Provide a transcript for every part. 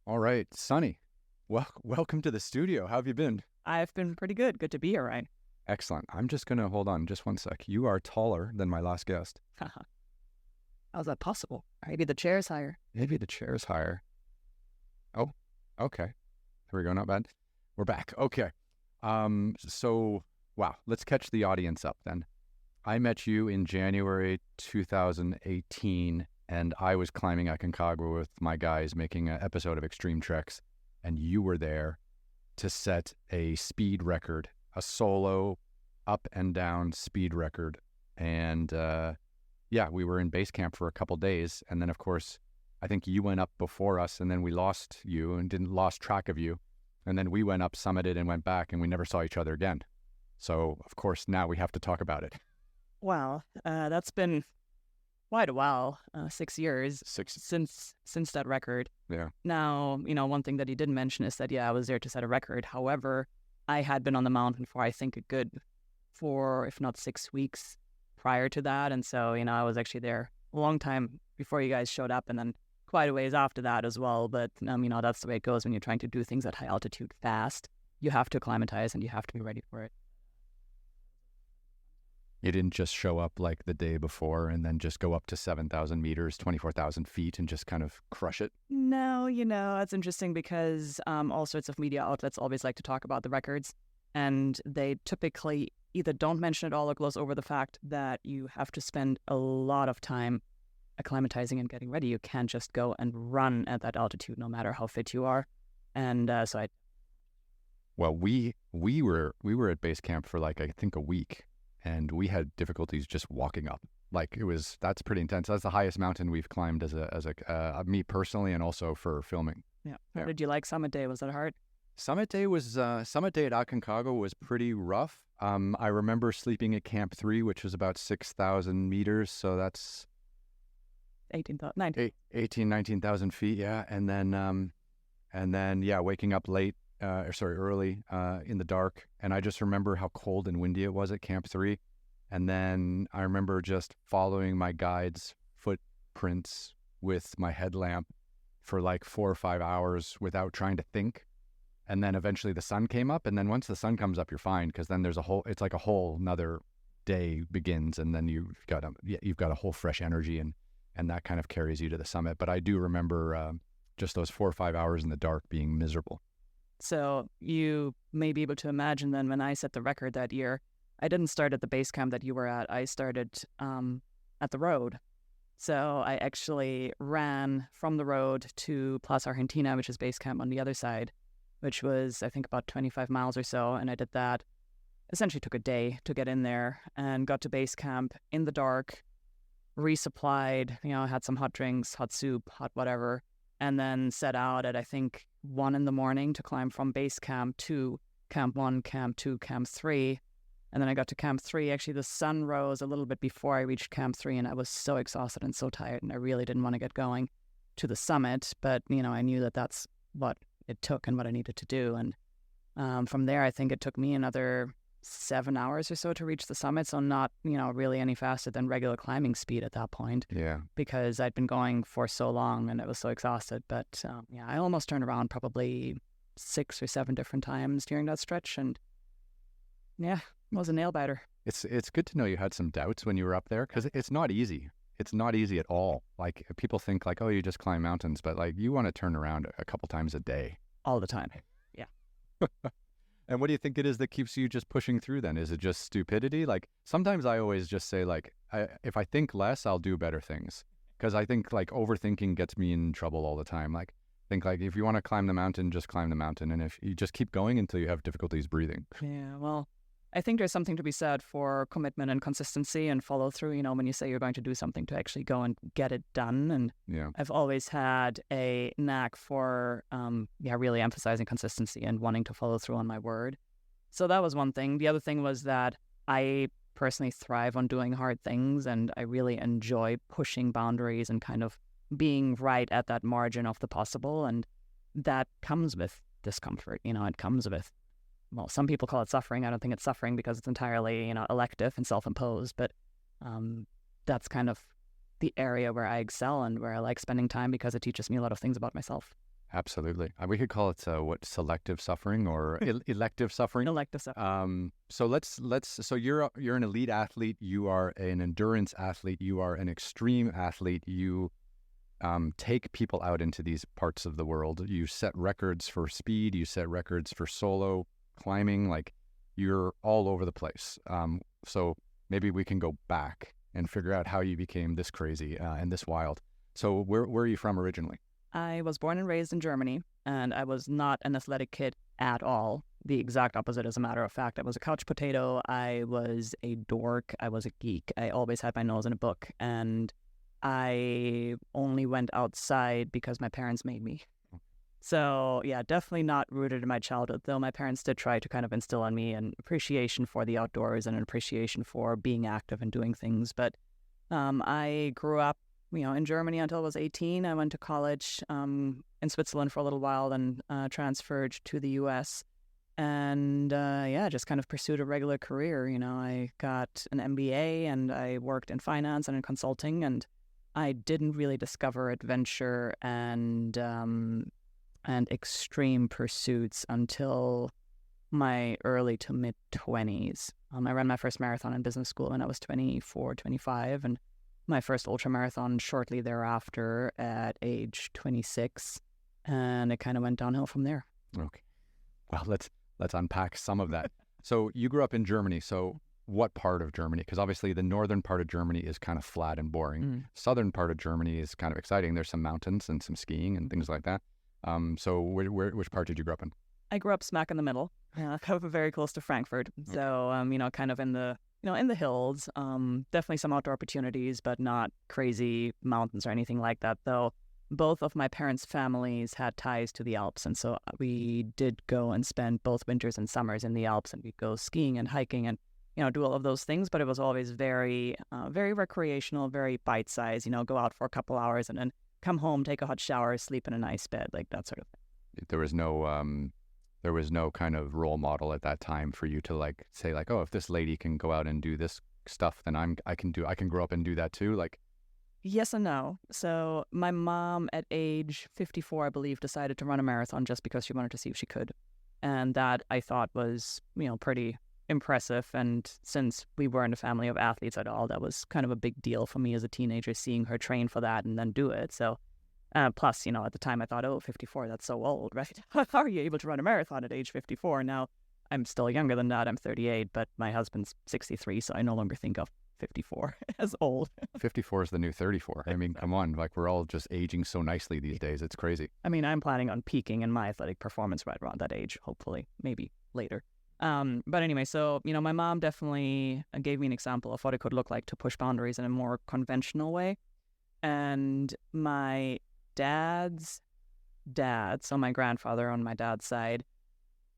All right, Sunny, welcome to the studio. How have you been? I've been pretty good. Good to be here, right? Excellent. I'm just going to hold on just one sec. You are taller than my last guest. How's that possible? Maybe the chair's higher. Maybe the chair's higher. Oh, okay. There we go. Not bad. We're back. Okay. Wow. Let's catch the audience up then. I met you in January 2018, and I was climbing Aconcagua with my guys making an episode of Extreme Treks, and you were there to set a speed record, a solo up and down speed record. And yeah, we were in base camp for a couple days. And then, of course, I think you went up before us, and then we lost you and didn't lost track of you. And then we went up, summited, and went back, and we never saw each other again. So, of course, now we have to talk about it. Wow, that's been quite a while, 6 years since that record. Yeah. Now, one thing that he didn't mention is that, yeah, I was there to set a record. However, I had been on the mountain for, I think, a good 4, if not 6 weeks prior to that. And so, I was actually there a long time before you guys showed up, and then quite a ways after that as well. But, that's the way it goes when you're trying to do things at high altitude fast. You have to acclimatize and you have to be ready for it. You didn't just show up like the day before and then just go up to 7,000 meters, 24,000 feet and just kind of crush it? No, that's interesting because all sorts of media outlets always like to talk about the records, and they typically either don't mention it all or gloss over the fact that you have to spend a lot of time acclimatizing and getting ready. You can't just go and run at that altitude no matter how fit you are. And Well, we were at base camp for like, I think, a week. And we had difficulties just walking up. Like that's pretty intense. That's the highest mountain we've climbed as me personally, and also for filming. Yeah. How did you like Summit Day? Was that hard? Summit Day at Aconcagua was pretty rough. I remember sleeping at Camp 3, which was about 6,000 meters. So that's 19,000 feet. Yeah. And then, yeah, waking up early in the dark. And I just remember how cold and windy it was at Camp 3. And then I remember just following my guide's footprints with my headlamp for like 4 or 5 hours without trying to think. And then eventually the sun came up. And then once the sun comes up, you're fine, because then it's like a whole another day begins. And then you've got a whole fresh energy, and that kind of carries you to the summit. But I do remember just those 4 or 5 hours in the dark being miserable. So you may be able to imagine then, when I set the record that year, I didn't start at the base camp that you were at. I started at the road. So I actually ran from the road to Plaza Argentina, which is base camp on the other side, which was, I think, about 25 miles or so. And I did that. Essentially took a day to get in there, and got to base camp in the dark, resupplied, had some hot drinks, hot soup, hot whatever, and then set out at, I think, 1 a.m. to climb from base camp to Camp 1, Camp 2, Camp 3. And then I got to Camp 3. Actually, the sun rose a little bit before I reached Camp 3, and I was so exhausted and so tired, and I really didn't want to get going to the summit. But, I knew that that's what it took and what I needed to do. And from there, I think it took me another 7 hours or so to reach the summit. So not, really any faster than regular climbing speed at that point. Yeah. Because I'd been going for so long and I was so exhausted. But yeah, I almost turned around probably 6 or 7 different times during that stretch. And yeah, it was a nail biter. It's good to know you had some doubts when you were up there, because it's not easy. It's not easy at all. Like, people think like, oh, you just climb mountains, but like, you want to turn around a couple times a day. All the time. Yeah. And what do you think it is that keeps you just pushing through then? Is it just stupidity? Like, sometimes I always just say, like, if I think less, I'll do better things. Because I think, like, overthinking gets me in trouble all the time. Like, think, like, if you want to climb the mountain, just climb the mountain. And if you just keep going until you have difficulties breathing. Yeah, well, I think there's something to be said for commitment and consistency and follow through, when you say you're going to do something, to actually go and get it done. And yeah, I've always had a knack for, really emphasizing consistency and wanting to follow through on my word. So that was one thing. The other thing was that I personally thrive on doing hard things, and I really enjoy pushing boundaries and kind of being right at that margin of the possible. And that comes with discomfort. It comes with, well, some people call it suffering. I don't think it's suffering because it's entirely, elective and self-imposed. But that's kind of the area where I excel and where I like spending time, because it teaches me a lot of things about myself. Absolutely. We could call it selective suffering or elective suffering. Elective suffering. So you're an elite athlete. You are an endurance athlete. You are an extreme athlete. You take people out into these parts of the world. You set records for speed. You set records for solo climbing. Like, you're all over the place. So maybe we can go back and figure out how you became this crazy and this wild. So where are you from originally? I was born and raised in Germany, and I was not an athletic kid at all. The exact opposite, as a matter of fact. I was a couch potato. I was a dork. I was a geek. I always had my nose in a book, and I only went outside because my parents made me. So, yeah, definitely not rooted in my childhood, though my parents did try to kind of instill in me an appreciation for the outdoors and an appreciation for being active and doing things. But I grew up, in Germany until I was 18. I went to college in Switzerland for a little while and transferred to the U.S. And, just kind of pursued a regular career. I got an MBA and I worked in finance and in consulting, and I didn't really discover adventure and extreme pursuits until my early to mid-20s. I ran my first marathon in business school when I was 24, 25, and my first ultramarathon shortly thereafter at age 26, and it kind of went downhill from there. Okay. Well, let's unpack some of that. So you grew up in Germany. So what part of Germany? Because obviously the northern part of Germany is kind of flat and boring. Southern part of Germany is kind of exciting. There's some mountains and some skiing and things like that. So which part did you grow up in? I grew up smack in the middle, very close to Frankfurt. Okay. So, kind of in the hills. Definitely some outdoor opportunities, but not crazy mountains or anything like that, though. Both of my parents' families had ties to the Alps, and so we did go and spend both winters and summers in the Alps, and we'd go skiing and hiking and, do all of those things, but it was always very, very recreational, very bite-sized, go out for a couple hours and then come home, take a hot shower, sleep in a nice bed, like that sort of thing. There was no kind of role model at that time for you to say oh, if this lady can go out and do this stuff, then I can grow up and do that too. Like, yes and no. So my mom at age 54, I believe, decided to run a marathon just because she wanted to see if she could. And that I thought was, pretty impressive. And since we weren't a family of athletes at all, that was kind of a big deal for me as a teenager, seeing her train for that and then do it. So plus, at the time I thought, 54, that's so old, right? How are you able to run a marathon at age 54? Now, I'm still younger than that. I'm 38, but my husband's 63, so I no longer think of 54 as old. 54 is the new 34. Exactly. I mean, come on, we're all just aging so nicely these days. It's crazy. I mean, I'm planning on peaking in my athletic performance right around that age, hopefully, maybe later. But anyway, so, my mom definitely gave me an example of what it could look like to push boundaries in a more conventional way. And my dad's dad, so my grandfather on my dad's side,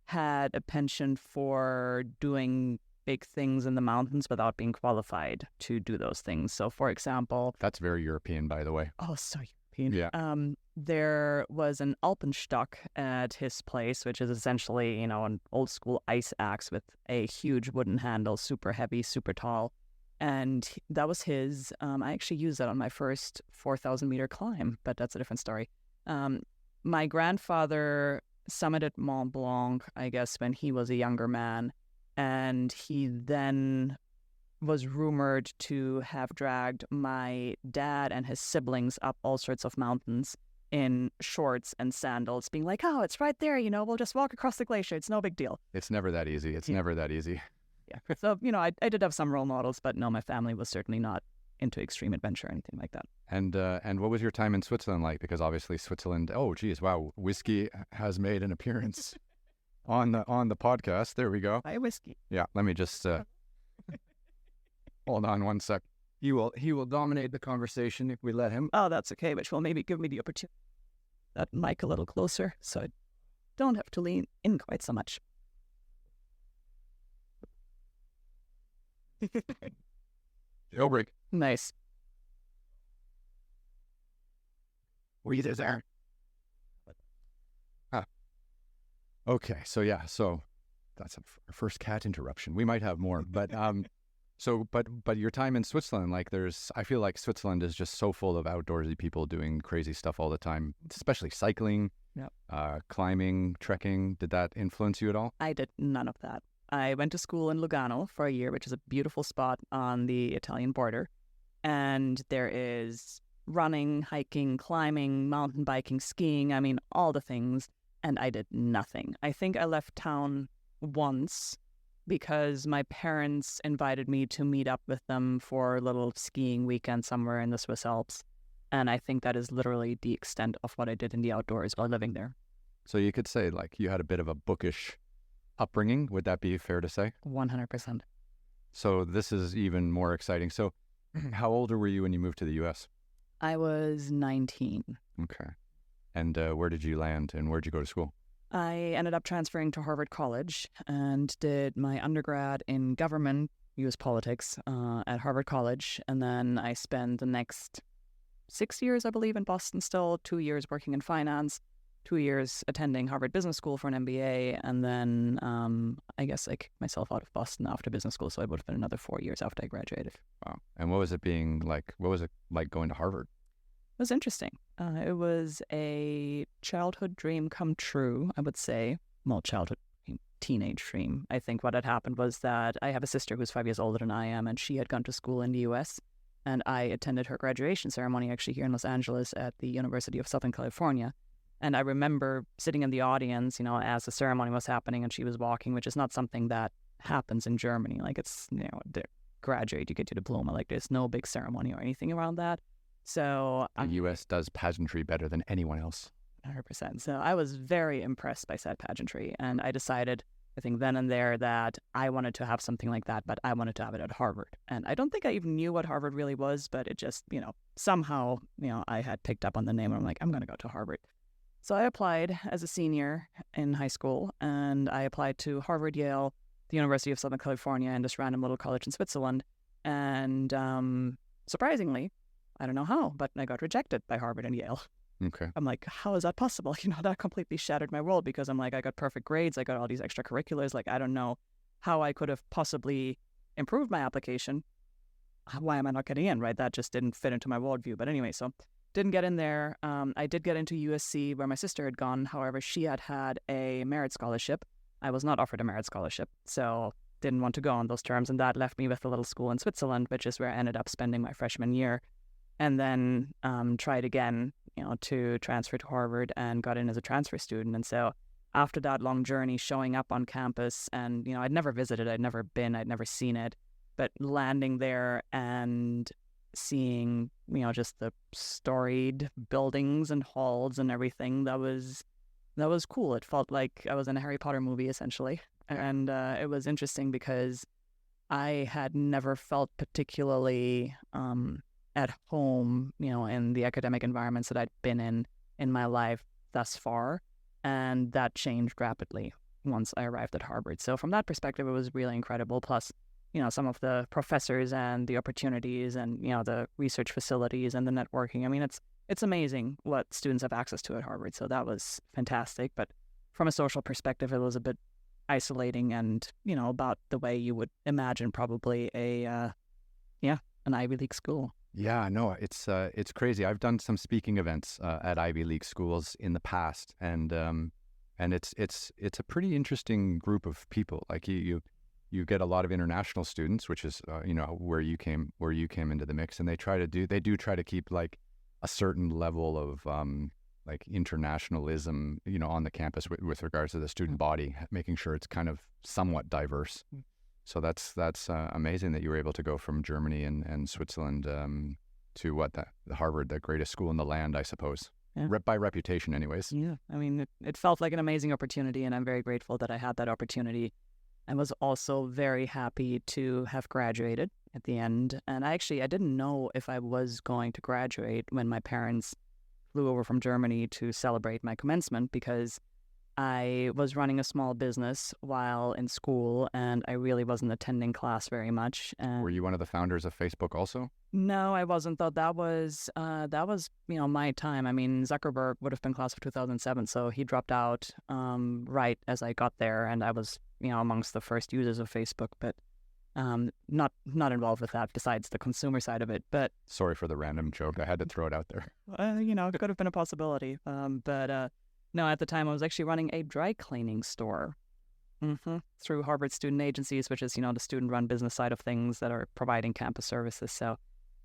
had a penchant for doing big things in the mountains without being qualified to do those things. So, for example... That's very European, by the way. Oh, so European. Yeah. There was an Alpenstock at his place, which is essentially, an old school ice axe with a huge wooden handle, super heavy, super tall. And that was his. I actually used that on my first 4,000 meter climb, but that's a different story. My grandfather summited Mont Blanc, I guess, when he was a younger man. And he then was rumored to have dragged my dad and his siblings up all sorts of mountains in shorts and sandals, being like, oh, it's right there, we'll just walk across the glacier. It's no big deal. It's never that easy. It's never that easy. Yeah. So, I did have some role models, but no, my family was certainly not into extreme adventure or anything like that. And what was your time in Switzerland like? Because obviously Switzerland, oh, geez, wow, whiskey has made an appearance on the podcast. There we go. Hi, whiskey. Yeah, let me just hold on one sec. He will dominate the conversation if we let him. Oh, that's okay, which will maybe give me the opportunity. That mic a little closer, so I don't have to lean in quite so much. Jailbreak. Nice. Breathe there. Okay, so that's our first cat interruption. We might have more, but but your time in Switzerland, I feel like Switzerland is just so full of outdoorsy people doing crazy stuff all the time, especially cycling. Yep. Climbing, trekking, did that influence you at all? I did none of that. I went to school in Lugano for a year, which is a beautiful spot on the Italian border. And there is running, hiking, climbing, mountain biking, skiing, I mean, all the things. And I did nothing. I think I left town once because my parents invited me to meet up with them for a little skiing weekend somewhere in the Swiss Alps. And I think that is literally the extent of what I did in the outdoors while living there. So you could say like you had a bit of a bookish upbringing. Would that be fair to say? 100%. So this is even more exciting. So how old were you when you moved to the U.S.? I was 19. Okay. And where did you land and where did you go to school? I ended up transferring to Harvard College and did my undergrad in government, U.S. politics, at Harvard College. And then I spent the next 6 years, I believe, in Boston still, 2 years working in finance, 2 years attending Harvard Business School for an MBA. And then I guess I kicked myself out of Boston after business school. So it would have been another 4 years after I graduated. Wow. And what was it being like? What was it like going to Harvard? It was interesting. It was a childhood dream come true, I would say. Well, childhood, teenage dream. I think what had happened was that I have a sister who's 5 years older than I am, and she had gone to school in the U.S., and I attended her graduation ceremony actually here in Los Angeles at the University of Southern California. And I remember sitting in the audience, as the ceremony was happening and she was walking, which is not something that happens in Germany. Like it's, graduate, you get your diploma. Like there's no big ceremony or anything around that. So the U.S. does pageantry better than anyone else. 100%. So I was very impressed by said pageantry. And I decided, I think then and there, that I wanted to have something like that, but I wanted to have it at Harvard. And I don't think I even knew what Harvard really was, but it just, somehow, I had picked up on the name and I'm like, I'm going to go to Harvard. So I applied as a senior in high school, and I applied to Harvard, Yale, the University of Southern California, and this random little college in Switzerland. And surprisingly, I don't know how, but I got rejected by Harvard and Yale. Okay. I'm like, how is that possible? That completely shattered my world because I'm like, I got perfect grades. I got all these extracurriculars. Like, I don't know how I could have possibly improved my application. Why am I not getting in, right? That just didn't fit into my worldview. But anyway, so didn't get in there. I did get into USC where my sister had gone. However, she had a merit scholarship. I was not offered a merit scholarship. So didn't want to go on those terms. And that left me with a little school in Switzerland, which is where I ended up spending my freshman year. And then tried again, to transfer to Harvard and got in as a transfer student. And so after that long journey, showing up on campus and, I'd never visited, I'd never been, I'd never seen it, but landing there and seeing, just the storied buildings and halls and everything, that was cool. It felt like I was in a Harry Potter movie, essentially. And it was interesting because I had never felt particularly at home, in the academic environments that I'd been in my life thus far. And that changed rapidly once I arrived at Harvard. So from that perspective, it was really incredible. Plus, some of the professors and the opportunities and, the research facilities and the networking. I mean, it's amazing what students have access to at Harvard. So that was fantastic. But from a social perspective, it was a bit isolating and, about the way you would imagine probably an Ivy League school. Yeah, no, it's crazy. I've done some speaking events at Ivy League schools in the past, and it's a pretty interesting group of people. Like you get a lot of international students, which is where you came into the mix, and they do try to keep like a certain level of like internationalism, on the campus with regards to the student body, making sure it's kind of somewhat diverse. So that's amazing that you were able to go from Germany and Switzerland to the Harvard, the greatest school in the land, I suppose. Yeah. By reputation, anyways. Yeah, I mean, it felt like an amazing opportunity, and I'm very grateful that I had that opportunity. I was also very happy to have graduated at the end. And I didn't know if I was going to graduate when my parents flew over from Germany to celebrate my commencement, because I was running a small business while in school, and I really wasn't attending class very much. Were you one of the founders of Facebook also? No, I wasn't. Though that was my time. I mean, Zuckerberg would have been class of 2007, so he dropped out right as I got there, and I was amongst the first users of Facebook, but not involved with that besides the consumer side of it. But sorry for the random joke. I had to throw it out there. It could have been a possibility. But No, at the time I was actually running a dry cleaning store through Harvard Student Agencies, which is, the student-run business side of things that are providing campus services. So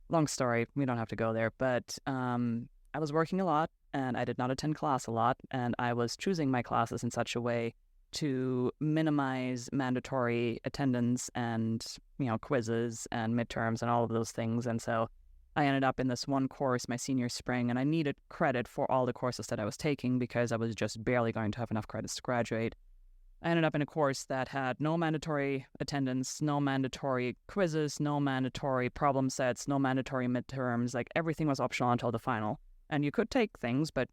long story, we don't have to go there. But I was working a lot and I did not attend class a lot. And I was choosing my classes in such a way to minimize mandatory attendance and, quizzes and midterms and all of those things. And so I ended up in this one course my senior spring, and I needed credit for all the courses that I was taking because I was just barely going to have enough credits to graduate. I ended up in a course that had no mandatory attendance, no mandatory quizzes, no mandatory problem sets, no mandatory midterms. Like, everything was optional until the final. And you could take things, but,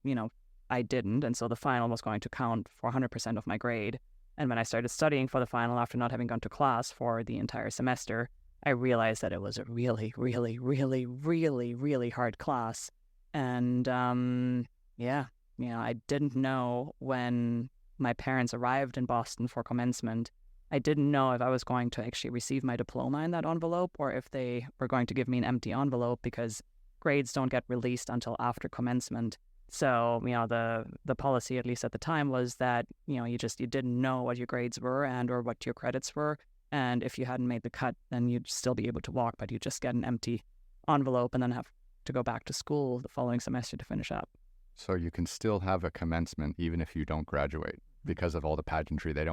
I didn't. And so the final was going to count for 100% of my grade. And when I started studying for the final after not having gone to class for the entire semester, I realized that it was a really, really, really, really, really hard class. And I didn't know when my parents arrived in Boston for commencement. I didn't know if I was going to actually receive my diploma in that envelope or if they were going to give me an empty envelope, because grades don't get released until after commencement. So, the policy, at least at the time, was that, you didn't know what your grades were and or what your credits were. And if you hadn't made the cut, then you'd still be able to walk, but you just get an empty envelope and then have to go back to school the following semester to finish up. So you can still have a commencement even if you don't graduate because of all the pageantry. That's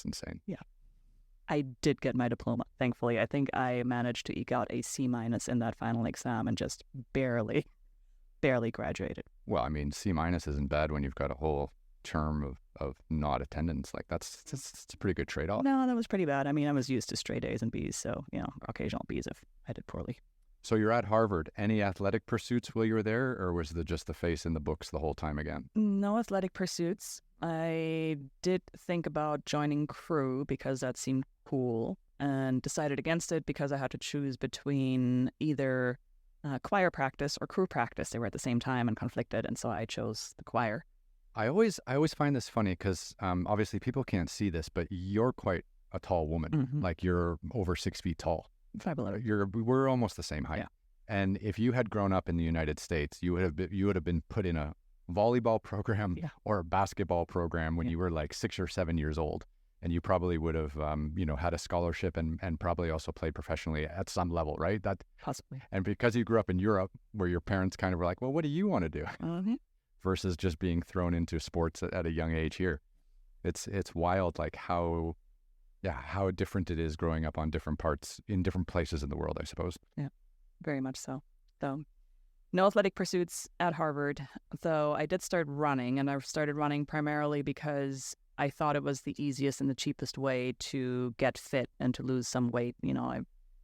insane. Yeah. I did get my diploma, thankfully. I think I managed to eke out a C- in that final exam and just barely graduated. Well, I mean, C- isn't bad when you've got a whole term of not attendance. Like, it's a pretty good trade-off. No, that was pretty bad. I mean, I was used to straight A's and B's, so, occasional B's if I did poorly. So you're at Harvard. Any athletic pursuits while you were there, or was it just the face in the books the whole time again? No athletic pursuits. I did think about joining crew because that seemed cool, and decided against it because I had to choose between either choir practice or crew practice. They were at the same time and conflicted, and so I chose the choir. I always find this funny because obviously people can't see this, but you're quite a tall woman. Mm-hmm. Like, you're over 6 feet tall. 5'11". We're almost the same height. Yeah. And if you had grown up in the United States, you would have been put in a volleyball program or a basketball program when you were like 6 or 7 years old, and you probably would have had a scholarship and probably also played professionally at some level, right? That possibly. And because you grew up in Europe, where your parents kind of were like, well, what do you want to do? Mm-hmm. Versus just being thrown into sports at a young age here. It's wild, like how different it is growing up on different parts in different places in the world, I suppose. Yeah, very much so. So no athletic pursuits at Harvard, though I did start running, and I started running primarily because I thought it was the easiest and the cheapest way to get fit and to lose some weight. I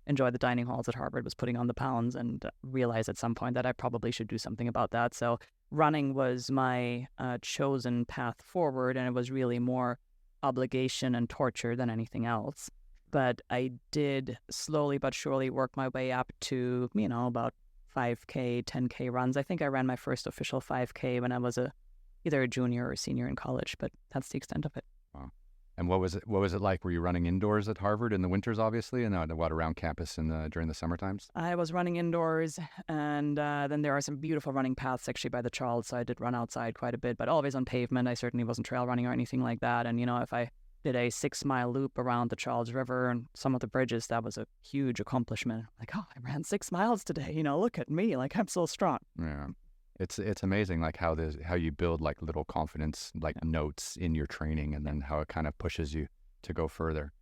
enjoyed the dining halls at Harvard, was putting on the pounds, and realized at some point that I probably should do something about that. So running was my chosen path forward, and it was really more obligation and torture than anything else. But I did slowly but surely work my way up to, about 5K, 10K runs. I think I ran my first official 5K when I was either a junior or a senior in college, but that's the extent of it. Wow. And what was it like? Were you running indoors at Harvard in the winters, obviously, and around campus during the summer times? I was running indoors, and then there are some beautiful running paths actually by the Charles, so I did run outside quite a bit, but always on pavement. I certainly wasn't trail running or anything like that. And, if I did a 6-mile loop around the Charles River and some of the bridges, that was a huge accomplishment. Like, oh, I ran 6 miles today. Look at me, like, I'm so strong. Yeah. It's amazing, like how you build like little confidence notes in your training, and then how it kind of pushes you to go further.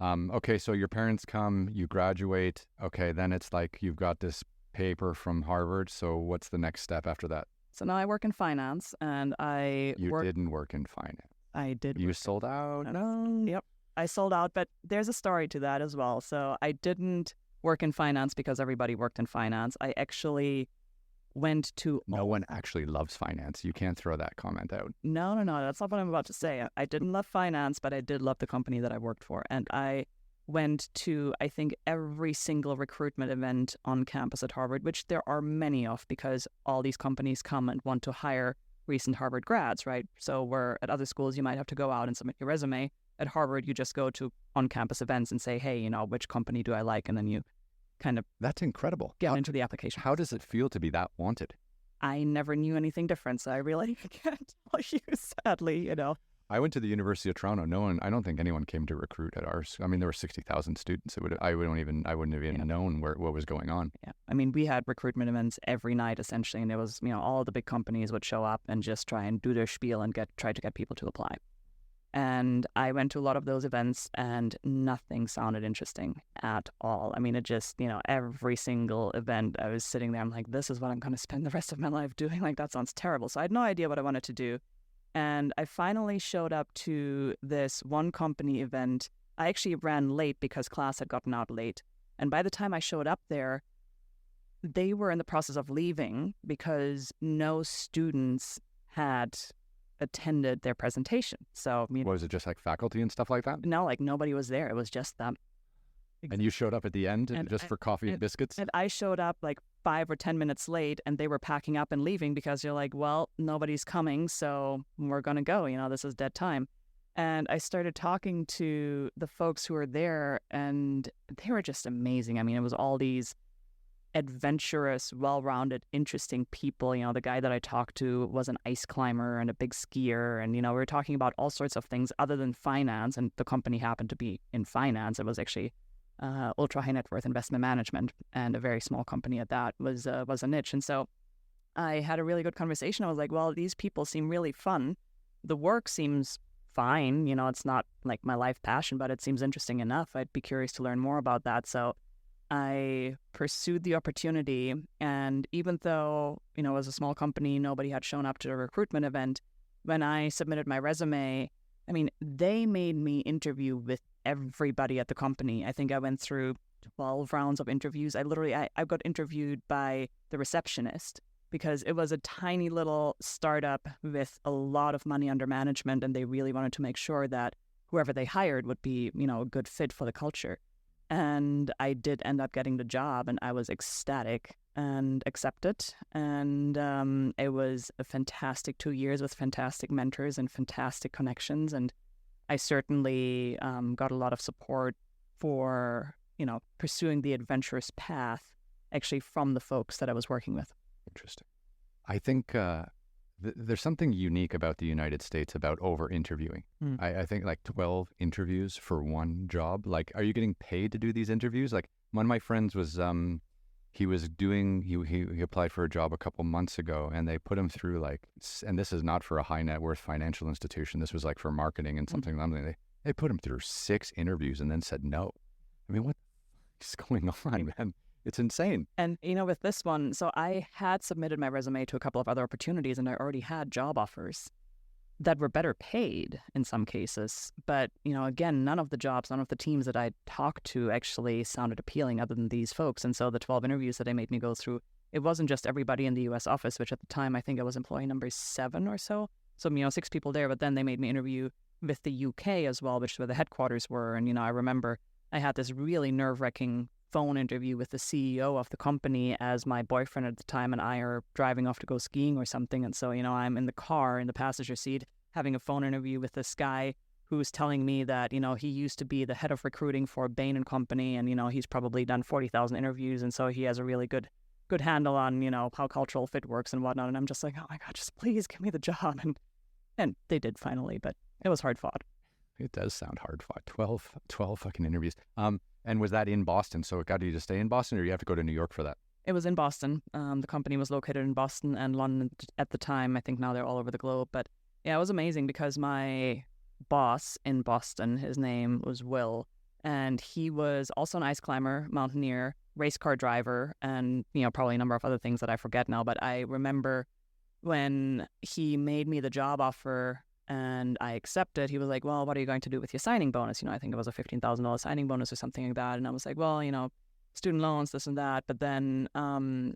Okay, so your parents come, you graduate. Okay, then it's like you've got this paper from Harvard. So what's the next step after that? So now I work in finance, and You didn't work in finance. I did. You sold out? Yep, I sold out, but there's a story to that as well. So I didn't work in finance because everybody worked in finance. I actually went to... No one actually loves finance. You can't throw that comment out. No. That's not what I'm about to say. I didn't love finance, but I did love the company that I worked for. And I went to, I think, every single recruitment event on campus at Harvard, which there are many of because all these companies come and want to hire recent Harvard grads, right? So where at other schools, you might have to go out and submit your resume. At Harvard, you just go to on-campus events and say, hey, which company do I like? And then you kind of... That's incredible. Get into the application. How does it feel to be that wanted? I never knew anything different. So I really can't tell you, sadly, I went to the University of Toronto. I don't think anyone came to recruit at ours. I mean, there were 60,000 students. I wouldn't have even known what was going on. Yeah. I mean, we had recruitment events every night, essentially. And it was, all the big companies would show up and just try and do their spiel and try to get people to apply. And I went to a lot of those events and nothing sounded interesting at all. I mean, it just, every single event I was sitting there, I'm like, this is what I'm going to spend the rest of my life doing. Like, that sounds terrible. So I had no idea what I wanted to do. And I finally showed up to this one company event. I actually ran late because class had gotten out late. And by the time I showed up there, they were in the process of leaving because no students had attended their presentation. So, was it just like faculty and stuff like that? No, like nobody was there. It was just them. And you showed up at the end just for coffee and biscuits? And I showed up like 5 or 10 minutes late, and they were packing up and leaving because you're like, well, nobody's coming, so we're going to go. This is dead time. And I started talking to the folks who were there, and they were just amazing. I mean, it was all these adventurous, well-rounded, interesting people. The guy that I talked to was an ice climber and a big skier. And, we were talking about all sorts of things other than finance. And the company happened to be in finance. It was actually ultra high net worth investment management, and a very small company at that was a niche. And so I had a really good conversation. I was like, well, these people seem really fun. The work seems fine. It's not like my life passion, but it seems interesting enough. I'd be curious to learn more about that. So I pursued the opportunity. And even though, it was a small company, nobody had shown up to the recruitment event, when I submitted my resume, I mean, they made me interview with everybody at the company. I think I went through 12 rounds of interviews. I got interviewed by the receptionist because it was a tiny little startup with a lot of money under management, and they really wanted to make sure that whoever they hired would be, a good fit for the culture. And I did end up getting the job, and I was ecstatic and accepted. And it was a fantastic 2 years with fantastic mentors and fantastic connections. And I certainly got a lot of support for, pursuing the adventurous path actually from the folks that I was working with. Interesting. I think there's something unique about the United States about over-interviewing. I think like 12 interviews for one job. Like, are you getting paid to do these interviews? Like, one of my friends was, he applied for a job a couple months ago, and they put him through and this is not for a high net worth financial institution. This was like for marketing and something. They put him through 6 interviews and then said no. I mean, what is going on, man? It's insane. And, with this one, so I had submitted my resume to a couple of other opportunities, and I already had job offers that were better paid in some cases. But, again, none of the teams that I talked to actually sounded appealing other than these folks. And so the 12 interviews that they made me go through, it wasn't just everybody in the U.S. office, which at the time I think I was employee number 7 or so. So, 6 people there, but then they made me interview with the UK as well, which is where the headquarters were. And, I remember I had this really nerve-wracking phone interview with the CEO of the company as my boyfriend at the time and I are driving off to go skiing or something. And so, I'm in the car in the passenger seat having a phone interview with this guy who's telling me that, he used to be the head of recruiting for Bain and Company, and, he's probably done 40,000 interviews. And so he has a really good handle on, how cultural fit works and whatnot. And I'm just like, oh my God, just please give me the job. And they did finally, but it was hard fought. It does sound hard fought. 12 fucking interviews. And was that in Boston? So it got you to stay in Boston, or you have to go to New York for that? It was in Boston. The company was located in Boston and London at the time. I think now they're all over the globe. But yeah, it was amazing because my boss in Boston, his name was Will, and he was also an ice climber, mountaineer, race car driver, and, probably a number of other things that I forget now. But I remember when he made me the job offer and I accepted, he was like, well, what are you going to do with your signing bonus? I think it was a $15,000 signing bonus or something like that. And I was like, well, student loans, this and that. But then I'm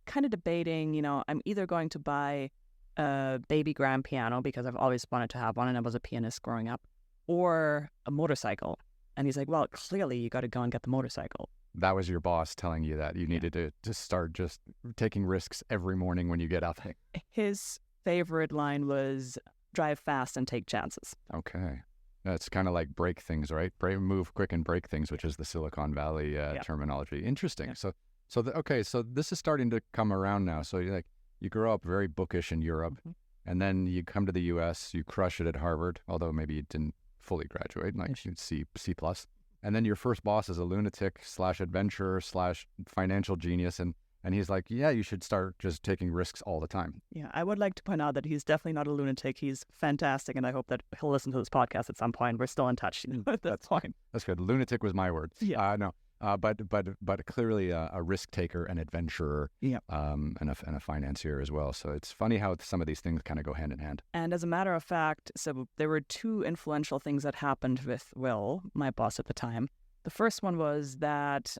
kind of debating, I'm either going to buy a baby grand piano because I've always wanted to have one and I was a pianist growing up, or a motorcycle. And he's like, well, clearly you got to go and get the motorcycle. That was your boss telling you that you needed to start just taking risks every morning when you get up. His favorite line was, drive fast and take chances. Okay. That's kind of like break things, right? Move quick and break things, which is the Silicon Valley terminology. Interesting. Yeah. So this is starting to come around now. So you're like, you grow up very bookish in Europe, and then you come to the U.S., you crush it at Harvard, although maybe you didn't fully graduate, like C+. And then your first boss is a lunatic / adventurer / financial genius, and he's like, yeah, you should start just taking risks all the time. Yeah, I would like to point out that he's definitely not a lunatic. He's fantastic, and I hope that he'll listen to this podcast at some point. We're still in touch at this point. That's good. Lunatic was my word. Yeah. No. But clearly a risk taker, an adventurer, and a financier as well. So it's funny how some of these things kind of go hand in hand. And as a matter of fact, so there were two influential things that happened with Will, my boss at the time. The first one was that,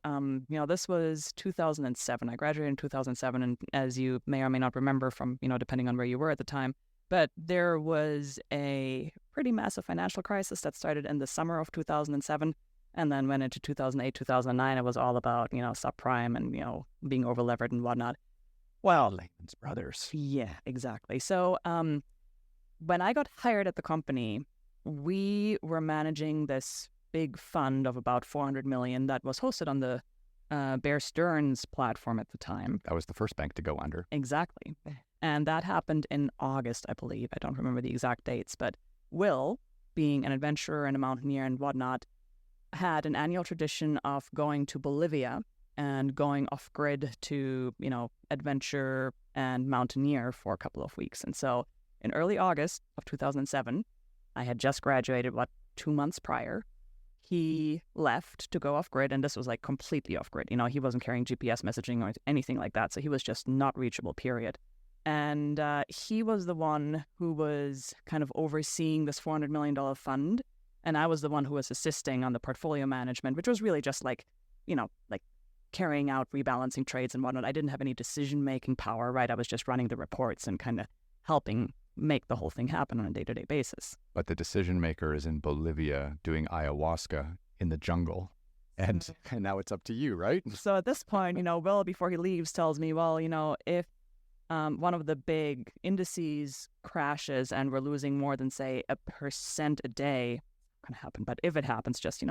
this was 2007. I graduated in 2007, and as you may or may not remember from, depending on where you were at the time, but there was a pretty massive financial crisis that started in the summer of 2007. And then went into 2008, 2009. It was all about, subprime and, being overlevered and whatnot. Well, Lehman Brothers. Yeah, exactly. So when I got hired at the company, we were managing this big fund of about $400 million that was hosted on the Bear Stearns platform at the time. That was the first bank to go under. Exactly. And that happened in August, I believe. I don't remember the exact dates. But Will, being an adventurer and a mountaineer and whatnot, had an annual tradition of going to Bolivia and going off-grid to, adventure and mountaineer for a couple of weeks. And so in early August of 2007, I had just graduated, 2 months prior. He left to go off-grid, and this was like completely off-grid. He wasn't carrying GPS messaging or anything like that, so he was just not reachable, period. And he was the one who was kind of overseeing this $400 million fund. And I was the one who was assisting on the portfolio management, which was really just like carrying out rebalancing trades and whatnot. I didn't have any decision-making power, right? I was just running the reports and kind of helping make the whole thing happen on a day-to-day basis. But the decision maker is in Bolivia doing ayahuasca in the jungle. And now it's up to you, right? So at this point, Will, before he leaves, tells me, well, if one of the big indices crashes and we're losing more than, say, 1% a day, going to happen, but if it happens, just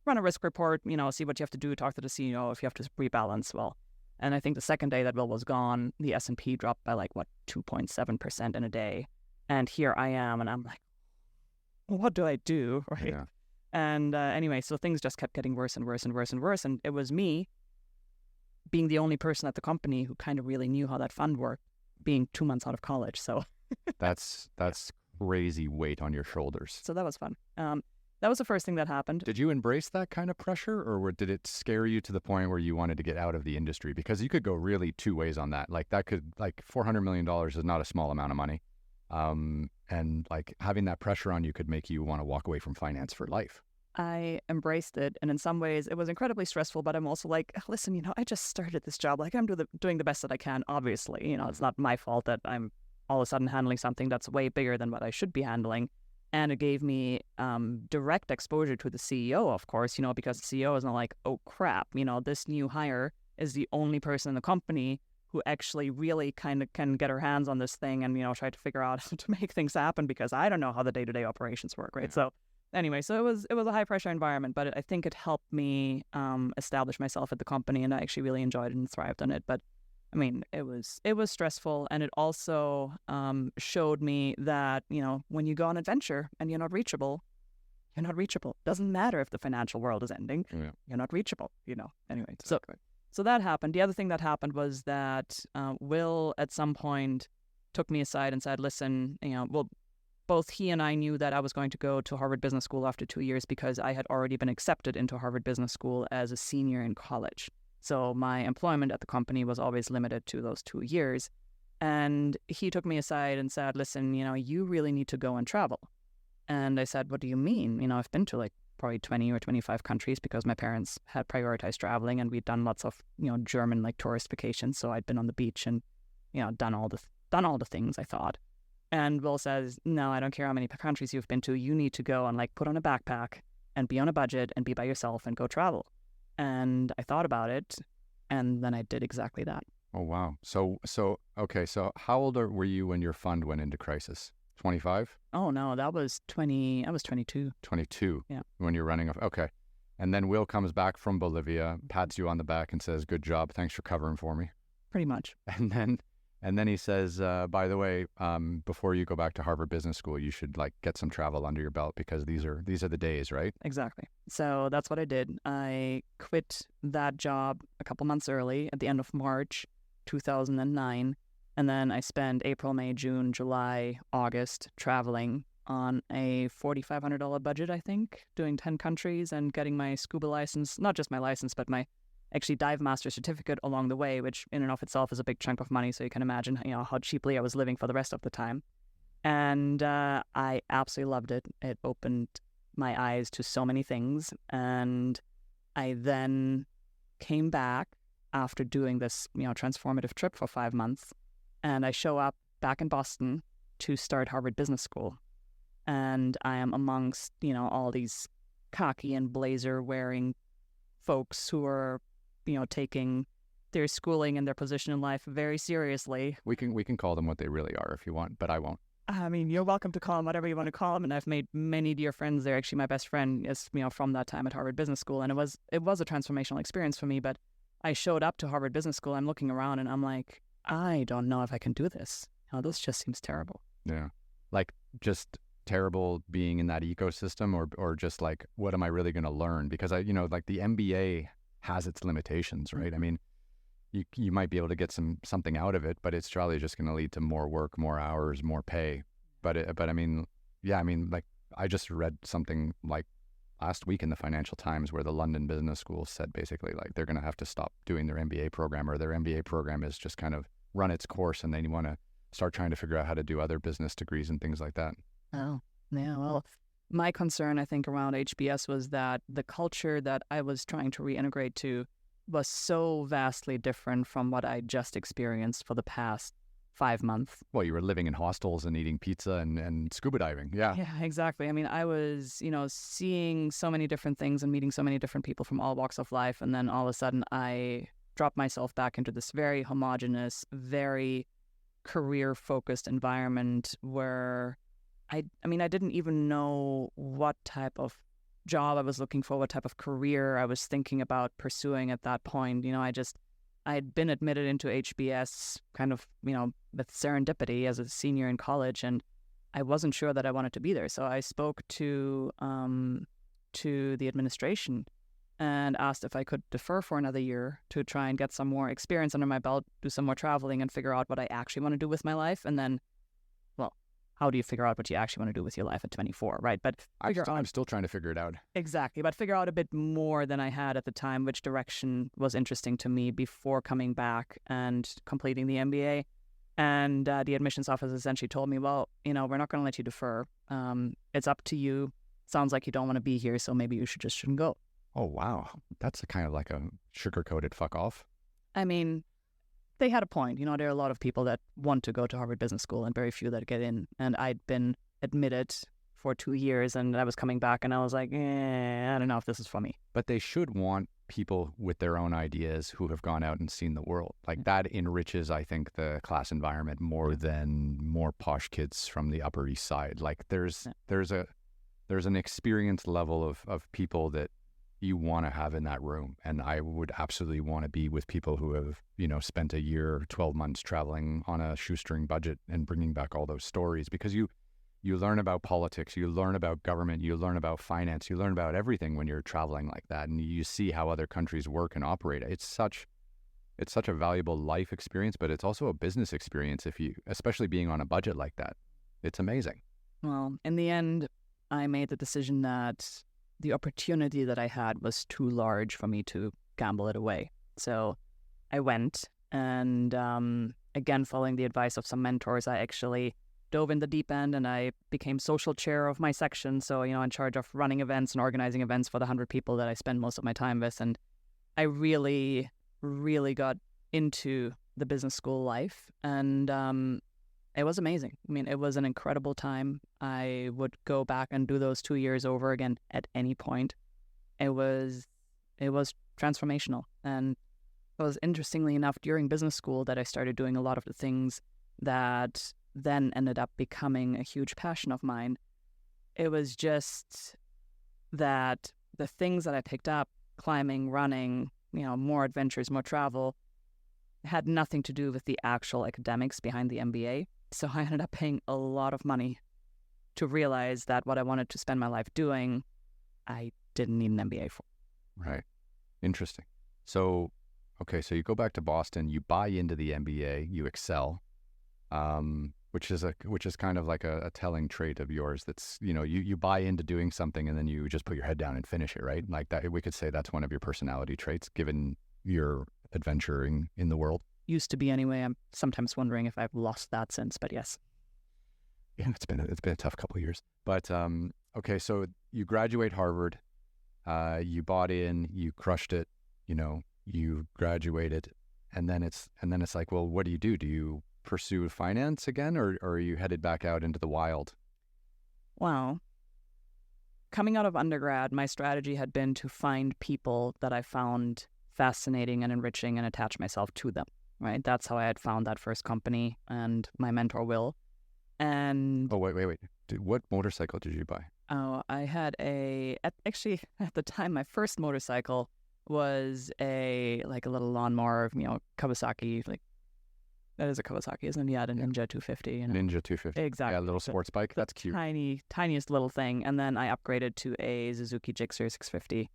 run a risk report, see what you have to do, talk to the CEO if you have to rebalance. Well, and I think the second day that Will was gone, the S&P dropped by 2.7% in a day, and here I am, and I'm like, what do I do, right? Yeah. And anyway, so things just kept getting worse and worse and worse and worse, and it was me being the only person at the company who kind of really knew how that fund worked, being 2 months out of college. So that's crazy weight on your shoulders. So that was fun. That was the first thing that happened. Did you embrace that kind of pressure, or did it scare you to the point where you wanted to get out of the industry? Because you could go really two ways on that. $400 million is not a small amount of money. And having that pressure on you could make you want to walk away from finance for life. I embraced it, and in some ways it was incredibly stressful, but I'm also like, listen, I just started this job. I'm doing the best that I can, obviously. It's not my fault that I'm all of a sudden handling something that's way bigger than what I should be handling. And it gave me direct exposure to the CEO, of course, because the CEO is not like, oh, crap, this new hire is the only person in the company who actually really kind of can get her hands on this thing and, try to figure out how to make things happen, because I don't know how the day-to-day operations work, right? Yeah. So anyway, so it was a high-pressure environment, but I think it helped me establish myself at the company, and I actually really enjoyed it and thrived on it. But I mean, it was stressful, and it also showed me that, when you go on an adventure and you're not reachable. Doesn't matter if the financial world is ending. Yeah. You're not reachable, Anyway, exactly. So that happened. The other thing that happened was that Will at some point took me aside and said, listen, both he and I knew that I was going to go to Harvard Business School after 2 years because I had already been accepted into Harvard Business School as a senior in college. So my employment at the company was always limited to those 2 years. And he took me aside and said, listen, you really need to go and travel. And I said, what do you mean? I've been to probably 20 or 25 countries because my parents had prioritized traveling, and we'd done lots of, German tourist vacations. So I'd been on the beach and, done all the things, I thought. And Will says, no, I don't care how many countries you've been to. You need to go and put on a backpack and be on a budget and be by yourself and go travel. And I thought about it, and then I did exactly that. Oh, wow. So how old were you when your fund went into crisis? 25? Oh, no, I was 22. 22? Yeah. When you're running off. Okay. And then Will comes back from Bolivia, pats you on the back and says, good job. Thanks for covering for me. Pretty much. And And then he says, by the way, before you go back to Harvard Business School, you should like get some travel under your belt because these are the days, right? Exactly. So that's what I did. I quit that job a couple months early at the end of March 2009. And then I spent April, May, June, July, August traveling on a $4,500 budget, I think, doing 10 countries and getting my scuba license, not just my license, but my actually dive master certificate along the way, which in and of itself is a big chunk of money. So you can imagine, how cheaply I was living for the rest of the time. And I absolutely loved it. It opened my eyes to so many things. And I then came back after doing this, transformative trip for 5 months. And I show up back in Boston to start Harvard Business School. And I am amongst, all these khaki and blazer wearing folks who are, taking their schooling and their position in life very seriously. We can call them what they really are if you want, but I won't. I mean, you're welcome to call them whatever you want to call them. And I've made many dear friends there. Actually, my best friend is, from that time at Harvard Business School. And it was a transformational experience for me. But I showed up to Harvard Business School. I'm looking around and I'm like, I don't know if I can do this. This just seems terrible. Yeah. Like just terrible being in that ecosystem or just like, what am I really going to learn? Because like the MBA has its limitations, right? I mean, you might be able to get something out of it, but it's probably just going to lead to more work, more hours, more pay. But I mean, like I just read something like last week in the Financial Times where the London Business School said basically like they're going to have to stop doing their MBA program, or their MBA program is just kind of run its course and then you want to start trying to figure out how to do other business degrees and things like that. Oh, yeah. Well, my concern, I think, around HBS was that the culture that I was trying to reintegrate to was so vastly different from what I just experienced for the past 5 months. Well, you were living in hostels and eating pizza and scuba diving. Yeah. Yeah, exactly. I mean, I was, seeing so many different things and meeting so many different people from all walks of life. And then all of a sudden I dropped myself back into this very homogenous, very career-focused environment where I didn't even know what type of job I was looking for, what type of career I was thinking about pursuing at that point. I'd been admitted into HBS kind of, with serendipity as a senior in college, and I wasn't sure that I wanted to be there. So I spoke to the administration and asked if I could defer for another year to try and get some more experience under my belt, do some more traveling, and figure out what I actually want to do with my life. And then, well, how do you figure out what you actually want to do with your life at 24, right? But I'm still trying to figure it out. Exactly, but figure out a bit more than I had at the time, which direction was interesting to me before coming back and completing the MBA. And the admissions office essentially told me, well, we're not going to let you defer. It's up to you. Sounds like you don't want to be here, so maybe you shouldn't go. Oh, wow. That's kind of like a sugar-coated fuck off. I mean, they had a point. There are a lot of people that want to go to Harvard Business School and very few that get in. And I'd been admitted for 2 years and I was coming back and I was like, I don't know if this is for me. But they should want people with their own ideas who have gone out and seen the world. Like that enriches, I think, the class environment more than more posh kids from the Upper East Side. Like there's an experience level of people that you want to have in that room. And I would absolutely want to be with people who have, spent a year, 12 months traveling on a shoestring budget and bringing back all those stories, because you learn about politics, you learn about government, you learn about finance, you learn about everything when you're traveling like that. And you see how other countries work and operate. It's such a valuable life experience, but it's also a business experience especially being on a budget like that. It's amazing. Well, in the end, I made the decision that the opportunity that I had was too large for me to gamble it away. So I went and, again, following the advice of some mentors, I actually dove in the deep end and I became social chair of my section. So, in charge of running events and organizing events for the 100 people that I spend most of my time with. And I really, really got into the business school life. And it was amazing. I mean, it was an incredible time. I would go back and do those 2 years over again at any point. It was transformational. And it was, interestingly enough, during business school that I started doing a lot of the things that then ended up becoming a huge passion of mine. It was just that the things that I picked up, climbing, running, more adventures, more travel, had nothing to do with the actual academics behind the MBA. So I ended up paying a lot of money to realize that what I wanted to spend my life doing, I didn't need an MBA for. Right. Interesting. So, okay, so you go back to Boston, you buy into the MBA, you excel, which is kind of like a telling trait of yours. That's, you buy into doing something and then you just put your head down and finish it, right? Like that, we could say that's one of your personality traits, given your adventuring in the world. Used to be anyway. I'm sometimes wondering if I've lost that since, but yes. Yeah, it's been a tough couple of years. But okay, so you graduate Harvard, you bought in, you crushed it, you graduated, and then it's like, well, what do you do? Do you pursue finance again, or are you headed back out into the wild? Well, coming out of undergrad, my strategy had been to find people that I found fascinating and enriching and attach myself to them, right? That's how I had found that first company and my mentor, Will. And oh, wait. What motorcycle did you buy? Oh, I had actually at the time, my first motorcycle was a little lawnmower, Kawasaki, that is a Kawasaki, isn't it? Yeah, the Ninja 250. Ninja 250. Exactly. Yeah, a little sports bike. That's cute. Tiniest little thing. And then I upgraded to a Suzuki Gixxer 650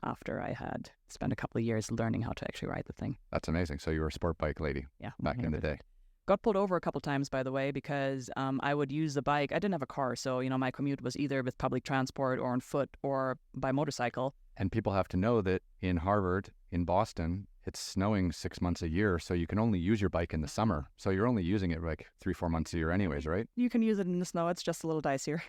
after I had spent a couple of years learning how to actually ride the thing. That's amazing. So you were a sport bike lady back in the day. Got pulled over a couple times, by the way, because I would use the bike. I didn't have a car, so my commute was either with public transport or on foot or by motorcycle. And people have to know that in Harvard, in Boston, it's snowing 6 months a year, so you can only use your bike in the summer. So you're only using it like 3-4 months a year anyways, right? You can use it in the snow. It's just a little dicier.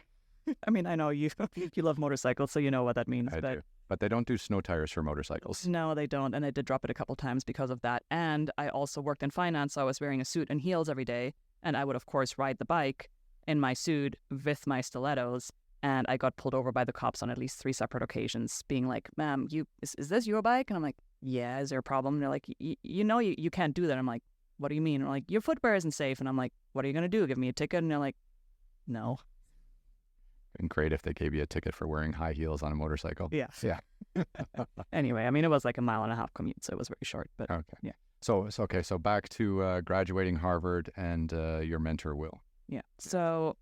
I mean, I know you love motorcycles, so you know what that means. I do. But they don't do snow tires for motorcycles. No, they don't. And I did drop it a couple times because of that. And I also worked in finance, so I was wearing a suit and heels every day. And I would, of course, ride the bike in my suit with my stilettos. And I got pulled over by the cops on at least 3 separate occasions, being like, ma'am, is this your bike? And I'm like, yeah, is there a problem? And they're like, you can't do that. I'm like, what do you mean? And they're like, your footwear isn't safe. And I'm like, what are you going to do? Give me a ticket? And they're like, no. And great if they gave you a ticket for wearing high heels on a motorcycle. Yeah. Anyway, I mean, it was like a 1.5 mile commute, so it was very short. But okay. Yeah. So back to graduating Harvard and your mentor, Will. Yeah. So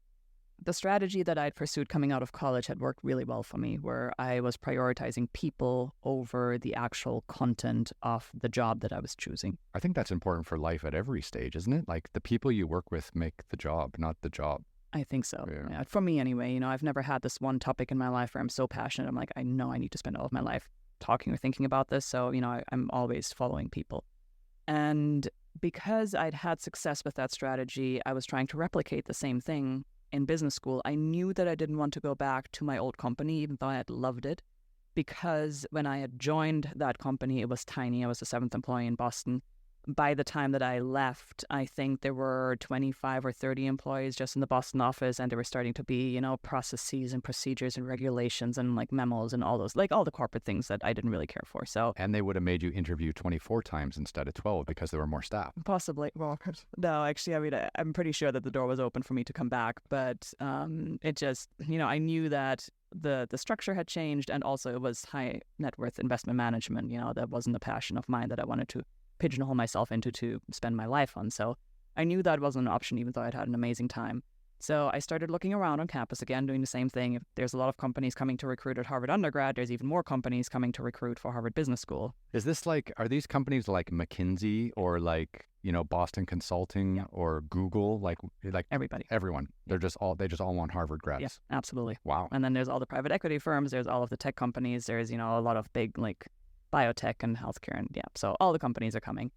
the strategy that I'd pursued coming out of college had worked really well for me, where I was prioritizing people over the actual content of the job that I was choosing. I think that's important for life at every stage, isn't it? Like the people you work with make the job, not the job. I think so. Yeah. For me anyway, I've never had this one topic in my life where I'm so passionate. I'm like, I know I need to spend all of my life talking or thinking about this. So, I'm always following people. And because I'd had success with that strategy, I was trying to replicate the same thing in business school. I knew that I didn't want to go back to my old company, even though I had loved it, because when I had joined that company, it was tiny. I was the 7th employee in Boston. By the time that I left, I think there were 25 or 30 employees just in the Boston office, and there were starting to be, processes and procedures and regulations and like memos and all those, like all the corporate things that I didn't really care for. So, and they would have made you interview 24 times instead of 12 because there were more staff. Possibly. Well, no, actually, I mean, I'm pretty sure that the door was open for me to come back, but it just, I knew that the structure had changed, and also it was high net worth investment management. That wasn't a passion of mine that I wanted to pigeonhole myself into to spend my life on. So I knew that wasn't an option, even though I'd had an amazing time. So I started looking around on campus again, doing the same thing. If there's a lot of companies coming to recruit at Harvard undergrad, there's even more companies coming to recruit for Harvard Business School. Is this are these companies like McKinsey or Boston Consulting or Google? Like everybody, everyone. Yeah. They just all want Harvard grads. Yeah, absolutely. Wow. And then there's all the private equity firms. There's all of the tech companies. There's, a lot of big biotech and healthcare, and so all the companies are coming.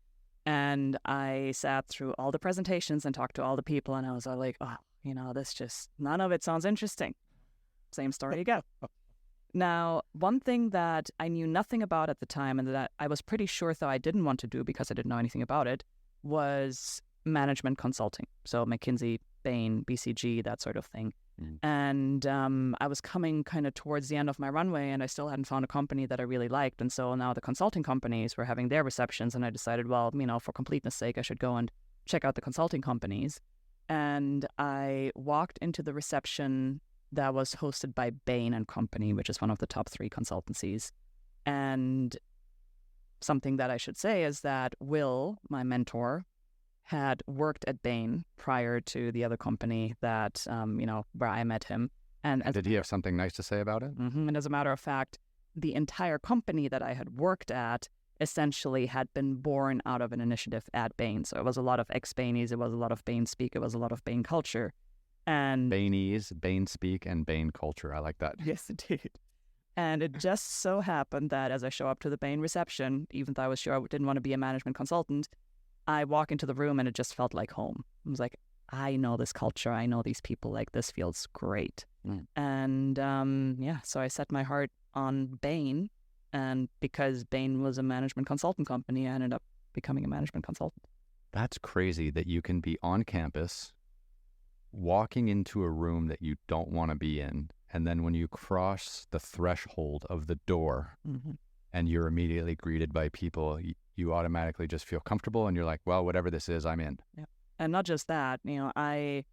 And I sat through all the presentations and talked to all the people, and I was all like, oh, none of it sounds interesting. Same story again. Now, one thing that I knew nothing about at the time, and that I was pretty sure though I didn't want to do because I didn't know anything about it, was management consulting. So McKinsey, Bain, BCG, that sort of thing. And I was coming kind of towards the end of my runway, and I still hadn't found a company that I really liked. And so now the consulting companies were having their receptions, and I decided, well, for completeness sake, I should go and check out the consulting companies. And I walked into the reception that was hosted by Bain and Company, which is one of the top 3 consultancies. And something that I should say is that Will, my mentor, had worked at Bain prior to the other company that, where I met him. And did he have something nice to say about it? And as a matter of fact, the entire company that I had worked at essentially had been born out of an initiative at Bain. So it was a lot of ex-Bainies, it was a lot of Bain speak, it was a lot of Bain culture. And Bainese, Bain speak, and Bain culture. I like that. yes, indeed. And it just so happened that as I show up to the Bain reception, even though I was sure I didn't want to be a management consultant, I walk into the room and it just felt like home. I was like, I know this culture. I know these people. Like, this feels great. And so I set my heart on Bain. And because Bain was a management consultant company, I ended up becoming a management consultant. That's crazy that you can be on campus, walking into a room that you don't want to be in. And then when you cross the threshold of the door and you're immediately greeted by people, you automatically just feel comfortable and you're like, well, whatever this is, I'm in. Yeah. And not just that, I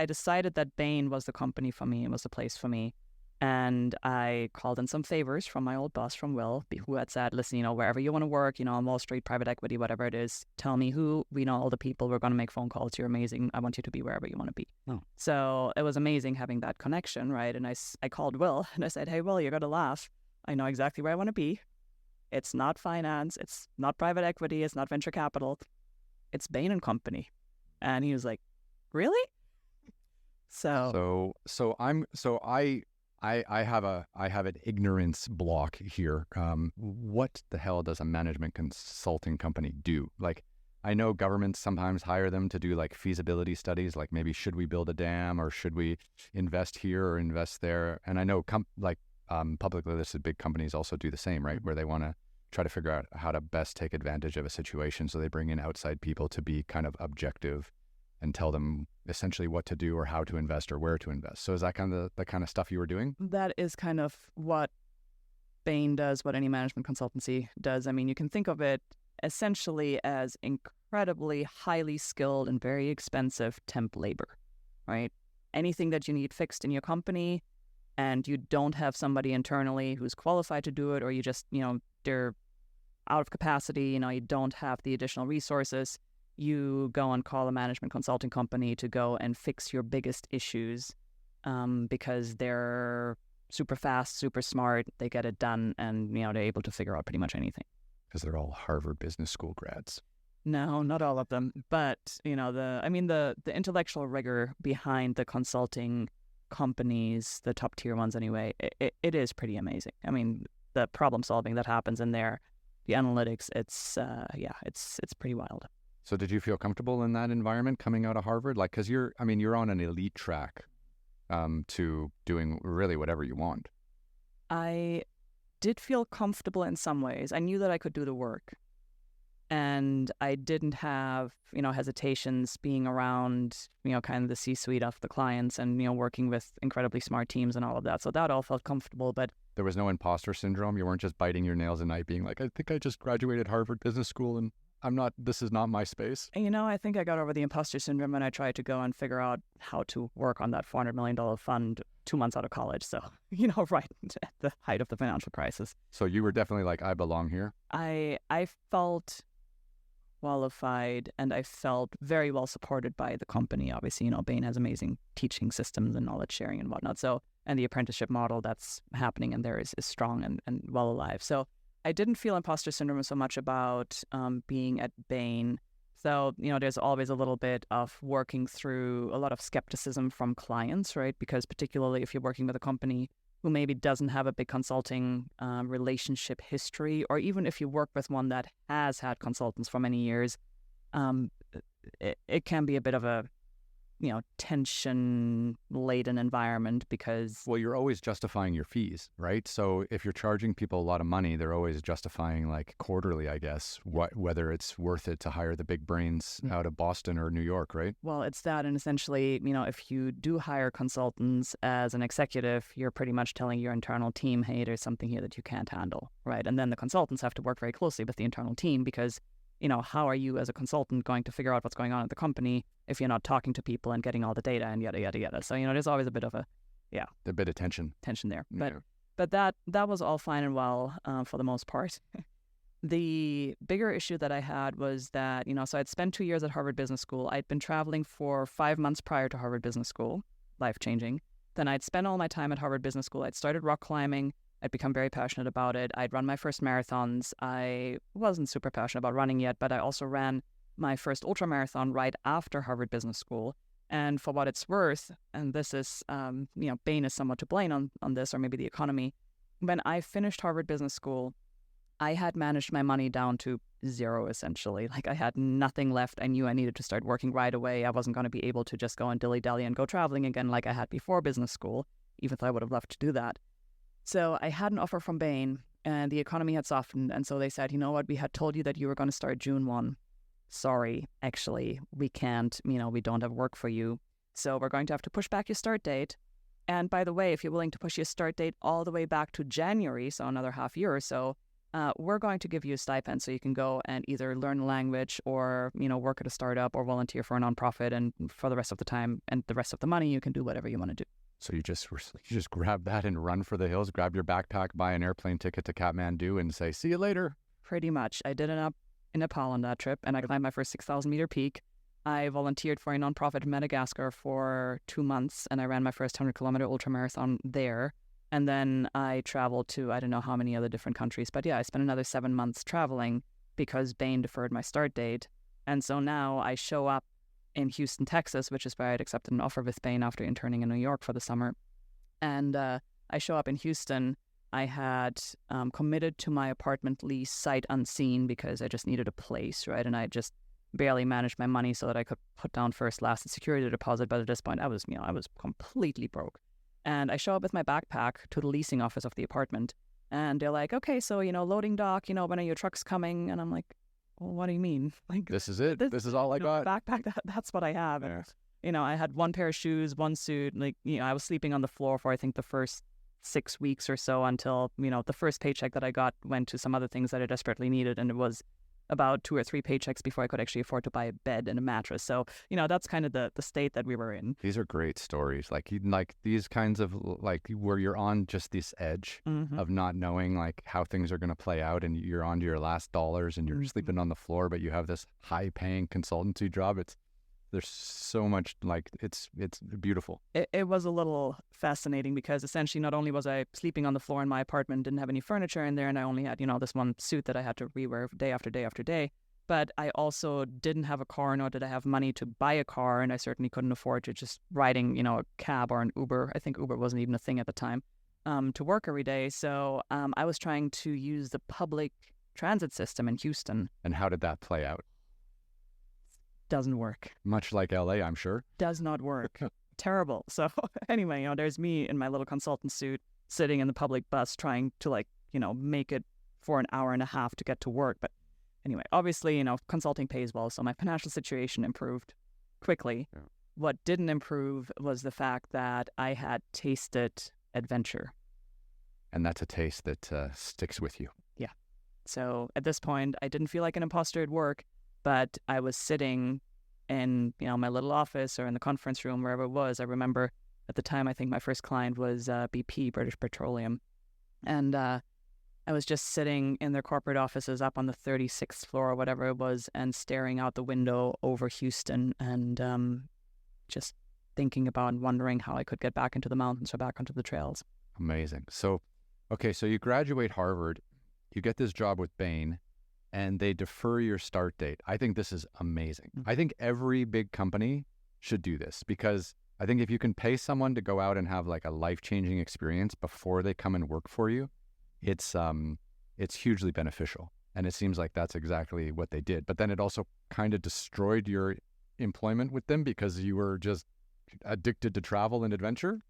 decided that Bain was the company for me, it was the place for me. And I called in some favors from my old boss, from Will, who had said, listen, wherever you want to work, on Wall Street, private equity, whatever it is, tell me who. We know all the people. We're going to make phone calls. You're amazing. I want you to be wherever you want to be. Oh. So it was amazing having that connection, right? And I called Will and I said, hey, Will, you're going to laugh. I know exactly where I want to be. It's not finance. It's not private equity. It's not venture capital. It's Bain and Company. And he was like, really? I have an ignorance block here. What the hell does a management consulting company do? Like, I know governments sometimes hire them to do like feasibility studies, like maybe should we build a dam or should we invest here or invest there? And I know publicly listed big companies also do the same, right? Where they want to try to figure out how to best take advantage of a situation. So they bring in outside people to be kind of objective and tell them essentially what to do or how to invest or where to invest. So is that kind of the kind of stuff you were doing? That is kind of what Bain does, what any management consultancy does. I mean, you can think of it essentially as incredibly highly skilled and very expensive temp labor, right? Anything that you need fixed in your company and you don't have somebody internally who's qualified to do it, or you just, they're out of capacity, you don't have the additional resources, you go and call a management consulting company to go and fix your biggest issues because they're super fast, super smart, they get it done, and, they're able to figure out pretty much anything. Because they're all Harvard Business School grads. No, not all of them. But, the intellectual rigor behind the consulting companies, the top tier ones anyway, it is pretty amazing. I mean, the problem solving that happens in there, the analytics, it's pretty wild. So did you feel comfortable in that environment coming out of Harvard? Like, because you're on an elite track to doing really whatever you want. I did feel comfortable in some ways. I knew that I could do the work. And I didn't have, hesitations being around, kind of the C-suite of the clients and, working with incredibly smart teams and all of that. So that all felt comfortable. But there was no imposter syndrome? You weren't just biting your nails at night being like, I think I just graduated Harvard Business School and this is not my space. I think I got over the imposter syndrome when I tried to go and figure out how to work on that $400 million fund 2 months out of college. So, right at the height of the financial crisis. So you were definitely like, I belong here? I felt qualified and I felt very well supported by the company. Obviously, Bain has amazing teaching systems and knowledge sharing and whatnot. So, and the apprenticeship model that's happening in there is strong and well alive. So I didn't feel imposter syndrome so much about being at Bain. So, there's always a little bit of working through a lot of skepticism from clients, right? Because particularly if you're working with a company who maybe doesn't have a big consulting relationship history, or even if you work with one that has had consultants for many years, it can be a bit of a tension-laden environment because... Well, you're always justifying your fees, right? So if you're charging people a lot of money, they're always justifying like quarterly, I guess, whether it's worth it to hire the big brains out of Boston or New York, right? Well, it's that. And essentially, if you do hire consultants as an executive, you're pretty much telling your internal team, hey, there's something here that you can't handle, right? And then the consultants have to work very closely with the internal team because how are you as a consultant going to figure out what's going on at the company if you're not talking to people and getting all the data and yada, yada, yada. So, there's always a bit of a bit of tension there. But But that was all fine and well for the most part. The bigger issue that I had was that, so I'd spent 2 years at Harvard Business School. I'd been traveling for 5 months prior to Harvard Business School, life-changing. Then I'd spent all my time at Harvard Business School. I'd started rock climbing. I'd become very passionate about it. I'd run my first marathons. I wasn't super passionate about running yet, but I also ran my first ultramarathon right after Harvard Business School. And for what it's worth, and this is, Bain is somewhat to blame on this, or maybe the economy. When I finished Harvard Business School, I had managed my money down to zero, essentially. Like I had nothing left. I knew I needed to start working right away. I wasn't going to be able to just go and dilly-dally and go traveling again like I had before business school, even though I would have loved to do that. So I had an offer from Bain, and the economy had softened. And so they said, you know what, we had told you that you were going to start June 1. Sorry, actually, we can't, we don't have work for you. So we're going to have to push back your start date. And by the way, if you're willing to push your start date all the way back to January, so another half year or so, we're going to give you a stipend so you can go and either learn a language or, work at a startup or volunteer for a nonprofit. And for the rest of the time and the rest of the money, you can do whatever you want to do. So you just grab that and run for the hills, grab your backpack, buy an airplane ticket to Kathmandu and say, see you later. Pretty much. I did in Nepal on that trip, and I climbed my first 6,000-meter peak. I volunteered for a nonprofit in Madagascar for 2 months, and I ran my first 100-kilometer ultramarathon there. And then I traveled to I don't know how many other different countries. But yeah, I spent another 7 months traveling because Bain deferred my start date. And so now I show up in Houston, Texas, which is where I'd accepted an offer with Bain after interning in New York for the summer. And I show up in Houston. I had committed to my apartment lease sight unseen because I just needed a place, right? And I just barely managed my money so that I could put down first, last, and security deposit. But at this point, I was completely broke. And I show up with my backpack to the leasing office of the apartment. And they're like, okay, so, loading dock, when are your trucks coming? And I'm like, well, what do you mean? Like, this is it. This is all I got. Backpack, that's what I have. Yeah. And, I had one pair of shoes, one suit. Like, I was sleeping on the floor for, I think, the first 6 weeks or so until, the first paycheck that I got went to some other things that I desperately needed. And it was about 2 or 3 paychecks before I could actually afford to buy a bed and a mattress. So, that's kind of the state that we were in. These are great stories. Like these kinds of where you're on just this edge of not knowing how things are going to play out, and you're on to your last dollars and you're sleeping on the floor, but you have this high paying consultancy job. There's so much, it's beautiful. It was a little fascinating because essentially not only was I sleeping on the floor in my apartment, didn't have any furniture in there, and I only had, this one suit that I had to rewear day after day after day, but I also didn't have a car, nor did I have money to buy a car, and I certainly couldn't afford to just riding, a cab or an Uber. I think Uber wasn't even a thing at the time, to work every day. So I was trying to use the public transit system in Houston. And how did that play out? Doesn't work. Much like LA, I'm sure. Does not work. Terrible. So anyway, there's me in my little consultant suit sitting in the public bus trying to make it for an hour and a half to get to work. But anyway, obviously, consulting pays well. So my financial situation improved quickly. Yeah. What didn't improve was the fact that I had tasted adventure. And that's a taste that sticks with you. Yeah. So at this point, I didn't feel like an imposter at work. But I was sitting in, my little office or in the conference room, wherever it was. I remember at the time, I think my first client was BP, British Petroleum. And I was just sitting in their corporate offices up on the 36th floor or whatever it was and staring out the window over Houston and just thinking about and wondering how I could get back into the mountains or back onto the trails. Amazing. So, okay, so you graduate Harvard, you get this job with Bain, and they defer your start date. I think this is amazing. I think every big company should do this because I think if you can pay someone to go out and have a life-changing experience before they come and work for you, it's hugely beneficial. And it seems like that's exactly what they did. But then it also kind of destroyed your employment with them because you were just addicted to travel and adventure.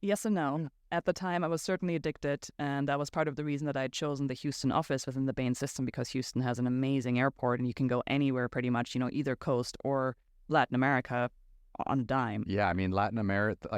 Yes and no. At the time, I was certainly addicted, and that was part of the reason that I had chosen the Houston office within the Bain system, because Houston has an amazing airport, and you can go anywhere pretty much, either coast or Latin America on a dime. Yeah, I mean, Latin America,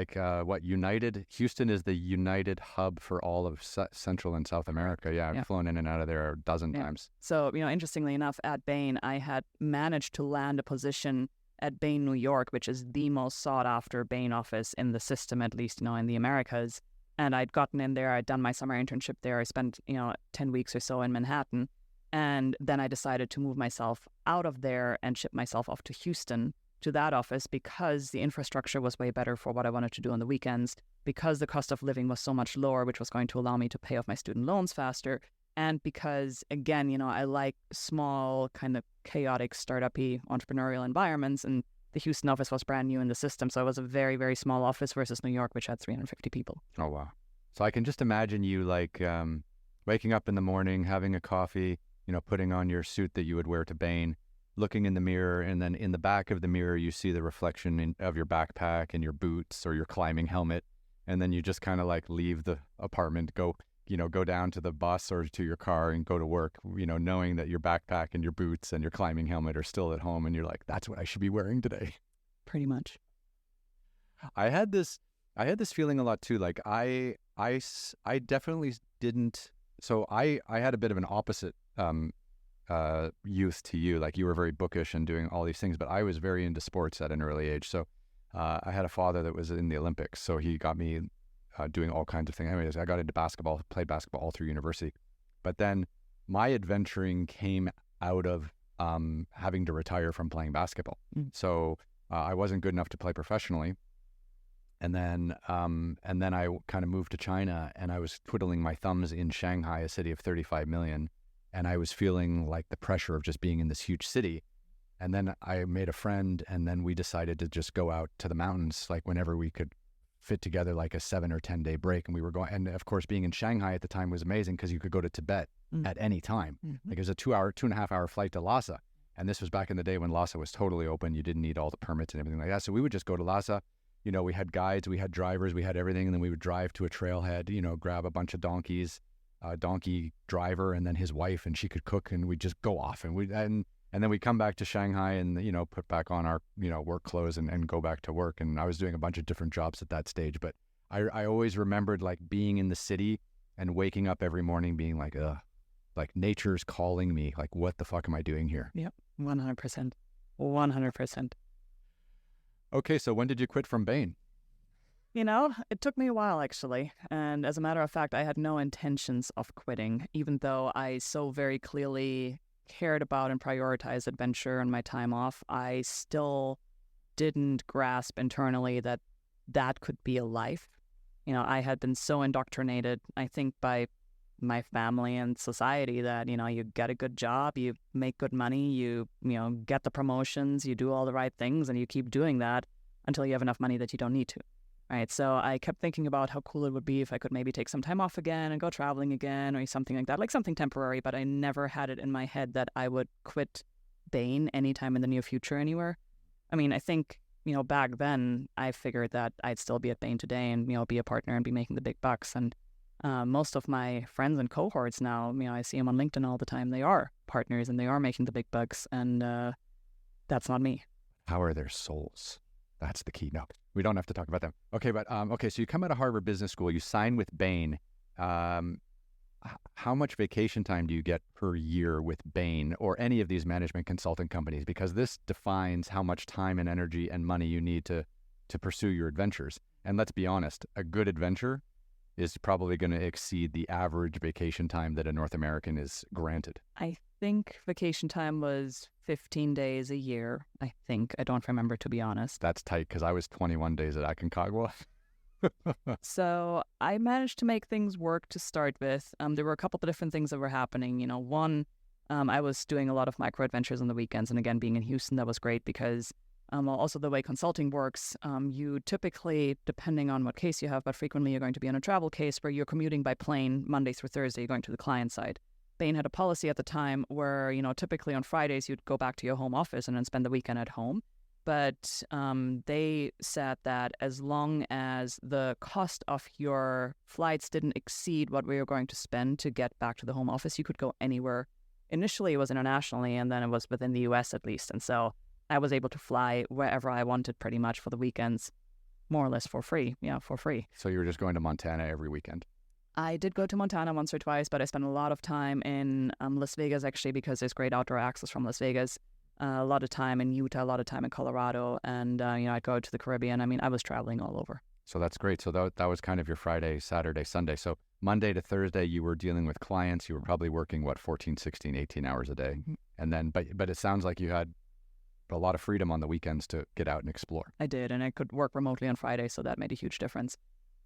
Houston is the united hub for all of Central and South America. Yeah, I've flown in and out of there a dozen times. So, interestingly enough, at Bain, I had managed to land a position at Bain, New York, which is the most sought-after Bain office in the system, at least, in the Americas. And I'd gotten in there. I'd done my summer internship there. I spent, 10 weeks or so in Manhattan. And then I decided to move myself out of there and ship myself off to Houston to that office because the infrastructure was way better for what I wanted to do on the weekends, because the cost of living was so much lower, which was going to allow me to pay off my student loans faster. And because, again, I like small, kind of chaotic, startup-y entrepreneurial environments. And the Houston office was brand new in the system. So it was a very, very small office versus New York, which had 350 people. Oh, wow. So I can just imagine you waking up in the morning, having a coffee, putting on your suit that you would wear to Bain, looking in the mirror, and then in the back of the mirror, you see the reflection of your backpack and your boots or your climbing helmet. And then you just kind of leave the apartment, go down to the bus or to your car and go to work, knowing that your backpack and your boots and your climbing helmet are still at home. And you're like, that's what I should be wearing today. Pretty much. I had this feeling a lot too. I definitely didn't. So I had a bit of an opposite youth to you. You were very bookish and doing all these things, but I was very into sports at an early age. So I had a father that was in the Olympics, so he got me doing all kinds of things. Anyways, I got into basketball, played basketball all through university. But then my adventuring came out of having to retire from playing basketball. So I wasn't good enough to play professionally. And then I kind of moved to China, and I was twiddling my thumbs in Shanghai, a city of 35 million. And I was feeling like the pressure of just being in this huge city. And then I made a friend, and then we decided to just go out to the mountains, whenever we could fit together a 7 or 10 day break. And we were going, and of course, being in Shanghai at the time was amazing because you could go to Tibet at any time. It was a 2.5 hour flight to Lhasa. And this was back in the day when Lhasa was totally open. You didn't need all the permits and everything like that. So we would just go to Lhasa. We had guides, we had drivers, we had everything. And then we would drive to a trailhead, grab a bunch of donkeys, a donkey driver, and then his wife, and she could cook, and we'd just go off. And then we'd come back to Shanghai and, put back on our, work clothes and go back to work. And I was doing a bunch of different jobs at that stage. But I always remembered being in the city and waking up every morning being ugh, nature's calling me. What the fuck am I doing here? Yep, 100%. 100%. Okay, so when did you quit from Bain? It took me a while, actually. And as a matter of fact, I had no intentions of quitting, even though I so very clearly cared about and prioritized adventure and my time off. I still didn't grasp internally that that could be a life. I had been so indoctrinated, I think, by my family and society that, you get a good job, you make good money, you get the promotions, you do all the right things, and you keep doing that until you have enough money that you don't need to. Right. So I kept thinking about how cool it would be if I could maybe take some time off again and go traveling again or something like that, something temporary. But I never had it in my head that I would quit Bain anytime in the near future anywhere. I mean, I think, back then I figured that I'd still be at Bain today and, be a partner and be making the big bucks. And most of my friends and cohorts now, I see them on LinkedIn all the time. They are partners and they are making the big bucks. And that's not me. How are their souls? That's the key. No, we don't have to talk about them. Okay, but so you come out of Harvard Business School, you sign with Bain. How much vacation time do you get per year with Bain or any of these management consulting companies? Because this defines how much time and energy and money you need to pursue your adventures. And let's be honest, a good adventure is probably going to exceed the average vacation time that a North American is granted. I think vacation time was 15 days a year, I think. I don't remember, to be honest. That's tight because I was 21 days at Aconcagua. So I managed to make things work to start with. There were a couple of different things that were happening. One, I was doing a lot of micro adventures on the weekends. And again, being in Houston, that was great because also the way consulting works, you typically, depending on what case you have, but frequently you're going to be on a travel case where you're commuting by plane Monday through Thursday, you're going to the client side. Bain had a policy at the time where, typically on Fridays you'd go back to your home office and then spend the weekend at home. But they said that as long as the cost of your flights didn't exceed what we were going to spend to get back to the home office, you could go anywhere. Initially, it was internationally, and then it was within the U.S. at least. And so I was able to fly wherever I wanted pretty much for the weekends, more or less for free. Yeah, for free. So you were just going to Montana every weekend? I did go to Montana once or twice, but I spent a lot of time in Las Vegas, actually, because there's great outdoor access from Las Vegas. A lot of time in Utah, a lot of time in Colorado, and I'd go to the Caribbean. I mean, I was traveling all over. So that's great. So that was kind of your Friday, Saturday, Sunday. So Monday to Thursday, you were dealing with clients. You were probably working, 14, 16, 18 hours a day. And then, but it sounds like you had a lot of freedom on the weekends to get out and explore. I did, and I could work remotely on Friday, so that made a huge difference.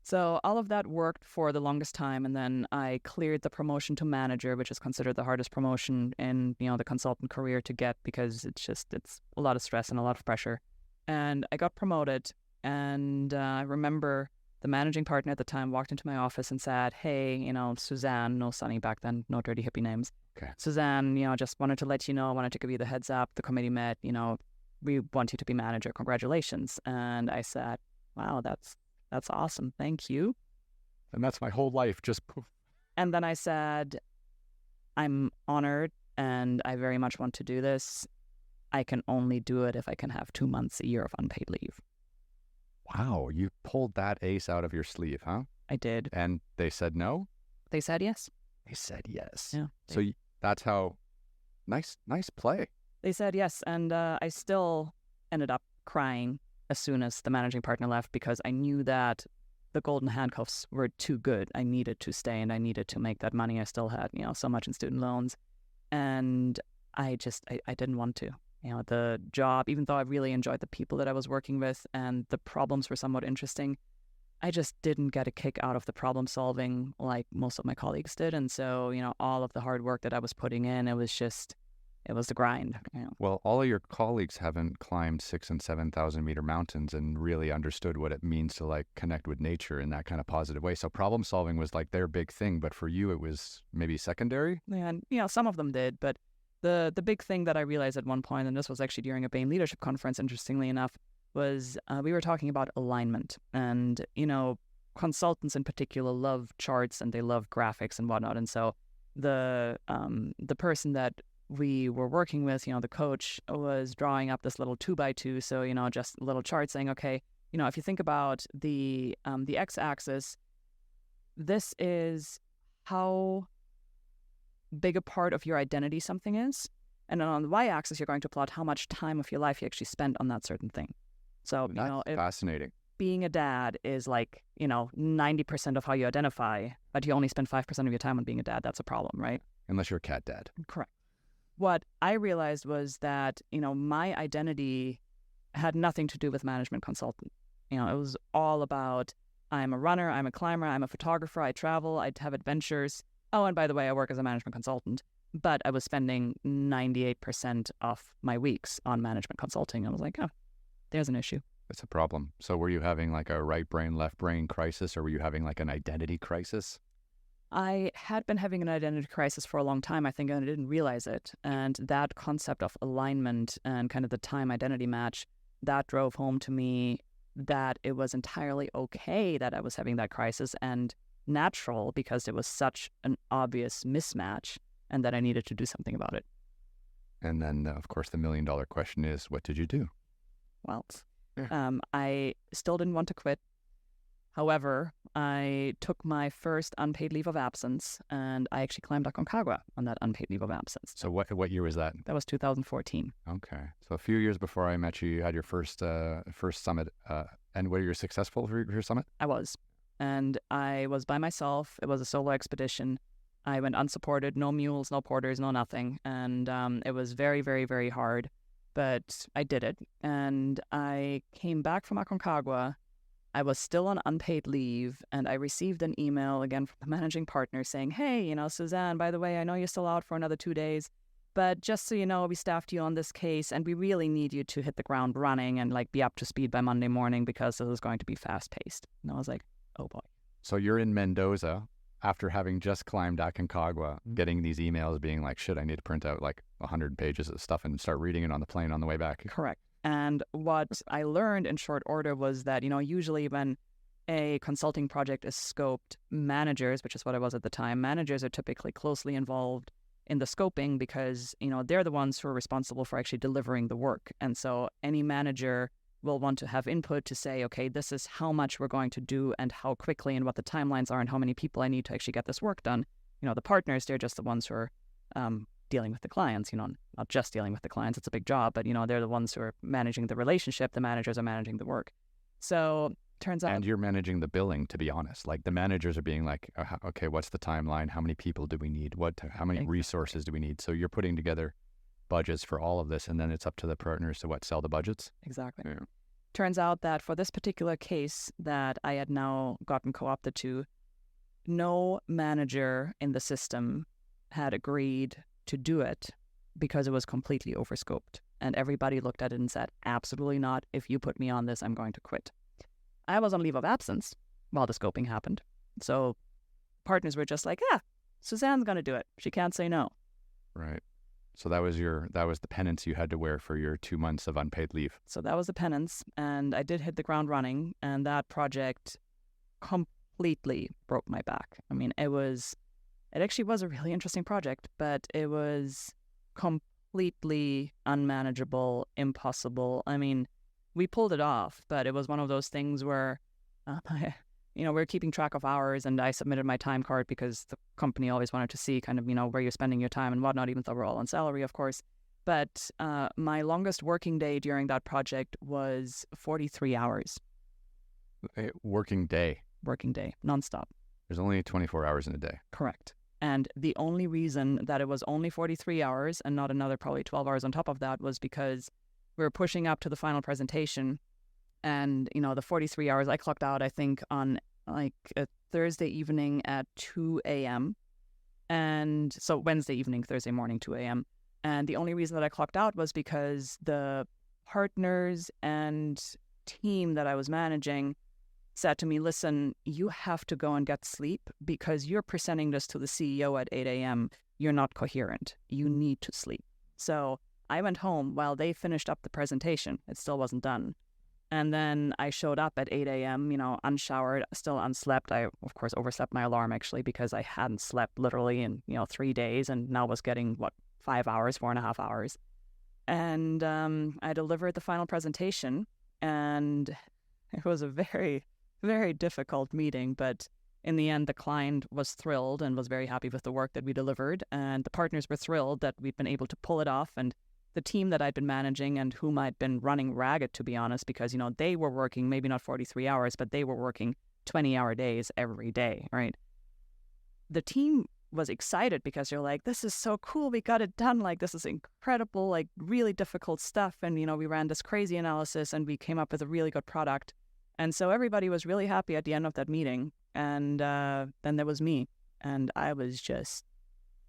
So all of that worked for the longest time, and then I cleared the promotion to manager, which is considered the hardest promotion in, the consultant career to get, because it's a lot of stress and a lot of pressure. And I got promoted, and I remember the managing partner at the time walked into my office and said, "Hey, Suzanne," no Sunny back then, no dirty hippie names. Okay. "Suzanne, just wanted to let you know, wanted to give you the heads up. The committee met, we want you to be manager. Congratulations." And I said, "Wow, that's awesome. Thank you." And that's my whole life, just poof. And then I said, "I'm honored and I very much want to do this. I can only do it if I can have 2 months a year of unpaid leave." Wow, you pulled that ace out of your sleeve, huh? I did. And they said no? They said yes. They said yes. Yeah. So that's how, nice play. They said yes. And I still ended up crying as soon as the managing partner left, because I knew that the golden handcuffs were too good. I needed to stay and I needed to make that money. I still had, so much in student loans. And I didn't want to. The job, even though I really enjoyed the people that I was working with and the problems were somewhat interesting, I just didn't get a kick out of the problem solving like most of my colleagues did. And so, all of the hard work that I was putting in, it was the grind. Well, all of your colleagues haven't climbed 6,000 and 7,000 meter mountains and really understood what it means to like connect with nature in that kind of positive way. So problem solving was like their big thing, but for you, it was maybe secondary. And, some of them did, but the big thing that I realized at one point, and this was actually during a Bain leadership conference, interestingly enough, was we were talking about alignment. And, consultants in particular love charts and they love graphics and whatnot. And so the person that we were working with, the coach, was drawing up this little 2x2. So, just a little chart saying, okay, if you think about the x-axis, this is how big a part of your identity something is. And then on the y-axis, you're going to plot how much time of your life you actually spent on that certain thing. So, That's if fascinating. being a dad is like, 90% of how you identify, but you only spend 5% of your time on being a dad, that's a problem, right? Unless you're a cat dad. Correct. What I realized was that, my identity had nothing to do with management consultant. It was all about, I'm a runner, I'm a climber, I'm a photographer, I travel, I have adventures. Oh, and by the way, I work as a management consultant, but I was spending 98% of my weeks on management consulting. I was like, oh, there's an issue. It's a problem. So were you having like a right brain, left brain crisis, or were you having like an identity crisis? I had been having an identity crisis for a long time, I think, and I didn't realize it. And that concept of alignment and kind of the time identity match, that drove home to me that it was entirely okay that I was having that crisis and natural, because it was such an obvious mismatch and that I needed to do something about it. And then, of course, the $1 million question is, what did you do? Well, I still didn't want to quit. However, I took my first unpaid leave of absence, and I actually climbed Aconcagua on that unpaid leave of absence. So what year was that? That was 2014. Okay. So a few years before I met you, you had your first summit. And were you successful for your summit? I was. And I was by myself. It was a solo expedition. I went unsupported, no mules, no porters, no nothing. And it was very, very, very hard. But I did it. And I came back from Aconcagua. I was still on unpaid leave. And I received an email again from the managing partner saying, hey, Suzanne, by the way, I know you're still out for another 2 days. But just so you know, we staffed you on this case and we really need you to hit the ground running and like be up to speed by Monday morning, because this is going to be fast paced. And I was like, oh boy. So you're in Mendoza after having just climbed Aconcagua, getting these emails being like, shit, I need to print out like 100 pages of stuff and start reading it on the plane on the way back. Correct. And what I learned in short order was that, usually when a consulting project is scoped, managers, which is what I was at the time, managers are typically closely involved in the scoping because, they're the ones who are responsible for actually delivering the work. And so any manager will want to have input to say, okay, this is how much we're going to do and how quickly and what the timelines are and how many people I need to actually get this work done. The partners, they're just the ones who are dealing with the clients, not just dealing with the clients. It's a big job, but, they're the ones who are managing the relationship. The managers are managing the work. So turns out... And you're managing the billing, to be honest. Like the managers are being like, okay, what's the timeline? How many people do we need? How many resources do we need? So you're putting together budgets for all of this, and then it's up to the partners to sell the budgets? Exactly. Yeah. Turns out that for this particular case that I had now gotten co-opted to, no manager in the system had agreed to do it because it was completely overscoped. And everybody looked at it and said, absolutely not. If you put me on this, I'm going to quit. I was on leave of absence while the scoping happened. So partners were just like, Suzanne's going to do it. She can't say no. Right. So that was the penance you had to wear for your 2 months of unpaid leave. So that was the penance. And I did hit the ground running. And that project completely broke my back. I mean, it actually was a really interesting project, but it was completely unmanageable, impossible. I mean, we pulled it off, but it was one of those things where, we're keeping track of hours, and I submitted my time card because the company always wanted to see kind of, where you're spending your time and whatnot, even though we're all on salary, of course. But my longest working day during that project was 43 hours. Working day? Working day, nonstop. There's only 24 hours in a day. Correct. And the only reason that it was only 43 hours and not another probably 12 hours on top of that was because we were pushing up to the final presentation. And, the 43 hours I clocked out, I think, on like a Thursday evening at 2 a.m. And so Wednesday evening, Thursday morning, 2 a.m. And the only reason that I clocked out was because the partners and team that I was managing said to me, listen, you have to go and get sleep because you're presenting this to the CEO at 8 a.m. You're not coherent. You need to sleep. So I went home while they finished up the presentation. It still wasn't done. And then I showed up at 8 a.m., unshowered, still unslept. I, of course, overslept my alarm, actually, because I hadn't slept literally in, 3 days and now was getting, 5 hours, 4.5 hours. And I delivered the final presentation, and it was a very, very difficult meeting. But in the end, the client was thrilled and was very happy with the work that we delivered. And the partners were thrilled that we'd been able to pull it off. And the team that I'd been managing and whom I'd been running ragged, to be honest, because, they were working maybe not 43 hours, but they were working 20-hour days every day, right? The team was excited because they're like, this is so cool. We got it done. Like, this is incredible, like really difficult stuff. And, we ran this crazy analysis and we came up with a really good product. And so everybody was really happy at the end of that meeting. And then there was me, and I was just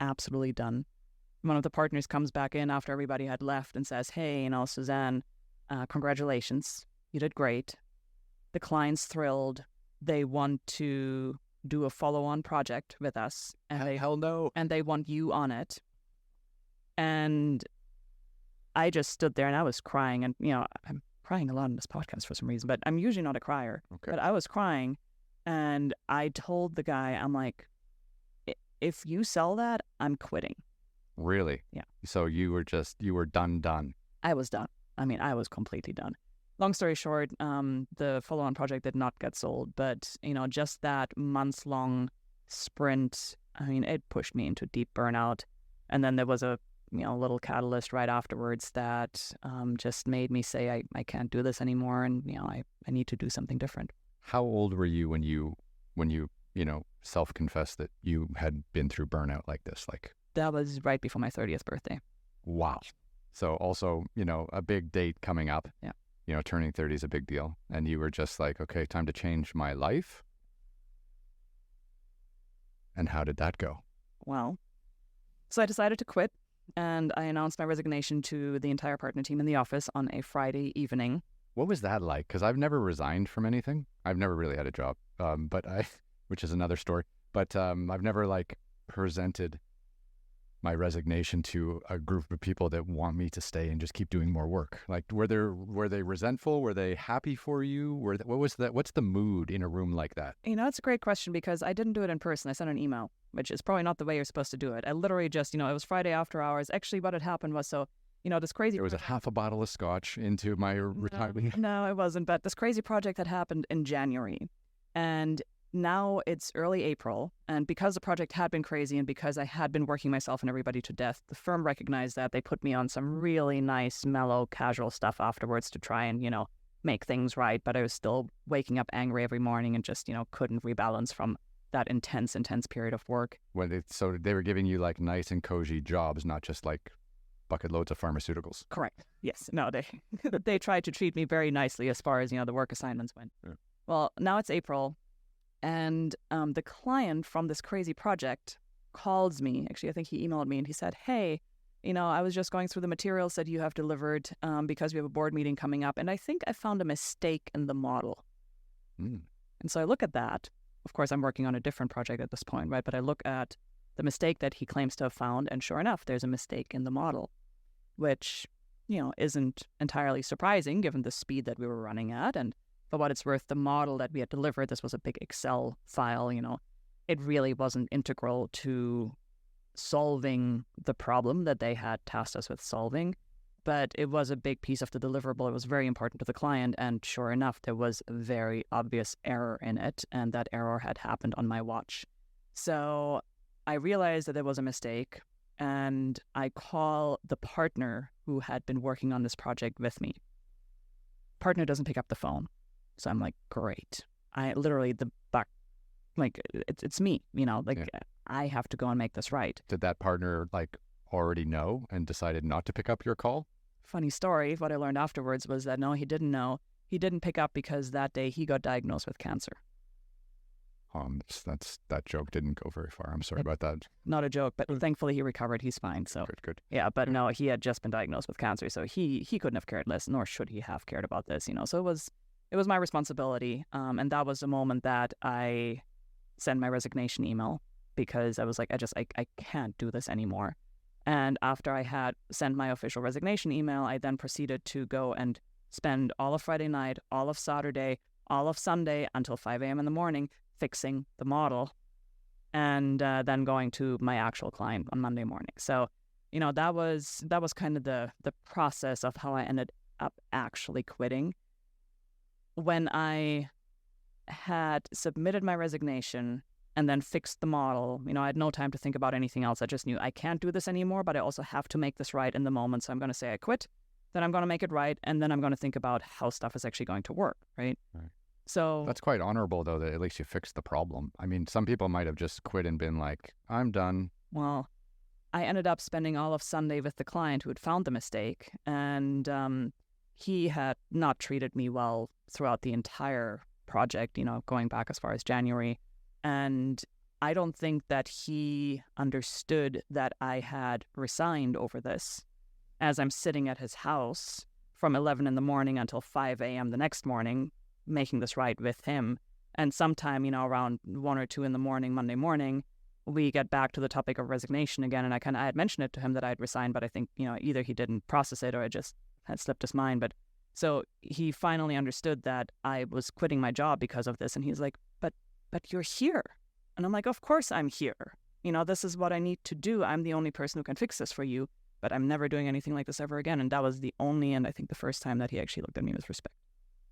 absolutely done. One of the partners comes back in after everybody had left and says, hey, Suzanne, congratulations. You did great. The client's thrilled. They want to do a follow-on project with us. And Hell no. And they want you on it. And I just stood there and I was crying. And, I'm crying a lot in this podcast for some reason, but I'm usually not a crier. Okay. But I was crying. And I told the guy, I'm like, if you sell that, I'm quitting. Really? Yeah. So you were done. I was done. I mean, I was completely done. Long story short, the follow-on project did not get sold, but, just that months-long sprint, I mean, it pushed me into deep burnout. And then there was a, little catalyst right afterwards that just made me say, I can't do this anymore. And, I need to do something different. How old were you when you self-confessed that you had been through burnout like this? That was right before my 30th birthday. Wow. So also, a big date coming up. Yeah. Turning 30 is a big deal. And you were just like, okay, time to change my life. And how did that go? Well, so I decided to quit, and I announced my resignation to the entire partner team in the office on a Friday evening. What was that like? Because I've never resigned from anything. I've never really had a job, which is another story. But I've never presented my resignation to a group of people that want me to stay and just keep doing more work. Were they resentful? Were they happy for you? What's the mood in a room like that? It's a great question because I didn't do it in person. I sent an email, which is probably not the way you're supposed to do it. I literally just, it was Friday after hours. Actually, what had happened was, this crazy... There was a half a bottle of scotch into my retirement. No, it wasn't. But this crazy project that happened in January. And now it's early April, and because the project had been crazy and because I had been working myself and everybody to death, the firm recognized that. They put me on some really nice, mellow, casual stuff afterwards to try and, make things right, but I was still waking up angry every morning and just, couldn't rebalance from that intense period of work. So they were giving you like nice and cozy jobs, not just like bucket loads of pharmaceuticals. Correct. Yes. No, they tried to treat me very nicely as far as, the work assignments went. Yeah. Well, now it's April, and the client from this crazy project calls me. Actually, I think he emailed me and he said, hey, I was just going through the materials that you have delivered because we have a board meeting coming up, and I think I found a mistake in the model. Mm. And so I look at that. Of course, I'm working on a different project at this point, right? But I look at the mistake that he claims to have found, and sure enough, there's a mistake in the model, which, isn't entirely surprising given the speed that we were running at. And for what it's worth, the model that we had delivered, this was a big Excel file, it really wasn't integral to solving the problem that they had tasked us with solving. But it was a big piece of the deliverable. It was very important to the client. And sure enough, there was a very obvious error in it. And that error had happened on my watch. So I realized that there was a mistake. And I call the partner who had been working on this project with me. Partner doesn't pick up the phone. So I'm like, great. I literally, it's me, I have to go and make this right. Did that partner already know and decided not to pick up your call? Funny story. What I learned afterwards was that no, he didn't know. He didn't pick up because that day he got diagnosed with cancer. That joke didn't go very far. I'm sorry about that. Not a joke, but thankfully he recovered. He's fine. So good. Yeah, but no, he had just been diagnosed with cancer, so he couldn't have cared less, nor should he have cared about this. So it was my responsibility, and that was the moment that I sent my resignation email because I was like, I can't do this anymore. And after I had sent my official resignation email, I then proceeded to go and spend all of Friday night, all of Saturday, all of Sunday until 5 a.m. in the morning fixing the model, and then going to my actual client on Monday morning. So, that was kind of the process of how I ended up actually quitting. When I had submitted my resignation and then fixed the model, I had no time to think about anything else. I just knew I can't do this anymore, but I also have to make this right in the moment. So I'm going to say I quit, then I'm going to make it right, and then I'm going to think about how stuff is actually going to work, right? So that's quite honorable, though, that at least you fixed the problem. I mean, some people might have just quit and been like, I'm done. Well, I ended up spending all of Sunday with the client who had found the mistake, and he had not treated me well throughout the entire project, going back as far as January. And I don't think that he understood that I had resigned over this, as I'm sitting at his house from 11 in the morning until 5 a.m. the next morning, making this right with him. And sometime, around 1 or 2 in the morning, Monday morning, we get back to the topic of resignation again. And I had mentioned it to him that I'd resigned, but I think, either he didn't process it or it just had slipped his mind. But so he finally understood that I was quitting my job because of this. And he's like, but you're here. And I'm like, of course I'm here. This is what I need to do. I'm the only person who can fix this for you, but I'm never doing anything like this ever again. And that was the only, and I think the first time that he actually looked at me with respect.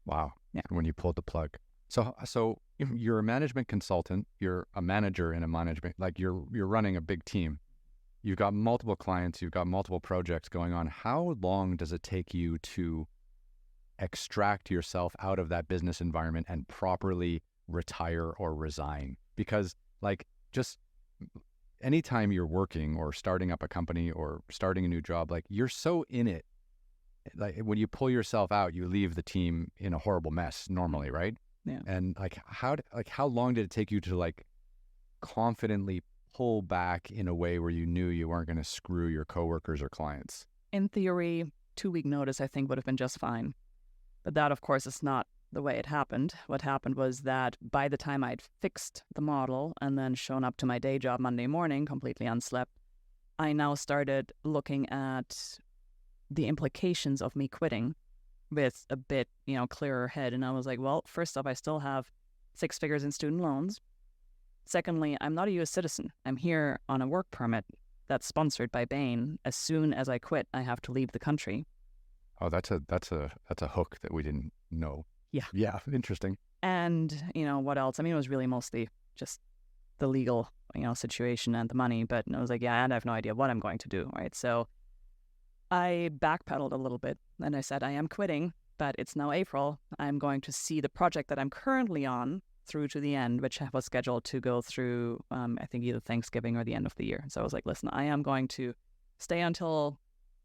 Wow. Yeah. When you pulled the plug. So you're a management consultant, you're a manager in a management, you're running a big team. You've got multiple clients, you've got multiple projects going on. How long does it take you to extract yourself out of that business environment and properly retire or resign? Because just anytime you're working or starting up a company or starting a new job, you're so in it. When you pull yourself out, you leave the team in a horrible mess normally, right? Yeah. And how long did it take you to confidently pull back in a way where you knew you weren't going to screw your coworkers or clients? In theory, 2-week notice, I think, would have been just fine. But that, of course, is not the way it happened. What happened was that by the time I'd fixed the model and then shown up to my day job Monday morning, completely unslept, I now started looking at the implications of me quitting with a bit, clearer head. And I was like, well, first off, I still have 6 figures in student loans. Secondly, I'm not a U.S. citizen. I'm here on a work permit that's sponsored by Bain. As soon as I quit, I have to leave the country. Oh, that's a hook that we didn't know. Yeah, interesting. And, what else? I mean, it was really mostly just the legal, situation and the money. But I was like, yeah, and I have no idea what I'm going to do, right? So I backpedaled a little bit and I said, I am quitting, but it's now April. I'm going to see the project that I'm currently on through to the end, which was scheduled to go through, I think, either Thanksgiving or the end of the year. So I was like, listen, I am going to stay until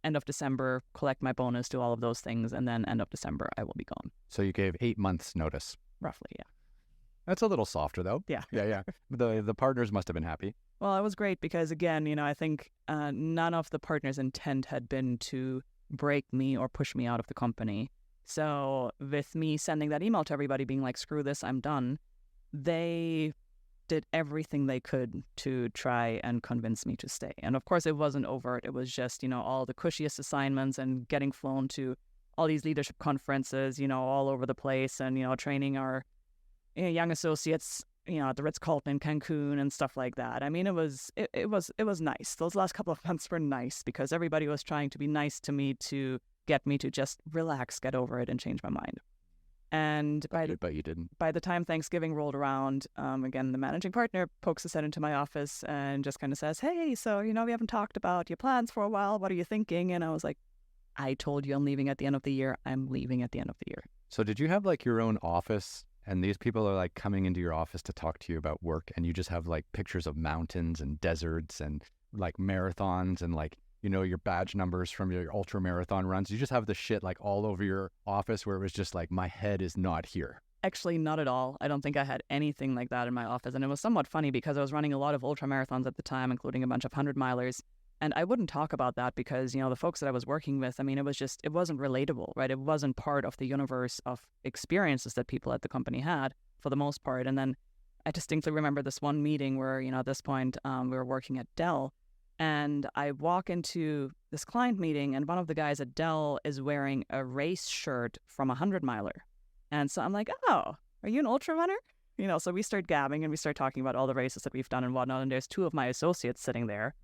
end of December, collect my bonus, do all of those things, and then end of December, I will be gone. So you gave 8 months notice. Roughly, yeah. That's a little softer, though. Yeah. Yeah. The partners must have been happy. Well, it was great because, again, I think none of the partners' intent had been to break me or push me out of the company. So with me sending that email to everybody being like, screw this, I'm done, they did everything they could to try and convince me to stay. And of course, it wasn't overt. It was just, all the cushiest assignments and getting flown to all these leadership conferences, all over the place, and, training our young associates, at the Ritz-Carlton in Cancun and stuff like that. I mean, it was nice. Those last couple of months were nice because everybody was trying to be nice to me to get me to just relax, get over it, and change my mind. And But you didn't. By the time Thanksgiving rolled around, again, the managing partner pokes his head into my office and just kind of says, hey, so, we haven't talked about your plans for a while. What are you thinking? And I was like, I told you I'm leaving at the end of the year. I'm leaving at the end of the year. So did you have like your own office, and these people are like coming into your office to talk to you about work, and you just have like pictures of mountains and deserts and like marathons and like, your badge numbers from your ultra marathon runs? You just have the shit like all over your office where it was just like, my head is not here. Actually, not at all. I don't think I had anything like that in my office. And it was somewhat funny because I was running a lot of ultra marathons at the time, including a bunch of 100-milers. And I wouldn't talk about that because, the folks that I was working with, I mean, it wasn't relatable, right? It wasn't part of the universe of experiences that people at the company had for the most part. And then I distinctly remember this one meeting where, at this point, we were working at Dell. And I walk into this client meeting, and one of the guys at Dell is wearing a race shirt from a 100-miler. And so I'm like, oh, are you an ultra runner? So we start gabbing and we start talking about all the races that we've done and whatnot. And there's two of my associates sitting there.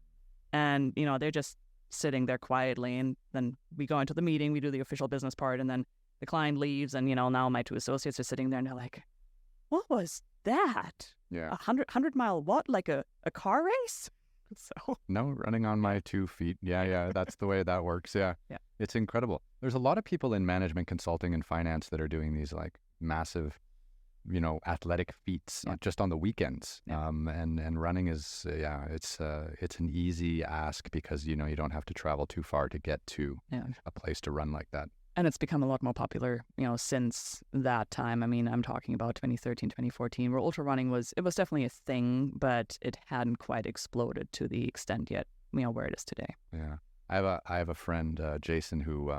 And, they're just sitting there quietly. And then we go into the meeting, we do the official business part, and then the client leaves. And, now my two associates are sitting there and they're like, what was that? Yeah. 100-mile what? Like a car race? So no, running on my 2 feet. Yeah. That's the way that works. Yeah. It's incredible. There's a lot of people in management consulting and finance that are doing these like massive, athletic feats just on the weekends. And running is, it's an easy ask because, you don't have to travel too far to get to a place to run like that. And it's become a lot more popular, since that time. I mean, I'm talking about 2013, 2014, where ultra running was definitely a thing, but it hadn't quite exploded to the extent yet, where it is today. Yeah. I have a friend, Jason, who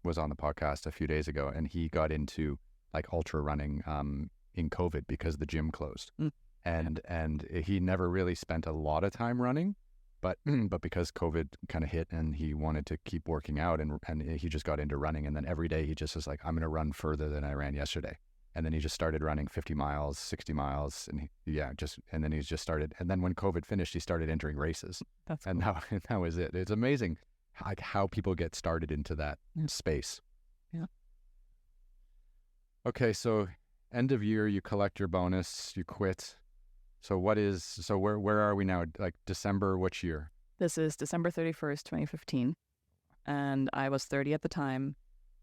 was on the podcast a few days ago, and he got into like ultra running in COVID because the gym closed. And he never really spent a lot of time running. But because COVID kind of hit and he wanted to keep working out and he just got into running. And then every day he just was like, I'm going to run further than I ran yesterday. And then he just started running 50 miles, 60 miles. And and then he just started. And then when COVID finished, he started entering races. That's cool. And that was it. It's amazing like how people get started into that space. Yeah. Okay. So end of year, you collect your bonus, you quit. So where are we now? Like December, which year? This is December 31st, 2015. And I was 30 at the time.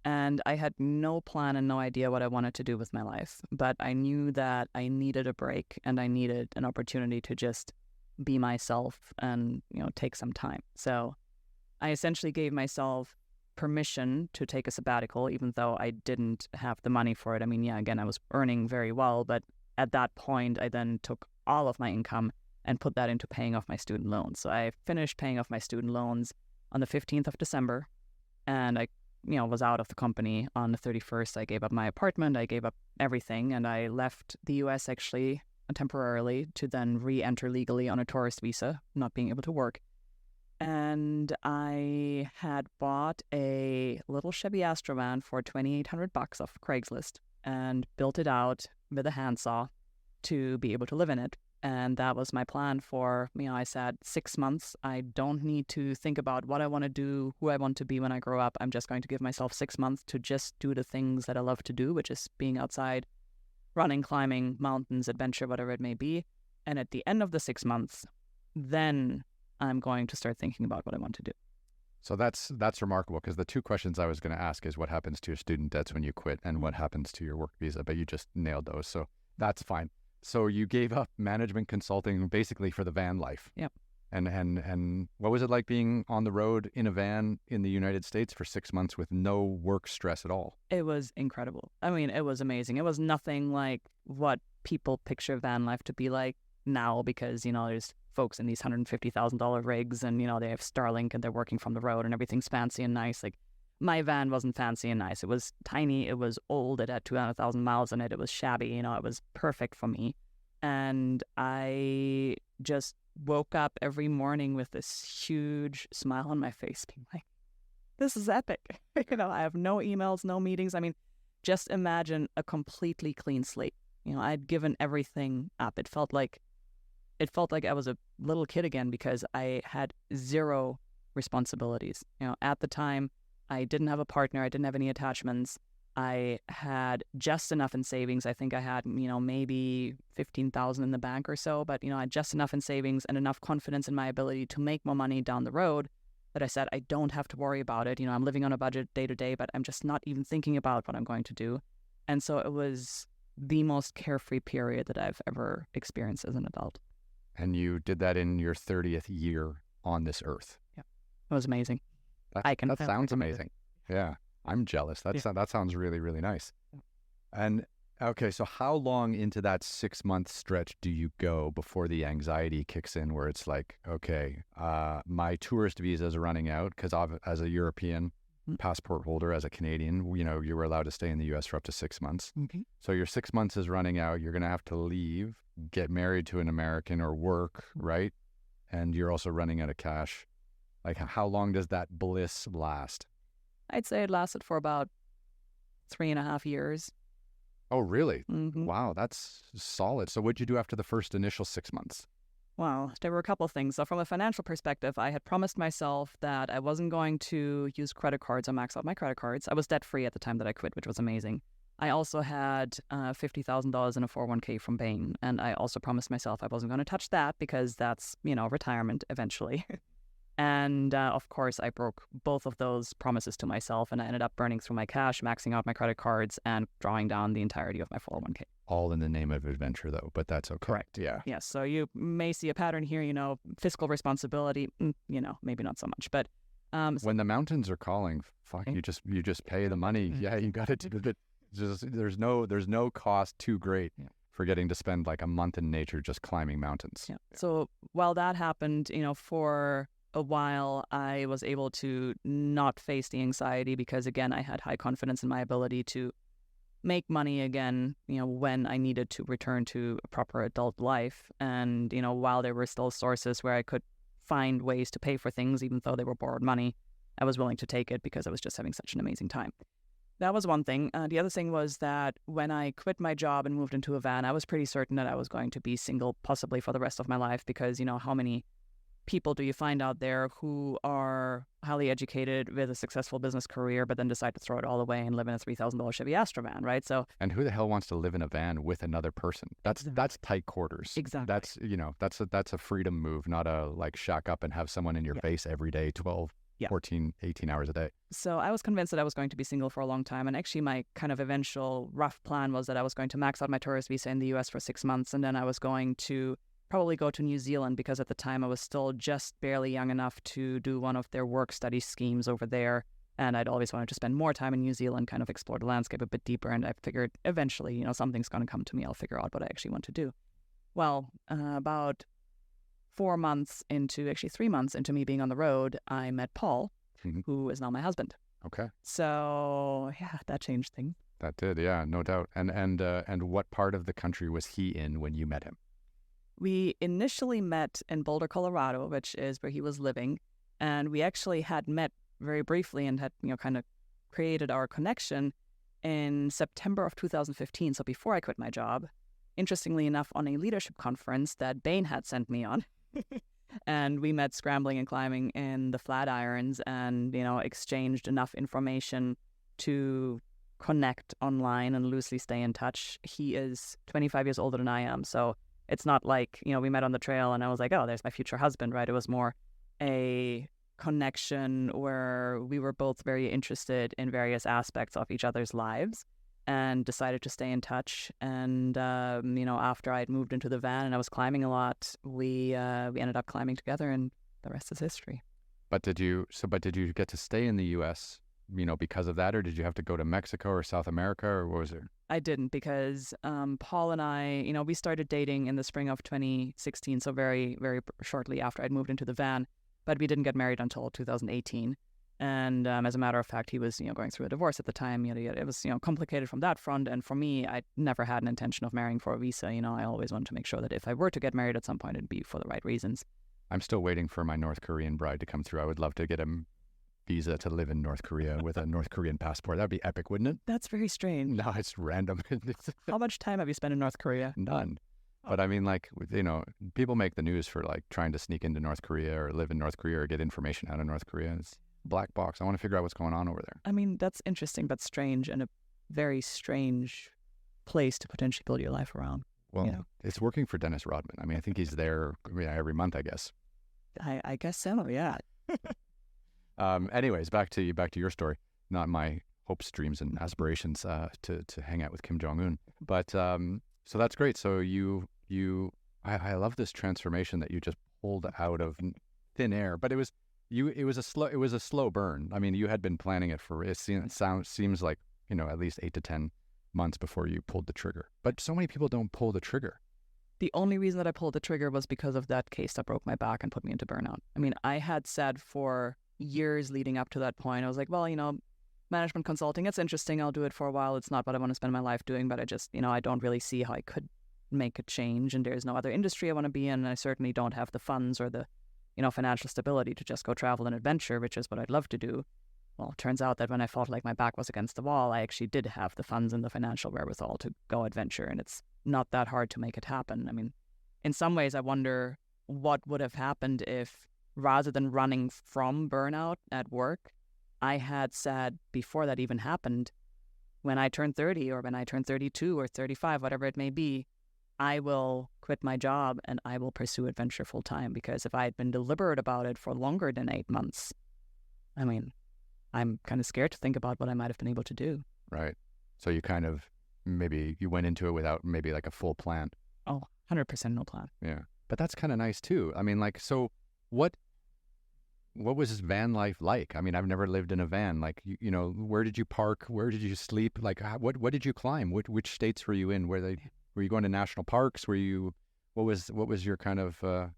And I had no plan and no idea what I wanted to do with my life. But I knew that I needed a break and I needed an opportunity to just be myself and, take some time. So I essentially gave myself permission to take a sabbatical, even though I didn't have the money for it. I mean, again, I was earning very well, but at that point, I then took all of my income and put that into paying off my student loans. So I finished paying off my student loans on the 15th of December, and I, was out of the company on the 31st. I gave up my apartment, I gave up everything, and I left the U.S. actually temporarily to then re-enter legally on a tourist visa, not being able to work. And I had bought a little Chevy Astro van for $2,800 off Craigslist and built it out with a handsaw to be able to live in it. And that was my plan for, I said 6 months. I don't need to think about what I want to do, who I want to be when I grow up. I'm just going to give myself 6 months to just do the things that I love to do, which is being outside, running, climbing, mountains, adventure, whatever it may be. And at the end of the 6 months, then I'm going to start thinking about what I want to do. So that's remarkable, because the two questions I was going to ask is what happens to your student debts when you quit and what happens to your work visa, but you just nailed those. So that's fine. So you gave up management consulting basically for the van life. Yep. And what was it like being on the road in a van in the United States for 6 months with no work stress at all? It was incredible. I mean, it was amazing. It was nothing like what people picture van life to be like now, because, there's folks in these $150,000 rigs and, they have Starlink and they're working from the road and everything's fancy and nice. Like, my van wasn't fancy and nice. It was tiny. It was old. It had 200,000 miles in it. It was shabby. It was perfect for me. And I just woke up every morning with this huge smile on my face, being like, this is epic. I have no emails, no meetings. I mean, just imagine a completely clean slate. I'd given everything up. It felt like I was a little kid again, because I had zero responsibilities. At the time, I didn't have a partner. I didn't have any attachments. I had just enough in savings. I think I had, maybe 15,000 in the bank or so, but, I had just enough in savings and enough confidence in my ability to make more money down the road that I said, I don't have to worry about it. I'm living on a budget day to day, but I'm just not even thinking about what I'm going to do. And so it was the most carefree period that I've ever experienced as an adult. And you did that in your 30th year on this earth. Yeah, it was amazing. That sounds amazing. Yeah. I'm jealous. That sounds really, really nice. And okay, so how long into that 6-month stretch do you go before the anxiety kicks in, where it's like, okay, my tourist visa is running out, because as a European passport holder, as a Canadian, you were allowed to stay in the U.S. for up to 6 months. Mm-hmm. So your 6 months is running out. You're going to have to leave, get married to an American or work, right? And you're also running out of cash. Like, how long does that bliss last? I'd say it lasted for about 3.5 years. Oh, really? Mm-hmm. Wow, that's solid. So what'd you do after the first initial 6 months? Well, there were a couple of things. So from a financial perspective, I had promised myself that I wasn't going to use credit cards or max out my credit cards. I was debt-free at the time that I quit, which was amazing. I also had $50,000 in a 401k from Bain, and I also promised myself I wasn't going to touch that, because that's, retirement eventually. And of course, I broke both of those promises to myself, and I ended up burning through my cash, maxing out my credit cards, and drawing down the entirety of my 401k. All in the name of adventure, though, but that's okay. Correct. Yeah. Yes. So you may see a pattern here, fiscal responsibility, maybe not so much. But when the mountains are calling, you just pay the money. Yeah, you got to do it. There's no cost too great for getting to spend like a month in nature just climbing mountains. Yeah. So while that happened, for a while, I was able to not face the anxiety, because again, I had high confidence in my ability to make money again, when I needed to return to a proper adult life. And, while there were still sources where I could find ways to pay for things, even though they were borrowed money, I was willing to take it, because I was just having such an amazing time. That was one thing. The other thing was that when I quit my job and moved into a van, I was pretty certain that I was going to be single, possibly for the rest of my life, because, how many people do you find out there who are highly educated with a successful business career, but then decide to throw it all away and live in a $3,000 Chevy Astro van, right? So, and who the hell wants to live in a van with another person? That's tight quarters. Exactly. That's a freedom move, not a like shack up and have someone in your face every day, 12, 14, 18 hours a day. So I was convinced that I was going to be single for a long time. And actually my kind of eventual rough plan was that I was going to max out my tourist visa in the US for 6 months. And then I was going to probably go to New Zealand, because at the time I was still just barely young enough to do one of their work study schemes over there. And I'd always wanted to spend more time in New Zealand, kind of explore the landscape a bit deeper. And I figured eventually, something's going to come to me. I'll figure out what I actually want to do. Well, about 3 months into me being on the road, I met Pyle, who is now my husband. Okay. So yeah, that changed things. That did, yeah, no doubt. And what part of the country was he in when you met him? We initially met in Boulder, Colorado, which is where he was living. And we actually had met very briefly and had, kind of created our connection in September of 2015. So before I quit my job, interestingly enough, on a leadership conference that Bain had sent me on. And we met scrambling and climbing in the Flatirons and, exchanged enough information to connect online and loosely stay in touch. He is 25 years older than I am. So it's not like, we met on the trail and I was like, oh, there's my future husband, right? It was more a connection where we were both very interested in various aspects of each other's lives and decided to stay in touch. And, after I'd moved into the van and I was climbing a lot, we ended up climbing together, and the rest is history. But did you get to stay in the U.S., because of that, or did you have to go to Mexico or South America, or what was it? I didn't, because Paul and I, we started dating in the spring of 2016, so very, very shortly after I'd moved into the van, but we didn't get married until 2018. And as a matter of fact, he was, going through a divorce at the time. It was, complicated from that front. And for me, I never had an intention of marrying for a visa. I always wanted to make sure that if I were to get married at some point, it'd be for the right reasons. I'm still waiting for my North Korean bride to come through. I would love to get a visa to live in North Korea with a North Korean passport. That'd be epic, wouldn't it? That's very strange. No, it's random. How much time have you spent in North Korea? None. But I mean, people make the news for trying to sneak into North Korea or live in North Korea or get information out of North Korea. It's a black box. I want to figure out what's going on over there. I mean, that's interesting but strange, and a very strange place to potentially build your life around. Well, it's working for Dennis Rodman. I mean, I think he's there every month, I guess. I guess so, yeah. Anyways, back to your story. Not my hopes, dreams, and aspirations to hang out with Kim Jong-un. But so that's great. So I love this transformation that you just pulled out of thin air. But it was a slow burn. I mean, you had been planning it for seems like at least 8 to 10 months before you pulled the trigger. But so many people don't pull the trigger. The only reason that I pulled the trigger was because of that case that broke my back and put me into burnout. I mean, I had said for years leading up to that point, I was like, well, management consulting, it's interesting. I'll do it for a while. It's not what I want to spend my life doing, but I just, I don't really see how I could make a change. And there's no other industry I want to be in. And I certainly don't have the funds or the, financial stability to just go travel and adventure, which is what I'd love to do. Well, it turns out that when I felt like my back was against the wall, I actually did have the funds and the financial wherewithal to go adventure. And it's not that hard to make it happen. I mean, in some ways, I wonder what would have happened if, rather than running from burnout at work, I had said before that even happened, when I turn 30 or when I turn 32 or 35, whatever it may be, I will quit my job and I will pursue adventure full time. Because if I had been deliberate about it for longer than 8 months, I mean, I'm kind of scared to think about what I might have been able to do. Right. So you kind of, maybe you went into it without maybe like a full plan. Oh, 100% no plan. Yeah. But that's kind of nice too. I mean, so what was this van life like? I mean, I've never lived in a van. Like, where did you park? Where did you sleep? Like, what did you climb? Which states were you in? Were you going to national parks? What was your kind of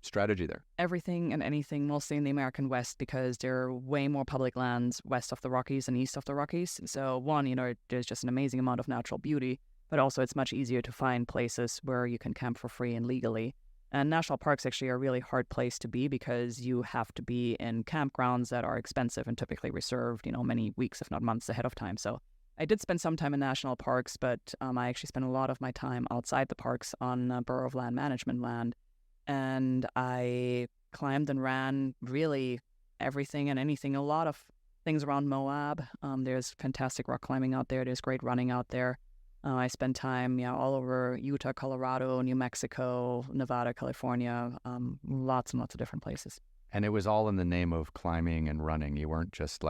strategy there? Everything and anything, mostly in the American West, because there are way more public lands west of the Rockies and east of the Rockies. So one, there's just an amazing amount of natural beauty, but also it's much easier to find places where you can camp for free and legally. And national parks actually are a really hard place to be because you have to be in campgrounds that are expensive and typically reserved, many weeks, if not months ahead of time. So I did spend some time in national parks, but I actually spent a lot of my time outside the parks on Bureau of Land Management land. And I climbed and ran really everything and anything, a lot of things around Moab. There's fantastic rock climbing out there. There's great running out there. I spent time all over Utah, Colorado, New Mexico, Nevada, California, lots and lots of different places. And it was all in the name of climbing and running. You weren't just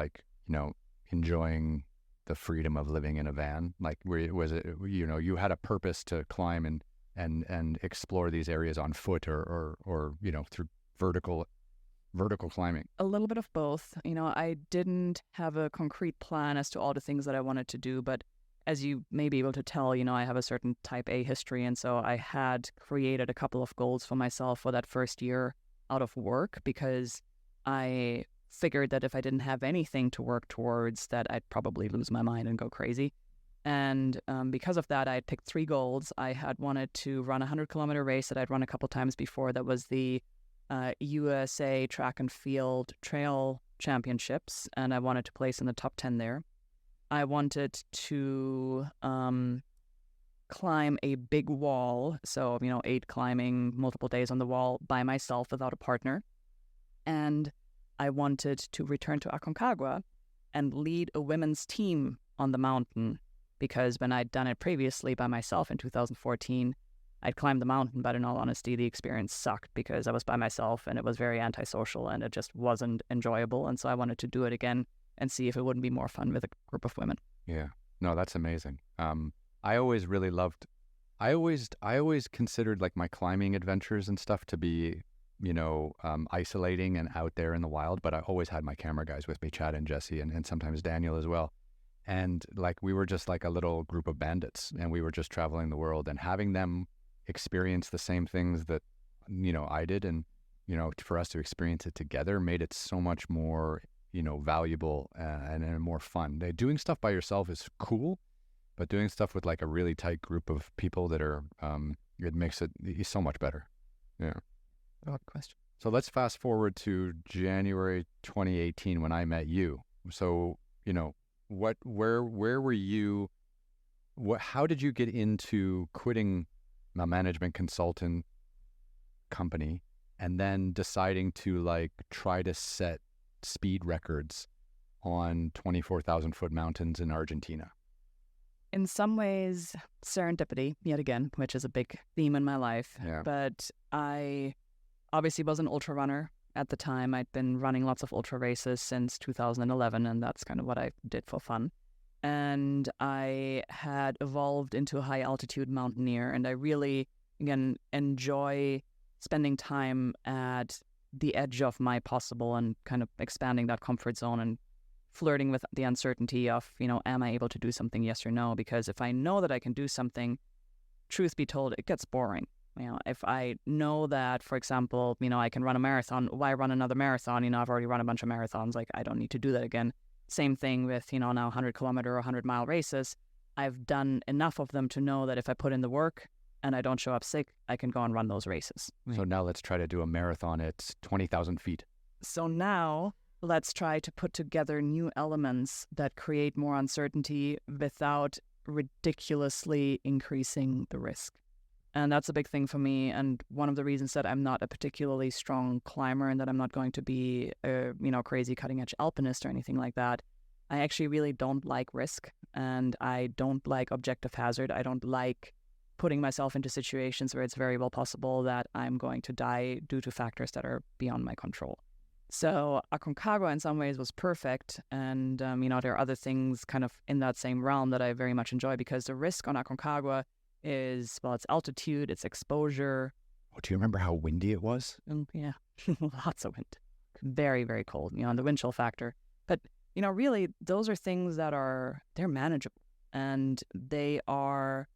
enjoying the freedom of living in a van. Like, was it, you had a purpose to climb and explore these areas on foot or through vertical climbing? A little bit of both. I didn't have a concrete plan as to all the things that I wanted to do, but as you may be able to tell, I have a certain type A history. And so I had created a couple of goals for myself for that first year out of work, because I figured that if I didn't have anything to work towards, that I'd probably lose my mind and go crazy. And because of that, I had picked 3 goals. I had wanted to run a 100-kilometer race that I'd run a couple times before. That was the USA Track and Field Trail Championships, and I wanted to place in the top 10 there. I wanted to climb a big wall, so 8 climbing, multiple days on the wall by myself without a partner. And I wanted to return to Aconcagua and lead a women's team on the mountain, because when I'd done it previously by myself in 2014, I'd climbed the mountain, but in all honesty, the experience sucked because I was by myself and it was very antisocial and it just wasn't enjoyable. And so I wanted to do it again and see if it wouldn't be more fun with a group of women. Yeah. No, that's amazing. I always really loved, I always considered like my climbing adventures and stuff to be, isolating and out there in the wild, but I always had my camera guys with me, Chad and Jesse, and sometimes Daniel as well. And like, we were just like a little group of bandits and we were just traveling the world, and having them experience the same things that, I did. And, for us to experience it together made it so much more, valuable and more fun. Doing stuff by yourself is cool, but doing stuff with like a really tight group of people that are, it makes it so much better. Yeah. Good question. So let's fast forward to January 2018 when I met you. So, where were you, how did you get into quitting a management consultant company and then deciding to like try to set speed records on 24,000 foot mountains in Argentina? In some ways, serendipity, yet again, which is a big theme in my life. Yeah. But I obviously was an ultra runner at the time. I'd been running lots of ultra races since 2011, and that's kind of what I did for fun. And I had evolved into a high altitude mountaineer, and I really, again, enjoy spending time at the edge of my possible and kind of expanding that comfort zone and flirting with the uncertainty of, am I able to do something, yes or no? Because if I know that I can do something, truth be told, it gets boring. If I know that, for example, I can run a marathon, why run another marathon? I've already run a bunch of marathons. Like, I don't need to do that again. Same thing with, now 100-kilometer or 100-mile races. I've done enough of them to know that if I put in the work and I don't show up sick, I can go and run those races. So now let's try to do a marathon at 20,000 feet. So now let's try to put together new elements that create more uncertainty without ridiculously increasing the risk. And that's a big thing for me. And one of the reasons that I'm not a particularly strong climber and that I'm not going to be a, crazy cutting edge alpinist or anything like that, I actually really don't like risk, and I don't like objective hazard. I don't like putting myself into situations where it's very well possible that I'm going to die due to factors that are beyond my control. So Aconcagua in some ways was perfect. And, there are other things kind of in that same realm that I very much enjoy, because the risk on Aconcagua is, it's altitude, it's exposure. Oh, do you remember how windy it was? Yeah, lots of wind. Very, very cold, and the wind chill factor. But, really, those are things that they're manageable. And they are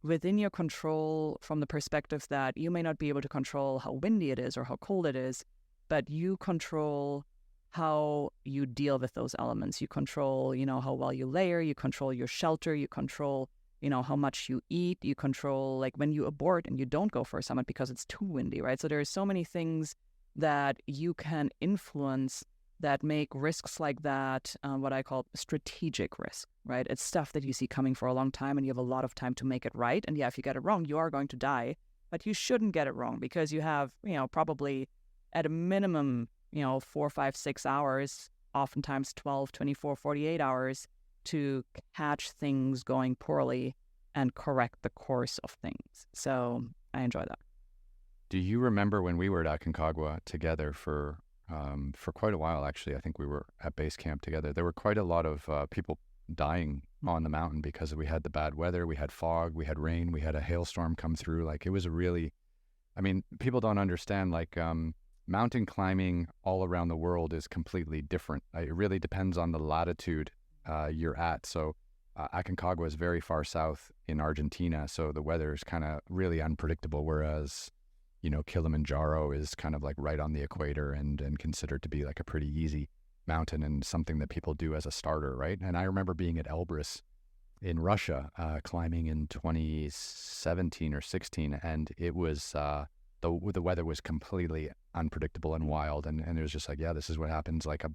within your control from the perspective that you may not be able to control how windy it is or how cold it is, but you control how you deal with those elements. You control, how well you layer, you control your shelter, you control how much you eat, you control like when you abort and you don't go for a summit because it's too windy, right? So there are so many things that you can influence that make risks like that what I call strategic risk, right? It's stuff that you see coming for a long time and you have a lot of time to make it right. And yeah, if you get it wrong, you are going to die, but you shouldn't get it wrong because you have, probably at a minimum, 4, 5, 6 hours, oftentimes 12, 24, 48 hours to catch things going poorly and correct the course of things. So I enjoy that. Do you remember when we were at Aconcagua together for quite a while, actually? I think we were at base camp together. There were quite a lot of people dying on the mountain because we had the bad weather, we had fog, we had rain, we had a hailstorm come through. Like, it was a really, people don't understand, like, mountain climbing all around the world is completely different. It really depends on the latitude you're at. So Aconcagua is very far south in Argentina, so the weather is kind of really unpredictable, whereas Kilimanjaro is kind of like right on the equator and considered to be like a pretty easy mountain and something that people do as a starter, right? And I remember being at Elbrus in Russia, climbing in 2017 or 16, and it was the weather was completely unpredictable and wild, and it was just like, yeah, this is what happens like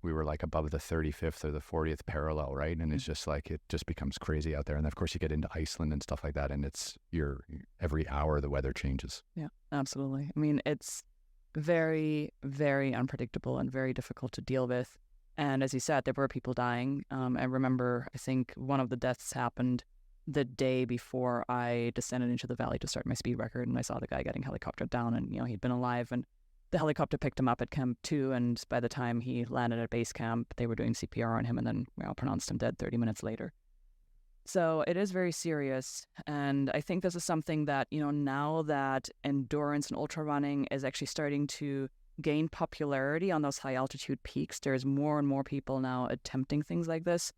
we were like above the 35th or the 40th parallel, right? And it's just like, it just becomes crazy out there. And of course you get into Iceland and stuff like that, and it's every hour the weather changes. Yeah, absolutely. It's very, very unpredictable and very difficult to deal with. And as you said, there were people dying. I remember, I think one of the deaths happened the day before I descended into the valley to start my speed record, and I saw the guy getting helicoptered down, and he'd been alive, and the helicopter picked him up at Camp 2, and by the time he landed at base camp, they were doing CPR on him, and then pronounced him dead 30 minutes later. So it is very serious, and I think this is something that, now that endurance and ultra running is actually starting to gain popularity on those high altitude peaks, there's more and more people now attempting things like this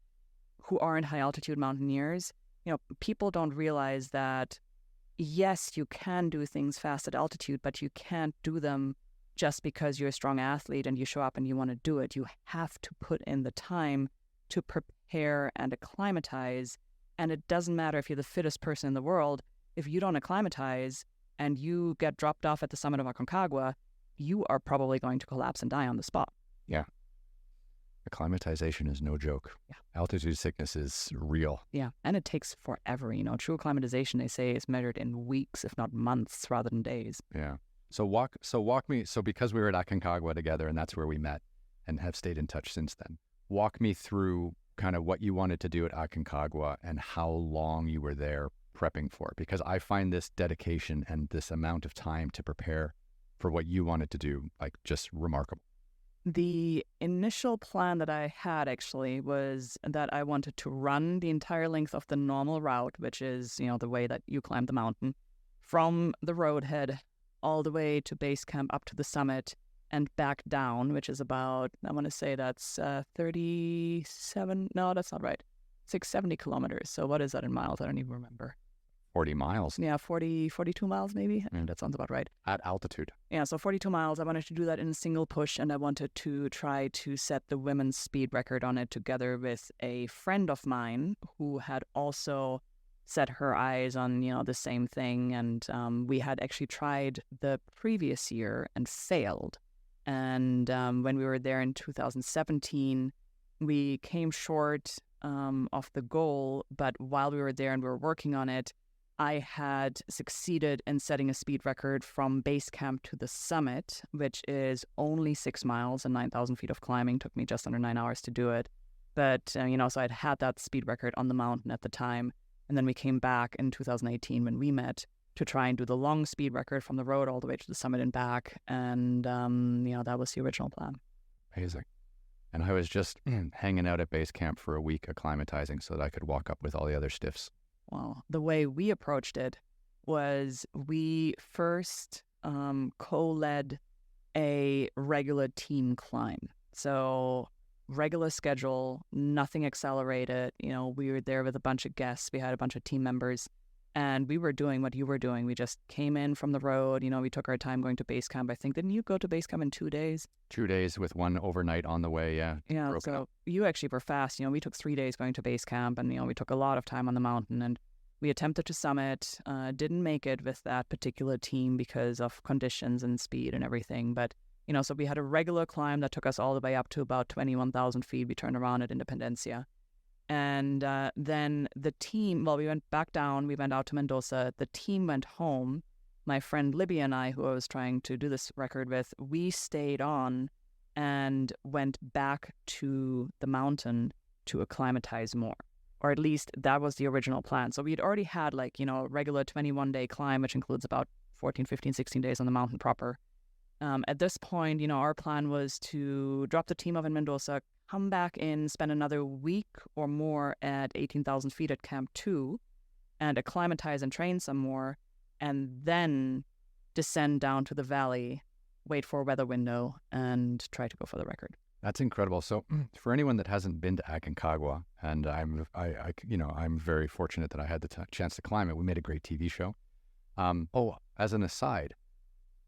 who aren't high altitude mountaineers. People don't realize that, yes, you can do things fast at altitude, but you can't do them just because you're a strong athlete and you show up and you want to do it. You have to put in the time to prepare and acclimatize. And it doesn't matter if you're the fittest person in the world. If you don't acclimatize and you get dropped off at the summit of Aconcagua, you are probably going to collapse and die on the spot. Yeah. Acclimatization is no joke. Yeah. Altitude sickness is real. Yeah. And it takes forever. True acclimatization, they say, is measured in weeks, if not months, rather than days. Yeah. So walk me, so because we were at Aconcagua together and that's where we met and have stayed in touch since then, walk me through kind of what you wanted to do at Aconcagua and how long you were there prepping for it. Because I find this dedication and this amount of time to prepare for what you wanted to do, like, just remarkable. The initial plan that I had actually was that I wanted to run the entire length of the normal route, which is, the way that you climb the mountain, from the roadhead all the way to base camp up to the summit and back down, which is about, I want to say that's 37, no, that's not right, 670 kilometers. So what is that in miles? I don't even remember. 40 miles. Yeah, 42 miles maybe. That sounds about right. At altitude. Yeah, so 42 miles. I wanted to do that in a single push, and I wanted to try to set the women's speed record on it together with a friend of mine who had also set her eyes on, the same thing. And we had actually tried the previous year and failed. And when we were there in 2017, we came short of the goal. But while we were there and we were working on it, I had succeeded in setting a speed record from base camp to the summit, which is only 6 miles and 9,000 feet of climbing. Took me just under 9 hours to do it. But, so I'd had that speed record on the mountain at the time. And then we came back in 2018 when we met to try and do the long speed record from the road all the way to the summit and back. And, that was the original plan. Amazing. And I was just hanging out at base camp for a week acclimatizing so that I could walk up with all the other stiffs. Well, the way we approached it was we first co-led a regular team climb. So regular schedule, nothing accelerated. We were there with a bunch of guests. We had a bunch of team members, and we were doing what you were doing. We just came in from the road. We took our time going to base camp. I think, didn't you go to base camp in 2 days? 2 days with one overnight on the way, yeah. Yeah, so you actually were fast. We took 3 days going to base camp, and, we took a lot of time on the mountain, and we attempted to summit, didn't make it with that particular team because of conditions and speed and everything. But, so we had a regular climb that took us all the way up to about 21,000 feet. We turned around at Independencia. And then the team, we went back down. We went out to Mendoza. The team went home. My friend Libby and I, who I was trying to do this record with, we stayed on and went back to the mountain to acclimatize more. Or at least that was the original plan. So we had already had a regular 21-day climb, which includes about 14, 15, 16 days on the mountain proper. At this point, our plan was to drop the team off in Mendoza, come back in, spend another week or more at 18,000 feet at Camp 2, and acclimatize and train some more, and then descend down to the valley, wait for a weather window, and try to go for the record. That's incredible. So for anyone that hasn't been to Aconcagua, and I'm very fortunate that I had the chance to climb it. We made a great TV show. As an aside,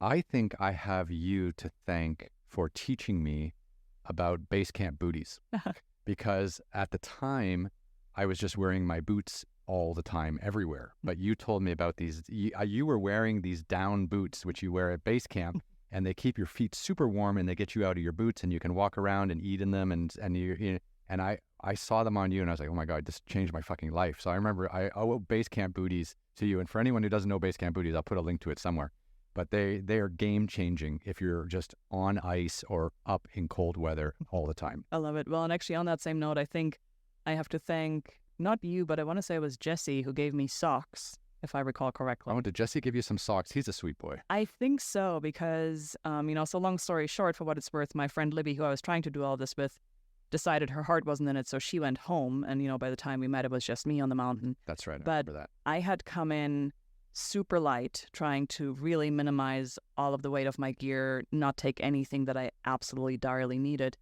I think I have you to thank for teaching me about base camp booties, because at the time I was just wearing my boots all the time, everywhere. But you told me about these. You were wearing these down boots, which you wear at base camp. And they keep your feet super warm, and they get you out of your boots, and you can walk around and eat in them. And I saw them on you, and I was like, oh my God, this changed my fucking life. So I remember I owe base camp booties to you. And for anyone who doesn't know base camp booties, I'll put a link to it somewhere. But they are game changing if you're just on ice or up in cold weather all the time. I love it. Well, and actually on that same note, I think I have to thank not you, but I want to say it was Jesse who gave me socks, if I recall correctly. Oh, did Jesse give you some socks? He's a sweet boy. I think so, because, so long story short, for what it's worth, my friend Libby, who I was trying to do all this with, decided her heart wasn't in it, so she went home. And, by the time we met, it was just me on the mountain. That's right. I But remember that. I had come in super light, trying to really minimize all of the weight of my gear, not take anything that I absolutely direly needed.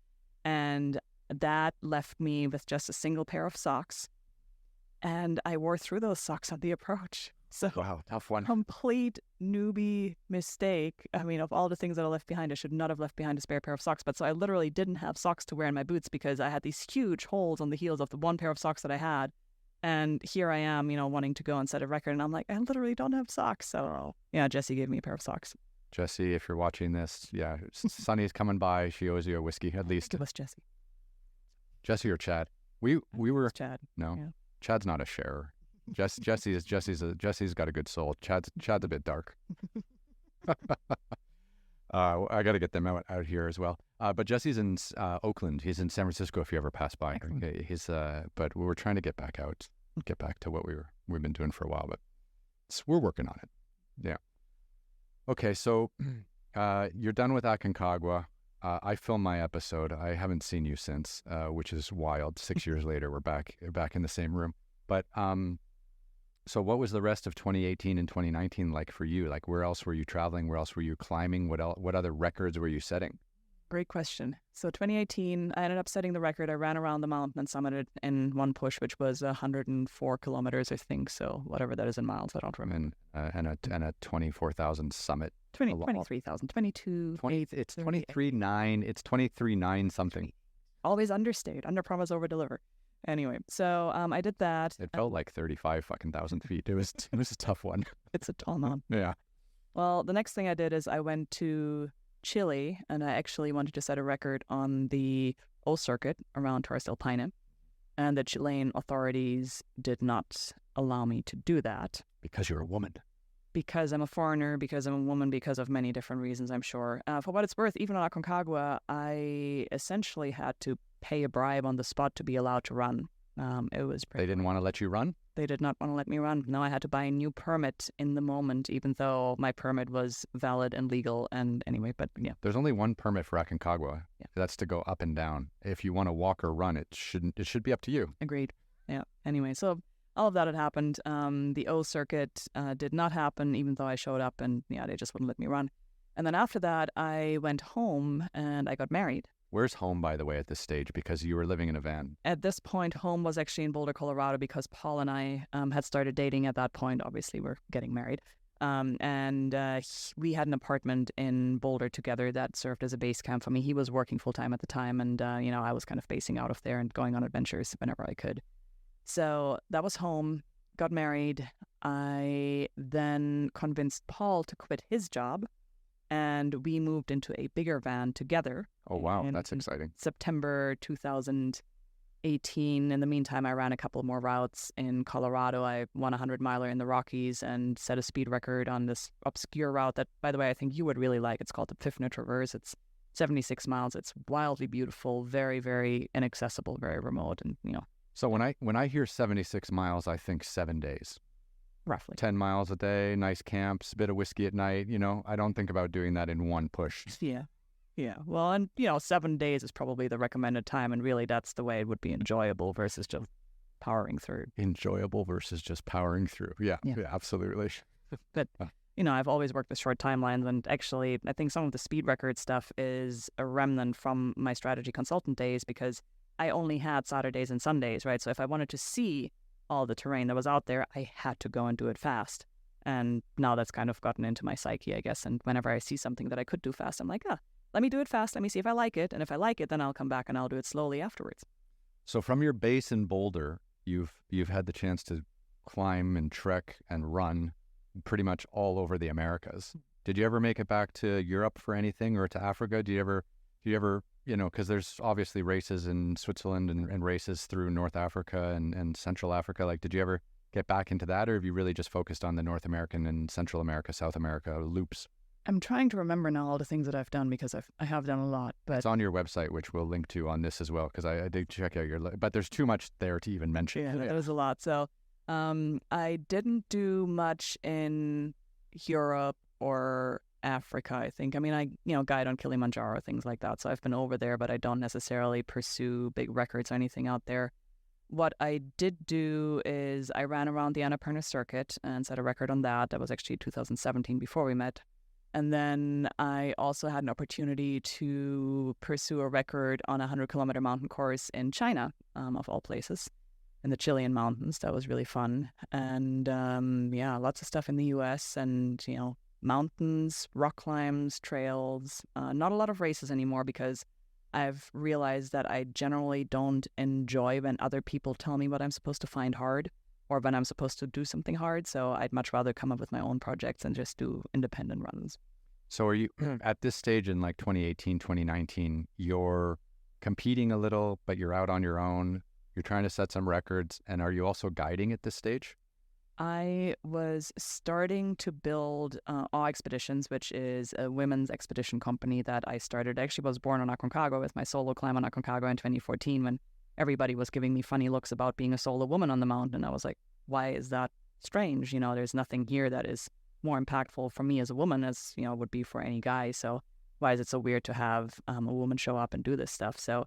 And that left me with just a single pair of socks. And I wore through those socks on the approach. So Wow, tough one. complete newbie mistake. I mean, of all the things that I left behind, I should not have left behind a spare pair of socks. But so I literally didn't have socks to wear in my boots because I had these huge holes on the heels of the one pair of socks that I had. And here I am, wanting to go and set a record. And I'm like, I literally don't have socks. So yeah, Jesse gave me a pair of socks. Jesse, if you're watching this, yeah, Sunny's coming by. She owes you a whiskey, at least. It was Jesse. Jesse or Chad? We were Chad. no. Yeah. Chad's not a sharer. Jesse's got a good soul. Chad's a bit dark. I got to get them out here as well. But Jesse's in Oakland. He's in San Francisco. If you ever pass by, okay, but we were trying to get back to what we've been doing for a while. But we're working on it. Yeah. Okay, so you're done with Aconcagua. I filmed my episode. I haven't seen you since, which is wild. 6 years later, we're back in the same room. But so what was the rest of 2018 and 2019 like for you? Like, where else were you traveling? Where else were you climbing? What other records were you setting? Great question. So 2018, I ended up setting the record. I ran around the mountain and summited in one push, which was 104 kilometers, I think. So whatever that is in miles, I don't remember. And a 24,000 summit. 23,000, 22. 20. It's 23.9. It's 23.9 something. Always understate, underpromise, overdeliver. Anyway, so I did that. It felt like 35,000 feet. It was a tough one. It's a tall mountain. Yeah. Well, the next thing I did is I went to Chile, and I actually wanted to set a record on the O circuit around Torres del Paine, and the Chilean authorities did not allow me to do that. Because you're a woman. Because I'm a foreigner, because I'm a woman, because of many different reasons, I'm sure. For what it's worth, even on Aconcagua, I essentially had to pay a bribe on the spot to be allowed to run. It was pretty. They didn't want to let you run? They did not want to let me run. No, I had to buy a new permit in the moment, even though my permit was valid and legal. And anyway, but yeah. There's only one permit for Aconcagua. Yeah. That's to go up and down. If you want to walk or run, it should be up to you. Agreed. Yeah. Anyway, so all of that had happened. The O circuit did not happen, even though I showed up, and yeah, they just wouldn't let me run. And then after that, I went home and I got married. Where's home, by the way, at this stage? Because you were living in a van. At this point, home was actually in Boulder, Colorado, because Paul and I had started dating at that point. Obviously, we're getting married. And we had an apartment in Boulder together that served as a base camp for me. He was working full-time at the time, and, I was kind of basing out of there and going on adventures whenever I could. So that was home, got married. I then convinced Paul to quit his job, and we moved into a bigger van together. Oh, wow. That's exciting. September 2018. In the meantime, I ran a couple more routes in Colorado. I won a 100-miler in the Rockies and set a speed record on this obscure route that, by the way, I think you would really like. It's called the Pfiffner Traverse. It's 76 miles. It's wildly beautiful, very, very inaccessible, very remote, and, So when I hear 76 miles, I think 7 days. Roughly. 10 miles a day, nice camps, bit of whiskey at night. I don't think about doing that in one push. Yeah. Yeah. Well, and, 7 days is probably the recommended time. And really, that's the way it would be enjoyable versus just powering through. Enjoyable versus just powering through. Yeah, absolutely. But, I've always worked with short timelines. And actually, I think some of the speed record stuff is a remnant from my strategy consultant days, because I only had Saturdays and Sundays, right? So if I wanted to see all the terrain that was out there, I had to go and do it fast. And now that's kind of gotten into my psyche, I guess. And whenever I see something that I could do fast, I'm like, let me do it fast. Let me see if I like it. And if I like it, then I'll come back and I'll do it slowly afterwards. So from your base in Boulder, you've had the chance to climb and trek and run pretty much all over the Americas. Did you ever make it back to Europe for anything, or to Africa? Do you ever, because there's obviously races in Switzerland and races through North Africa and Central Africa. Like, did you ever get back into that, or have you really just focused on the North American and Central America, South America loops? I'm trying to remember now all the things that I've done because I have done a lot. But It's on your website, which we'll link to on this as well, because I did check out but there's too much there to even mention. yeah, that was a lot. So I didn't do much in Europe or Africa, I think. I mean, I guide on Kilimanjaro, things like that. So I've been over there, but I don't necessarily pursue big records or anything out there. What I did do is I ran around the Annapurna Circuit and set a record on that. That was actually 2017 before we met. And then I also had an opportunity to pursue a record on a 100-kilometer mountain course in China, of all places, in the Chilean mountains. That was really fun. And lots of stuff in the US and, mountains, rock climbs, trails, not a lot of races anymore because I've realized that I generally don't enjoy when other people tell me what I'm supposed to find hard or when I'm supposed to do something hard. So I'd much rather come up with my own projects and just do independent runs. So are you at this stage in like 2018, 2019, you're competing a little, but you're out on your own. You're trying to set some records. And are you also guiding at this stage? I was starting to build Awe Expeditions, which is a women's expedition company that I started. I actually was born on Aconcagua with my solo climb on Aconcagua in 2014 when everybody was giving me funny looks about being a solo woman on the mountain. And I was like, why is that strange? There's nothing here that is more impactful for me as a woman as, would be for any guy. So why is it so weird to have a woman show up and do this stuff? So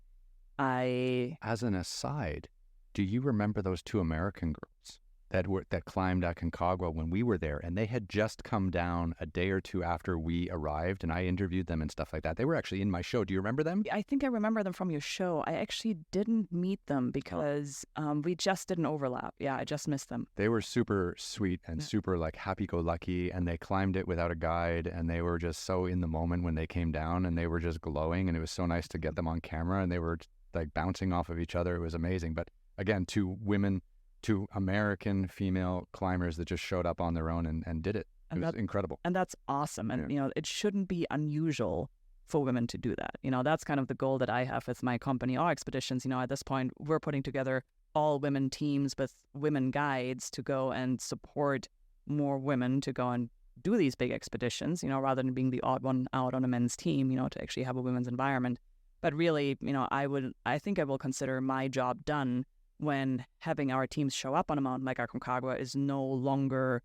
As an aside, do you remember those two American girls that climbed Aconcagua when we were there, and they had just come down a day or two after we arrived, and I interviewed them and stuff like that. They were actually in my show. Do you remember them? I think I remember them from your show. I actually didn't meet them because we just didn't overlap. Yeah, I just missed them. They were super sweet and super like happy-go-lucky, and they climbed it without a guide, and they were just so in the moment when they came down, and they were just glowing, and it was so nice to get them on camera, and they were like bouncing off of each other. It was amazing. But again, two American female climbers that just showed up on their own and did it. It was incredible. And that's awesome. And, it shouldn't be unusual for women to do that. That's kind of the goal that I have with my company, Awe Expeditions. At this point, we're putting together all women teams with women guides to go and support more women to go and do these big expeditions, rather than being the odd one out on a men's team, to actually have a women's environment. But really, I think I will consider my job done when having our teams show up on a mountain like Aconcagua is no longer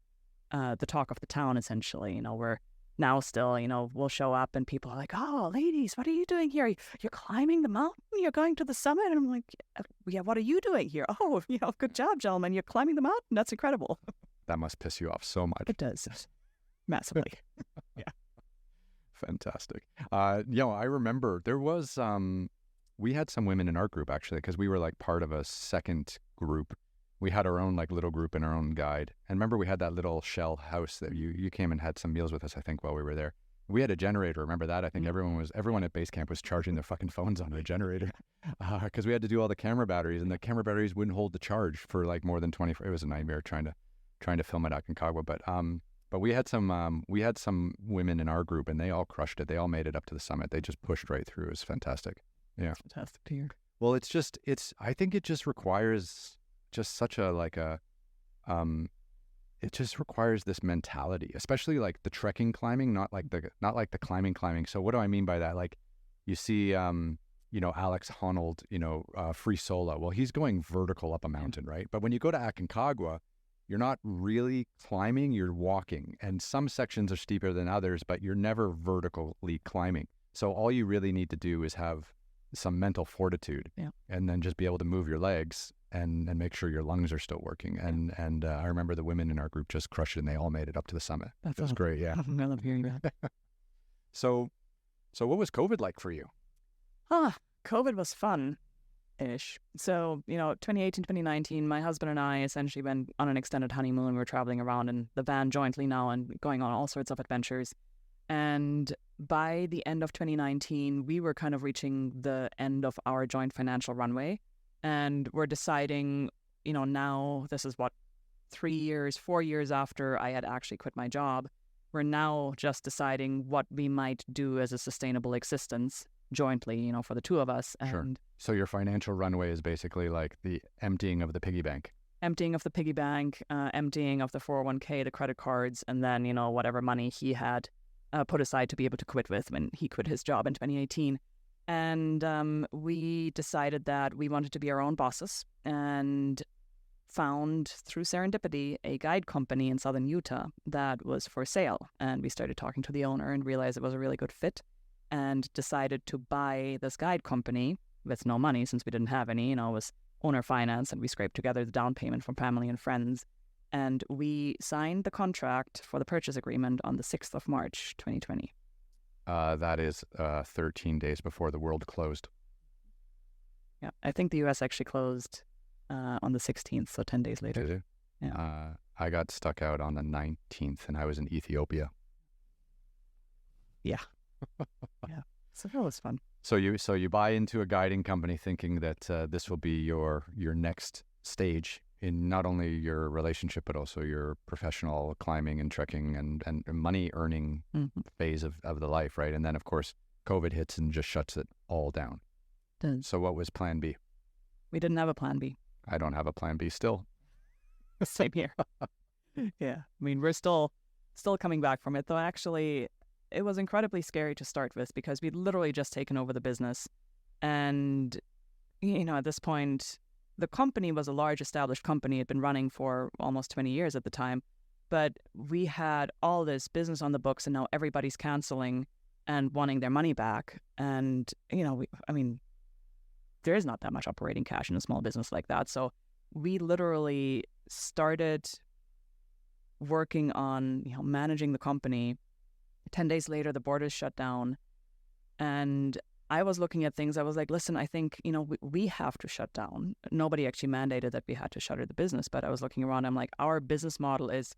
the talk of the town, essentially. We're now still, we'll show up and people are like, oh, ladies, what are you doing here? You're climbing the mountain? You're going to the summit? And I'm like, yeah, what are you doing here? Oh, good job, gentlemen. You're climbing the mountain? That's incredible. That must piss you off so much. It does. Massively. Yeah. Fantastic. I remember there was... we had some women in our group, actually, because we were like part of a second group. We had our own like little group and our own guide. And remember, we had that little shell house that you came and had some meals with us, I think, while we were there. We had a generator. Remember that? I think everyone at base camp was charging their fucking phones on the generator because we had to do all the camera batteries, and the camera batteries wouldn't hold the charge for like more than 24. It was a nightmare trying to film at Aconcagua. But we had some women in our group, and they all crushed it. They all made it up to the summit. They just pushed right through. It was fantastic. Yeah. Fantastic to hear. Well, I think it just requires just such it just requires this mentality, especially like the trekking climbing, not like the climbing. So what do I mean by that? Like you see, Alex Honnold, free solo. Well, he's going vertical up a mountain, right? But when you go to Aconcagua, you're not really climbing, you're walking. And some sections are steeper than others, but you're never vertically climbing. So all you really need to do is have some mental fortitude, and then just be able to move your legs and make sure your lungs are still working. And I remember the women in our group just crushed it, and they all made it up to the summit. That was great. Yeah. I love hearing that. So what was COVID like for you? COVID was fun-ish. So, 2018, 2019, my husband and I essentially went on an extended honeymoon. We were traveling around in the van jointly now and going on all sorts of adventures. And by the end of 2019, we were kind of reaching the end of our joint financial runway. And we're deciding, now this is 4 years after I had actually quit my job. We're now just deciding what we might do as a sustainable existence jointly, for the two of us. And sure. So your financial runway is basically like the emptying of the piggy bank. Emptying of the piggy bank, emptying of the 401k, the credit cards, and then, whatever money he had put aside to be able to quit with when he quit his job in 2018. And we decided that we wanted to be our own bosses and found through serendipity a guide company in southern Utah that was for sale. And we started talking to the owner and realized it was a really good fit and decided to buy this guide company with no money since we didn't have any. It was owner finance, and we scraped together the down payment from family and friends. And we signed the contract for the purchase agreement on the 6th of March, 2020. That is 13 days before the world closed. Yeah, I think the U.S. actually closed on the 16th, so 10 days later. Did it? Yeah. I got stuck out on the 19th, and I was in Ethiopia. Yeah. Yeah. So that was fun. So you buy into a guiding company thinking that this will be your next stage in not only your relationship but also your professional climbing and trekking and money earning phase of the life, right? And then of course COVID hits and just shuts it all down. So what was plan B? We didn't have a plan B. I don't have a plan B still. Same here. Yeah. I mean, we're still coming back from it, though. Actually, it was incredibly scary to start with because we'd literally just taken over the business. And, at this point, the company was a large established company. It had been running for almost 20 years at the time. But we had all this business on the books, and now everybody's canceling and wanting their money back. And, there is not that much operating cash in a small business like that. So we literally started working on, managing the company. 10 days later, the borders shut down. And I was looking at things. I was like, listen, I think, we have to shut down. Nobody actually mandated that we had to shutter the business. But I was looking around. I'm like, our business model is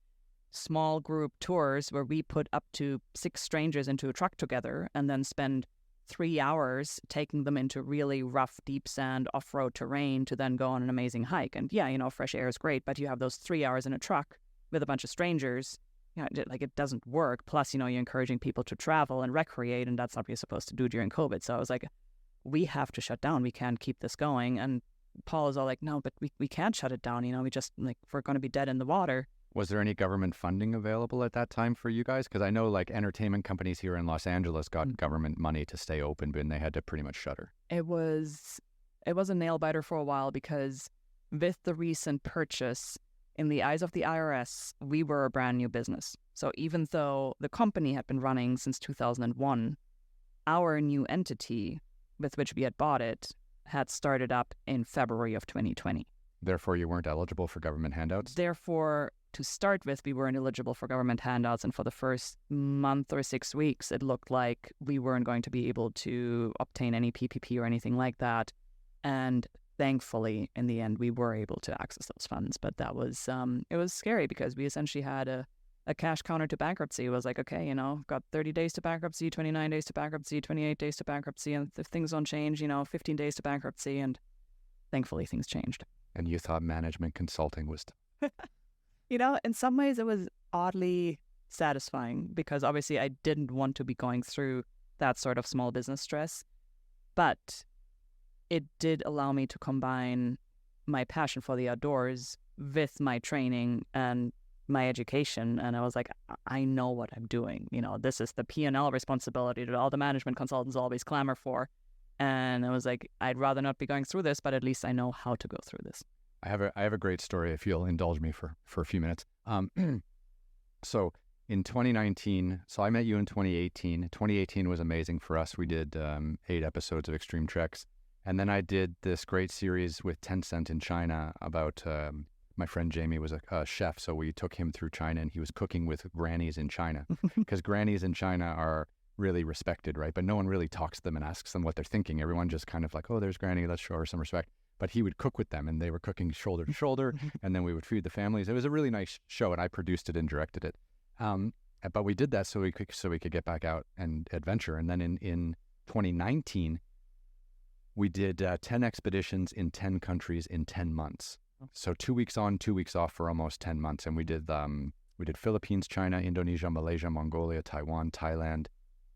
small group tours where we put up to 6 strangers into a truck together and then spend 3 hours taking them into really rough, deep sand, off-road terrain to then go on an amazing hike. And yeah, fresh air is great, but you have those 3 hours in a truck with a bunch of strangers. It doesn't work. Plus, you're encouraging people to travel and recreate, and that's not what you're supposed to do during COVID. So I was like, we have to shut down. We can't keep this going. And Paul is all like, no, but we can't shut it down. We just, we're going to be dead in the water. Was there any government funding available at that time for you guys? Because I know entertainment companies here in Los Angeles got government money to stay open, but they had to pretty much shutter. It was a nail biter for a while because with the recent purchase, in the eyes of the IRS, we were a brand new business. So even though the company had been running since 2001, our new entity with which we had bought it had started up in February of 2020. Therefore, you weren't eligible for government handouts? Therefore, to start with, we weren't eligible for government handouts. And for the first month or 6 weeks, it looked like we weren't going to be able to obtain any PPP or anything like that. And thankfully, in the end, we were able to access those funds. But that was, it was scary because we essentially had a cash counter to bankruptcy. It was like, okay, got 30 days to bankruptcy, 29 days to bankruptcy, 28 days to bankruptcy. And if things don't change, 15 days to bankruptcy. And thankfully, things changed. And you thought management consulting was... In some ways it was oddly satisfying because obviously I didn't want to be going through that sort of small business stress. But it did allow me to combine my passion for the outdoors with my training and my education. And I was like, I know what I'm doing. This is the P&L responsibility that all the management consultants always clamor for. And I was like, I'd rather not be going through this, but at least I know how to go through this. I have a great story if you'll indulge me for a few minutes. So in 2019, so I met you in 2018. 2018 was amazing for us. We did 8 episodes of Extreme Treks. And then I did this great series with Tencent in China about my friend Jamie was a chef. So we took him through China and he was cooking with grannies in China because grannies in China are really respected, right? But no one really talks to them and asks them what they're thinking. Everyone just kind of like, oh, there's Granny, let's show her some respect. But he would cook with them and they were cooking shoulder to shoulder and then we would feed the families. It was a really nice show and I produced it and directed it. But we did that so we could get back out and adventure. And then in 2019, we did 10 expeditions in 10 countries in 10 months. So 2 weeks on, 2 weeks off for almost 10 months. And we did Philippines, China, Indonesia, Malaysia, Mongolia, Taiwan, Thailand,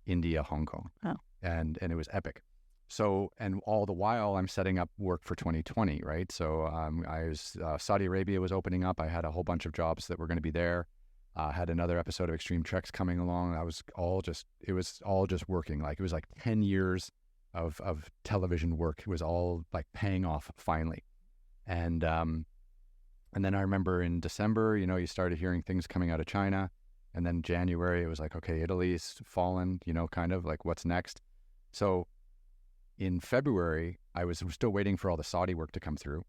India, Hong Kong. Oh. And it was epic. So, and all the while I'm setting up work for 2020, right? So Saudi Arabia was opening up. I had a whole bunch of jobs that were going to be there. Had another episode of Extreme Treks coming along. It was all just working. Like it was like 10 years of television work. It was all like paying off finally. And then I remember in December, you know, you started hearing things coming out of China. And then January, it was like, okay, Italy's fallen, you know, kind of like what's next. So in February, I was still waiting for all the Saudi work to come through.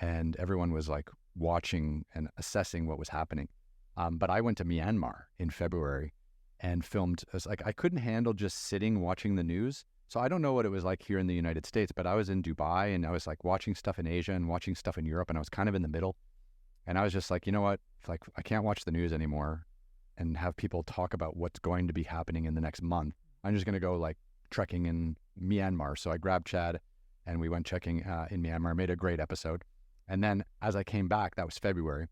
And everyone was like watching and assessing what was happening. But I went to Myanmar in February and filmed. I couldn't handle just sitting watching the news. So I don't know what it was like here in the United States, but I was in Dubai and I was like watching stuff in Asia and watching stuff in Europe, and I was kind of in the middle. And I was just like, you know what? Like, I can't watch the news anymore and have people talk about what's going to be happening in the next month. I'm just going to go like trekking in Myanmar. So I grabbed Chad and we went trekking in Myanmar, made a great episode. And then as I came back, that was February.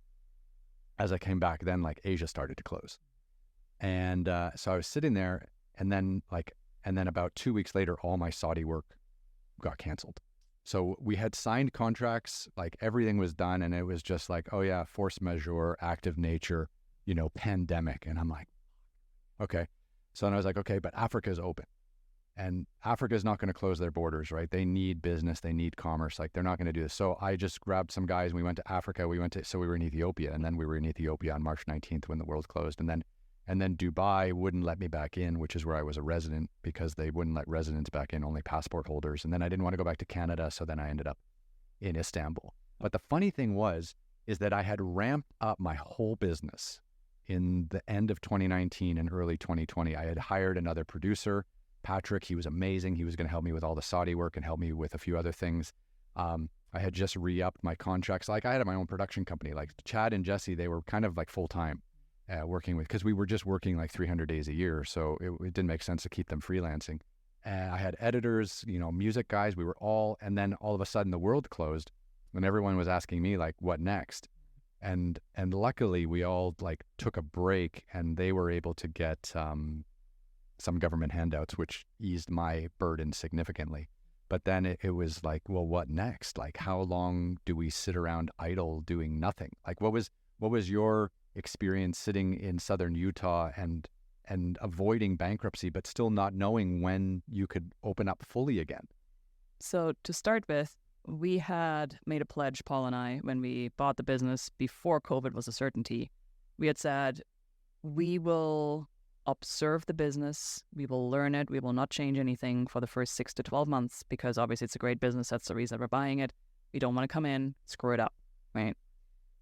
As I came back, then like Asia started to close. And so I was sitting there, and then about 2 weeks later, all my Saudi work got canceled. So we had signed contracts, like everything was done, and it was just like, oh yeah, force majeure, active nature, you know, pandemic. And I'm like, okay. So then I was like, okay, but Africa's open. And Africa's not going to close their borders, right? They need business, they need commerce. Like they're not going to do this. So I just grabbed some guys and we went to Africa. We were in Ethiopia, and then we were in Ethiopia on March 19th when the world closed. And then Dubai wouldn't let me back in, which is where I was a resident, because they wouldn't let residents back in, only passport holders. And then I didn't want to go back to Canada. So then I ended up in Istanbul. But the funny thing is that I had ramped up my whole business in the end of 2019 and early 2020. I had hired another producer, Patrick. He was amazing. He was going to help me with all the Saudi work and help me with a few other things. I had just re-upped my contracts. Like I had my own production company. Like Chad and Jesse, they were kind of like full-time working with, because we were just working like 300 days a year. So it didn't make sense to keep them freelancing. I had editors, you know, music guys. And then all of a sudden the world closed and everyone was asking me like, what next? And luckily we all like took a break, and they were able to get some government handouts, which eased my burden significantly. But then it was like, well, what next? Like, how long do we sit around idle doing nothing? Like, what was your experience sitting in southern Utah and avoiding bankruptcy, but still not knowing when you could open up fully again? So to start with, we had made a pledge, Paul and I, when we bought the business before COVID was a certainty. We had said, we will observe the business, we will learn it, we will not change anything for the first 6 to 12 months, because obviously it's a great business. That's the reason we're buying it. We don't want to come in, screw it up, right?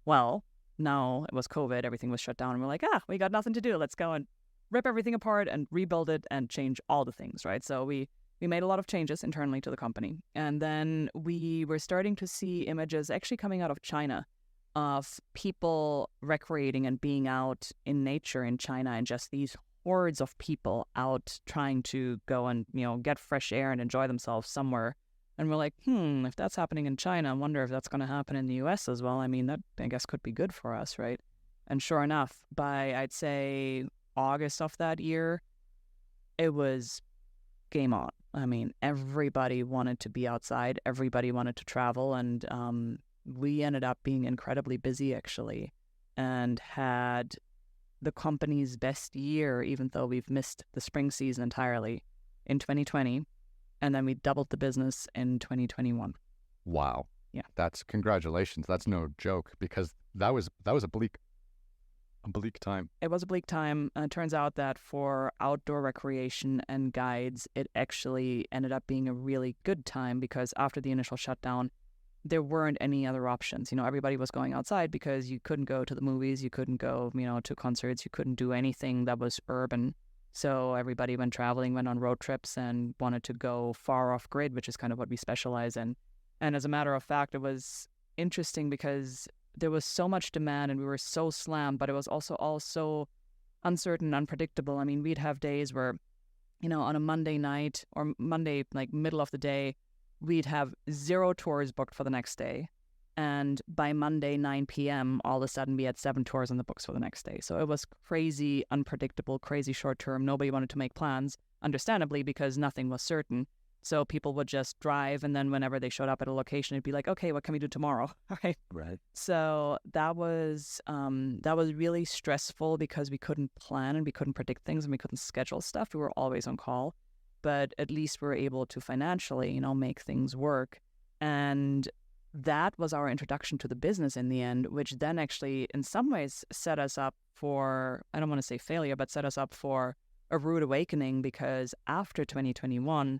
Well, now it was COVID, everything was shut down, and we're like, we got nothing to do. Let's go and rip everything apart and rebuild it and change all the things, right? So we made a lot of changes internally to the company. And then we were starting to see images actually coming out of China of people recreating and being out in nature in China, and just these hordes of people out trying to go and, you know, get fresh air and enjoy themselves somewhere. And we're like, if that's happening in China, I wonder if that's going to happen in the US as well. I mean, that I guess could be good for us, right? And sure enough, by I'd say August of that year, it was game on. I mean, everybody wanted to be outside, everybody wanted to travel, and we ended up being incredibly busy actually, and had the company's best year, even though we've missed the spring season entirely, in 2020. And then we doubled the business in 2021. Wow. Yeah. That's congratulations. That's no joke, because that was a bleak time. It was a bleak time. It turns out that for outdoor recreation and guides, it actually ended up being a really good time, because after the initial shutdown, there weren't any other options. You know, everybody was going outside because you couldn't go to the movies, you couldn't go, you know, to concerts, you couldn't do anything that was urban. So everybody went traveling, went on road trips, and wanted to go far off grid, which is kind of what we specialize in. And as a matter of fact, it was interesting because there was so much demand and we were so slammed, but it was also all so uncertain, unpredictable. I mean, we'd have days where, you know, on a Monday night or Monday, like middle of the day, we'd have 0 tours booked for the next day. And by Monday, 9 p.m., all of a sudden we had 7 tours on the books for the next day. So it was crazy, unpredictable, crazy short term. Nobody wanted to make plans, understandably, because nothing was certain. So people would just drive, and then whenever they showed up at a location, it'd be like, okay, what can we do tomorrow? Right. Right. So that was really stressful because we couldn't plan and we couldn't predict things and we couldn't schedule stuff. We were always on call, but at least we were able to financially, make things work. And that was our introduction to the business in the end, which then actually in some ways set us up for, I don't want to say failure, but set us up for a rude awakening, because after 2021,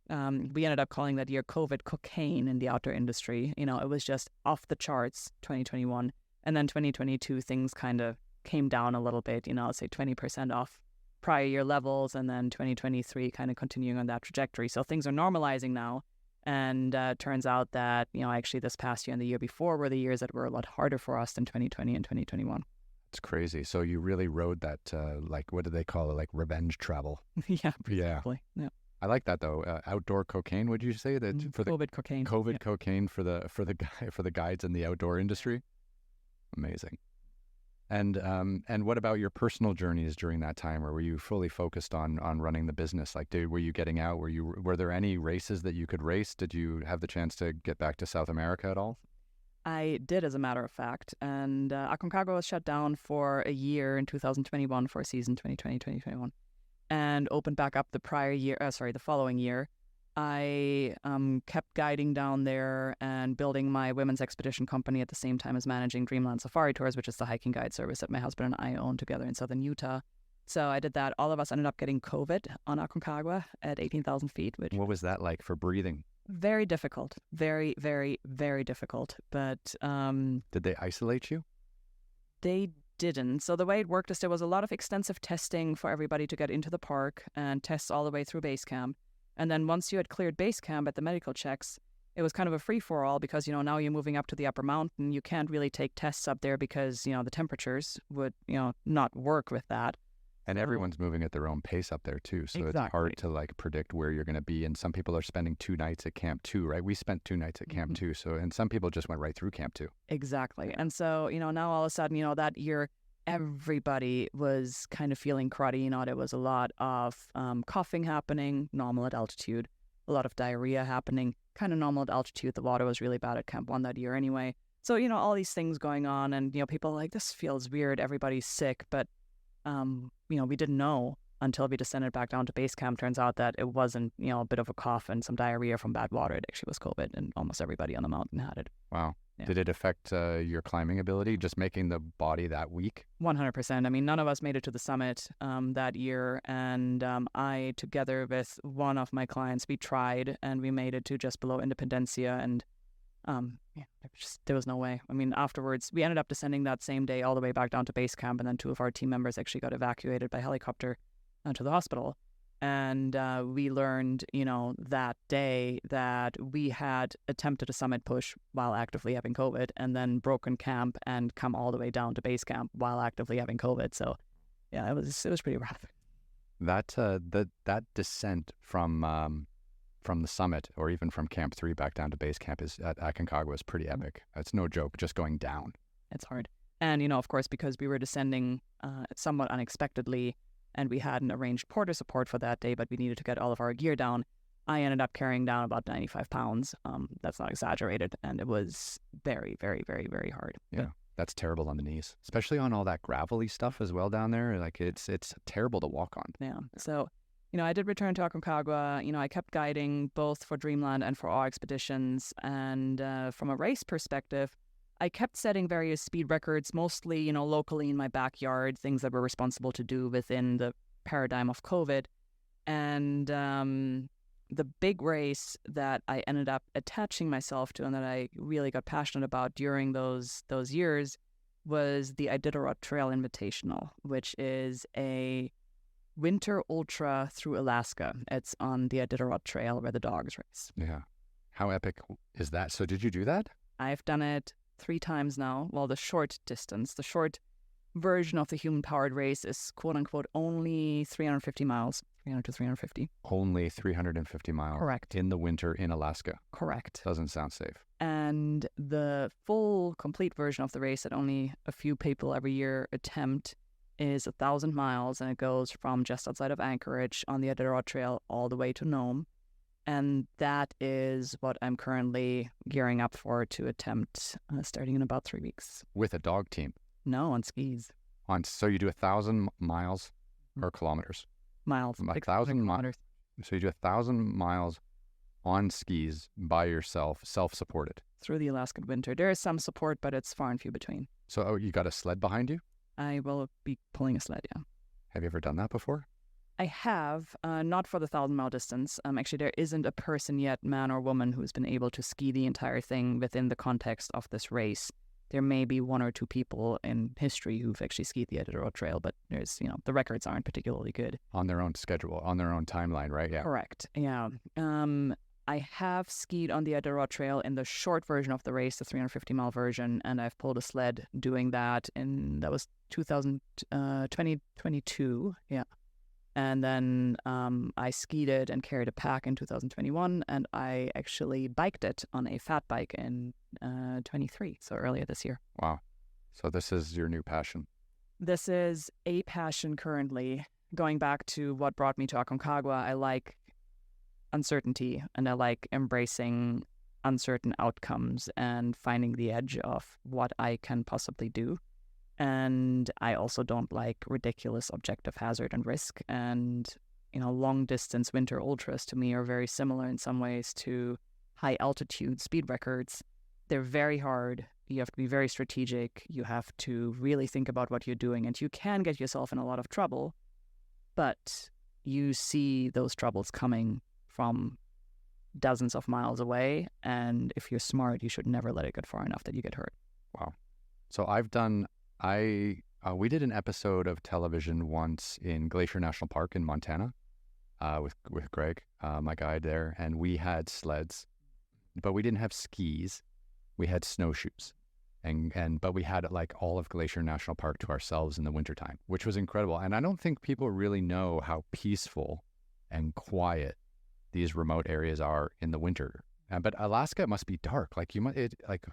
we ended up calling that year COVID cocaine in the outdoor industry. It was just off the charts, 2021. And then 2022, things kind of came down a little bit, say 20% off prior year levels. And then 2023 kind of continuing on that trajectory. So things are normalizing now. And turns out that, actually this past year and the year before were the years that were a lot harder for us than 2020 and 2021. It's crazy. So you really rode that, what do they call it? Like revenge travel. Yeah. Yeah. Yeah. I like that though. Outdoor cocaine. Would you say that for the COVID cocaine? COVID cocaine for the guides in the outdoor industry? Amazing. And what about your personal journeys during that time, or were you fully focused on running the business? Like, were you getting out? Were there any races that you could race? Did you have the chance to get back to South America at all? I did, as a matter of fact. And Aconcagua was shut down for a year in 2021 for a season 2020-2021. And opened back up the following year. I kept guiding down there and building my women's expedition company at the same time as managing Dreamland Safari Tours, which is the hiking guide service that my husband and I own together in southern Utah. So I did that. All of us ended up getting COVID on Aconcagua at 18,000 feet. What was that like for breathing? Very difficult. Very, very, very difficult. But did they isolate you? They didn't. So the way it worked is there was a lot of extensive testing for everybody to get into the park, and tests all the way through base camp. And then once you had cleared base camp at the medical checks, it was kind of a free-for-all, because, now you're moving up to the upper mountain. You can't really take tests up there because, the temperatures would, not work with that. And everyone's moving at their own pace up there too. So Exactly. It's hard to predict where you're going to be. And some people are spending 2 nights at Camp 2, right? We spent 2 nights at Camp 2. So, and some people just went right through Camp 2. Exactly. And so, now all of a sudden, that year, everybody was kind of feeling cruddy. There was a lot of coughing happening, normal at altitude, a lot of diarrhea happening, kind of normal at altitude. The water was really bad at Camp 1 that year anyway. So, all these things going on, and, people are like, this feels weird. Everybody's sick. But, we didn't know until we descended back down to base camp. Turns out that it wasn't, a bit of a cough and some diarrhea from bad water. It actually was COVID, and almost everybody on the mountain had it. Wow. Yeah. Did it affect your climbing ability, just making the body that weak? 100%. I mean, none of us made it to the summit that year. And I, together with one of my clients, we tried, and we made it to just below Independencia. And there was no way. I mean, afterwards, we ended up descending that same day all the way back down to base camp. And then 2 of our team members actually got evacuated by helicopter to the hospital. And we learned, that day that we had attempted a summit push while actively having COVID, and then broken camp and come all the way down to base camp while actively having COVID. So, yeah, it was pretty rough. That descent from the summit, or even from Camp 3 back down to base camp, is at Aconcagua is pretty epic. It's no joke, just going down. It's hard. And, of course, because we were descending somewhat unexpectedly, and we hadn't arranged porter support for that day, but we needed to get all of our gear down, I ended up carrying down about 95 pounds. That's not exaggerated. And it was very, very, very, very hard. Yeah, that's terrible on the knees, especially on all that gravelly stuff as well down there. Like, it's terrible to walk on. Yeah. So, I did return to Aconcagua. I kept guiding both for Dreamland and for our expeditions. And from a race perspective, I kept setting various speed records, mostly, locally in my backyard, things that were responsible to do within the paradigm of COVID. And the big race that I ended up attaching myself to and that I really got passionate about during those years was the Iditarod Trail Invitational, which is a winter ultra through Alaska. It's on the Iditarod Trail where the dogs race. Yeah. How epic is that? So did you do that? I've done it 3 times now. Well, the short distance, the short version of the human-powered race is quote-unquote only 350 miles, 300 to 350. Only 350 miles. Correct. In the winter in Alaska. Correct. Doesn't sound safe. And the full, complete version of the race that only a few people every year attempt is 1,000 miles, and it goes from just outside of Anchorage on the Iditarod Trail all the way to Nome. And that is what I'm currently gearing up for to attempt starting in about 3 weeks. With a dog team? No, on skis. So you do 1,000 miles or kilometers? Miles. 1,000 miles. So you do 1,000 miles on skis by yourself, self-supported? Through the Alaskan winter. There is some support, but it's far and few between. So you got a sled behind you? I will be pulling a sled, yeah. Have you ever done that before? I have, not for the 1,000-mile distance. Actually, there isn't a person yet, man or woman, who's been able to ski the entire thing within the context of this race. There may be 1 or 2 people in history who've actually skied the Iditarod Trail, but there's, the records aren't particularly good. On their own schedule, on their own timeline, right? Yeah. Correct, yeah. I have skied on the Iditarod Trail in the short version of the race, the 350-mile version, and I've pulled a sled doing that that was 2022, yeah. And then I skied it and carried a pack in 2021, and I actually biked it on a fat bike in 23, so earlier this year. Wow. So this is your new passion? This is a passion currently. Going back to what brought me to Aconcagua, I like uncertainty, and I like embracing uncertain outcomes and finding the edge of what I can possibly do. And I also don't like ridiculous objective hazard and risk. And, long distance winter ultras to me are very similar in some ways to high altitude speed records. They're very hard. You have to be very strategic. You have to really think about what you're doing, and you can get yourself in a lot of trouble, but you see those troubles coming from dozens of miles away. And if you're smart, you should never let it get far enough that you get hurt. Wow. So we did an episode of television once in Glacier National Park in Montana with Greg, my guide there, and we had sleds, but we didn't have skis. We had snowshoes, but we had like all of Glacier National Park to ourselves in the wintertime, which was incredible. And I don't think people really know how peaceful and quiet these remote areas are in the winter. But Alaska must be dark. Like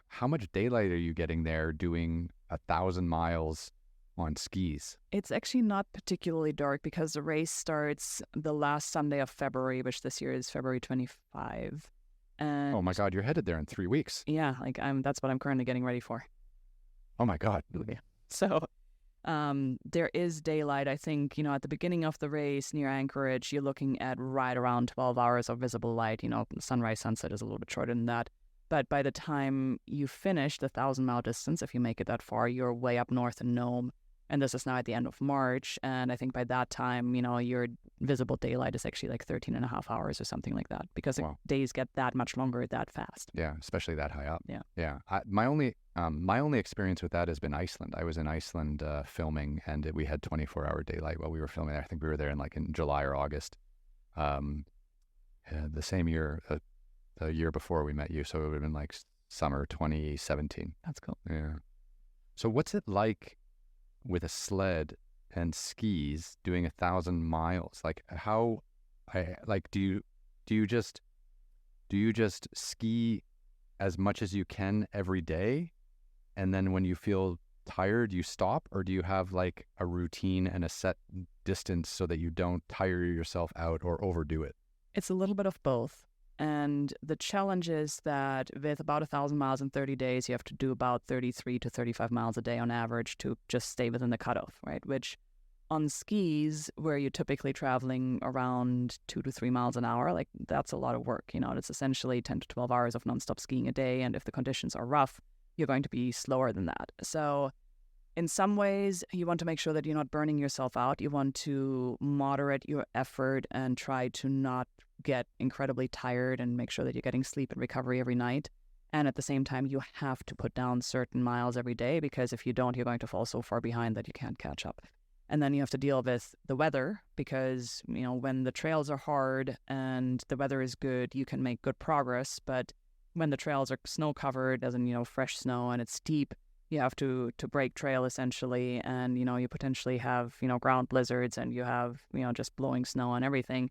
how much daylight are you getting there doing 1,000 miles on skis? It's actually not particularly dark because the race starts the last Sunday of February, which this year is February 25. And oh my God, you're headed there in 3 weeks. Yeah, that's what I'm currently getting ready for. Oh my God. So there is daylight. I think, at the beginning of the race near Anchorage, you're looking at right around 12 hours of visible light. Sunrise, sunset is a little bit shorter than that. But by the time you finish the 1,000-mile distance, if you make it that far, you're way up north in Nome. And this is now at the end of March. And I think by that time, your visible daylight is actually like 13 and a half hours or something like that, because the days get that much longer that fast. Yeah, especially that high up. Yeah. Yeah. My only experience with that has been Iceland. I was in Iceland filming, and we had 24-hour daylight while we were filming. I think we were there in July or August, the same year, the year before we met you. So it would have been like summer 2017. That's cool. Yeah. So what's it like with a sled and skis doing 1,000 miles? Do you just ski as much as you can every day, and then when you feel tired you stop, or do you have like a routine and a set distance so that you don't tire yourself out or overdo it? It's a little bit of both. And the challenge is that with about 1,000 miles in 30 days, you have to do about 33 to 35 miles a day on average to just stay within the cutoff, right? Which on skis, where you're typically traveling around 2 to 3 miles an hour, like that's a lot of work. It's essentially 10 to 12 hours of nonstop skiing a day. And if the conditions are rough, you're going to be slower than that. So in some ways, you want to make sure that you're not burning yourself out. You want to moderate your effort and try to not get incredibly tired, and make sure that you're getting sleep and recovery every night. And at the same time, you have to put down certain miles every day, because if you don't, you're going to fall so far behind that you can't catch up. And then you have to deal with the weather, because, when the trails are hard and the weather is good, you can make good progress. But when the trails are snow covered, as in, fresh snow, and it's steep, you have to break trail essentially. And, you potentially have, ground blizzards, and you have, just blowing snow and everything.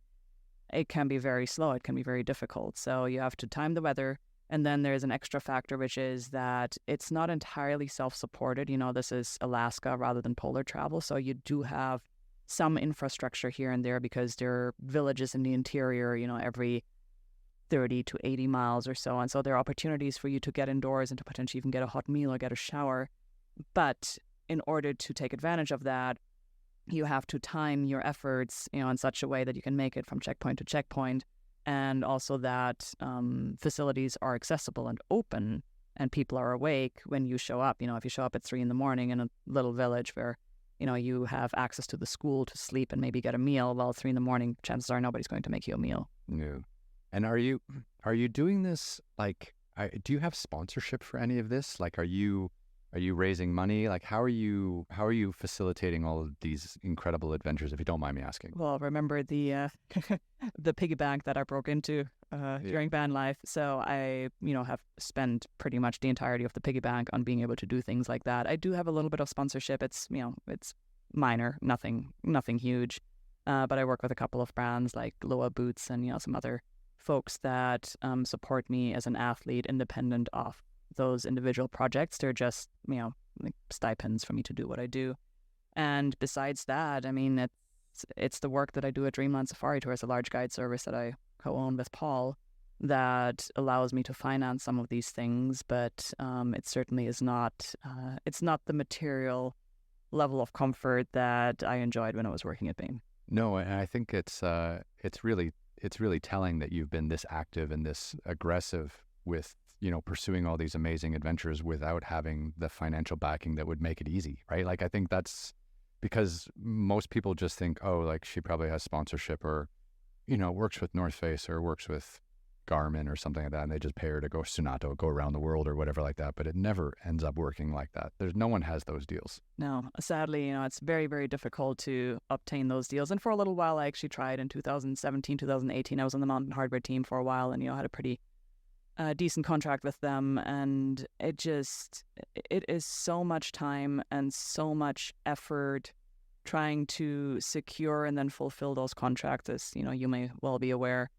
It can be very slow. It can be very difficult. So you have to time the weather. And then there's an extra factor, which is that it's not entirely self-supported. This is Alaska rather than polar travel. So you do have some infrastructure here and there, because there are villages in the interior, every 30 to 80 miles or so. And so there are opportunities for you to get indoors and to potentially even get a hot meal or get a shower. But in order to take advantage of that, you have to time your efforts, in such a way that you can make it from checkpoint to checkpoint, and also that facilities are accessible and open and people are awake when you show up. If you show up at 3 a.m. in a little village where, you have access to the school to sleep and maybe get a meal, well, 3 a.m, chances are nobody's going to make you a meal. No. And are you doing this, like, do you have sponsorship for any of this? Like, are you raising money? Like, how are you facilitating all of these incredible adventures, if you don't mind me asking? Well, remember the the piggy bank that I broke into during van life. So I, have spent pretty much the entirety of the piggy bank on being able to do things like that. I do have a little bit of sponsorship. It's, it's minor, nothing huge. But I work with a couple of brands like Loa Boots and, some other folks that support me as an athlete independent of those individual projects. They're just, like stipends for me to do what I do. And besides that, I mean, it's the work that I do at Dreamland Safari Tours, a large guide service that I co-own with Pyle, that allows me to finance some of these things. But it certainly is not, it's not the material level of comfort that I enjoyed when I was working at Bain. No, and I think it's really telling that you've been this active and this aggressive with, pursuing all these amazing adventures without having the financial backing that would make it easy, right? Like, I think that's because most people just think, oh, like, she probably has sponsorship or, works with North Face or works with Garmin or something like that, and they just pay her to go Sunato, go around the world or whatever like that. But it never ends up working like that. No one has those deals. No, sadly, it's very, very difficult to obtain those deals. And for a little while, I actually tried in 2017, 2018. I was on the mountain hardware team for a while and, had a pretty decent contract with them. And it is so much time and so much effort trying to secure and then fulfill those contracts, as, you may well be aware.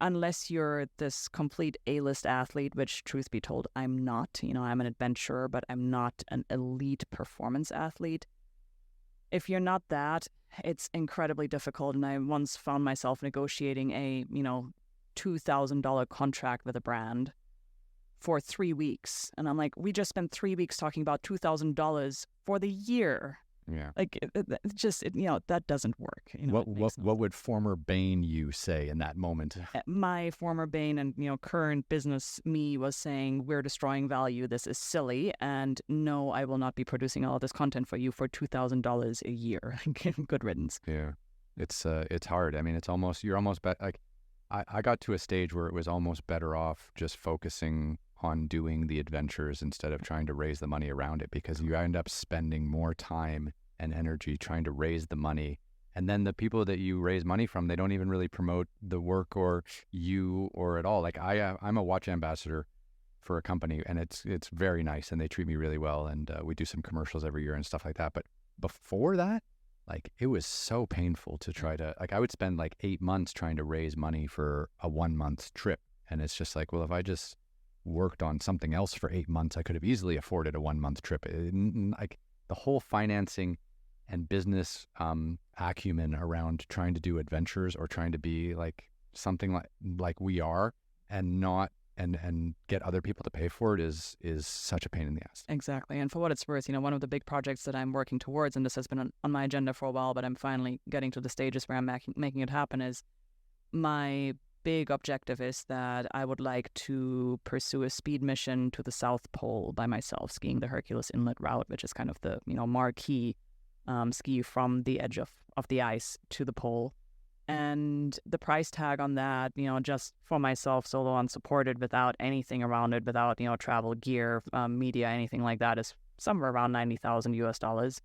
Unless you're this complete A-list athlete, which, truth be told, I'm not. I'm an adventurer, but I'm not an elite performance athlete. If you're not that, it's incredibly difficult. And I once found myself negotiating a, $2,000 contract with a brand for 3 weeks. And I'm like, we just spent 3 weeks talking about $2,000 for the year. Yeah. Like, that doesn't work. What would former Bain you say in that moment? My former Bain and, current business me was saying, we're destroying value. This is silly. And no, I will not be producing all this content for you for $2,000 a year. Good riddance. Yeah. It's hard. I mean, you're almost like, I got to a stage where it was almost better off just focusing on doing the adventures instead of trying to raise the money around it, because you end up spending more time and energy trying to raise the money. And then the people that you raise money from, they don't even really promote the work or you or at all. Like I'm a watch ambassador for a company, and it's very nice, and they treat me really well. And we do some commercials every year and stuff like that. But before that, like, it was so painful to try to, like, I would spend like 8 months trying to raise money for a 1-month trip. And it's just like, well, if I just worked on something else for 8 months, I could have easily afforded a 1-month trip. Like, the whole financing and business acumen around trying to do adventures or trying to be like something like we are and not and get other people to pay for it is such a pain in the ass. Exactly. And for what it's worth, one of the big projects that I'm working towards, and this has been on my agenda for a while, but I'm finally getting to the stages where I'm making it happen, is my big objective is that I would like to pursue a speed mission to the South Pole by myself, skiing the Hercules Inlet route, which is kind of the, marquee ski from the edge of the ice to the pole. And the price tag on that, just for myself, solo unsupported, without anything around it, without, travel gear, media, anything like that, is somewhere around $90,000.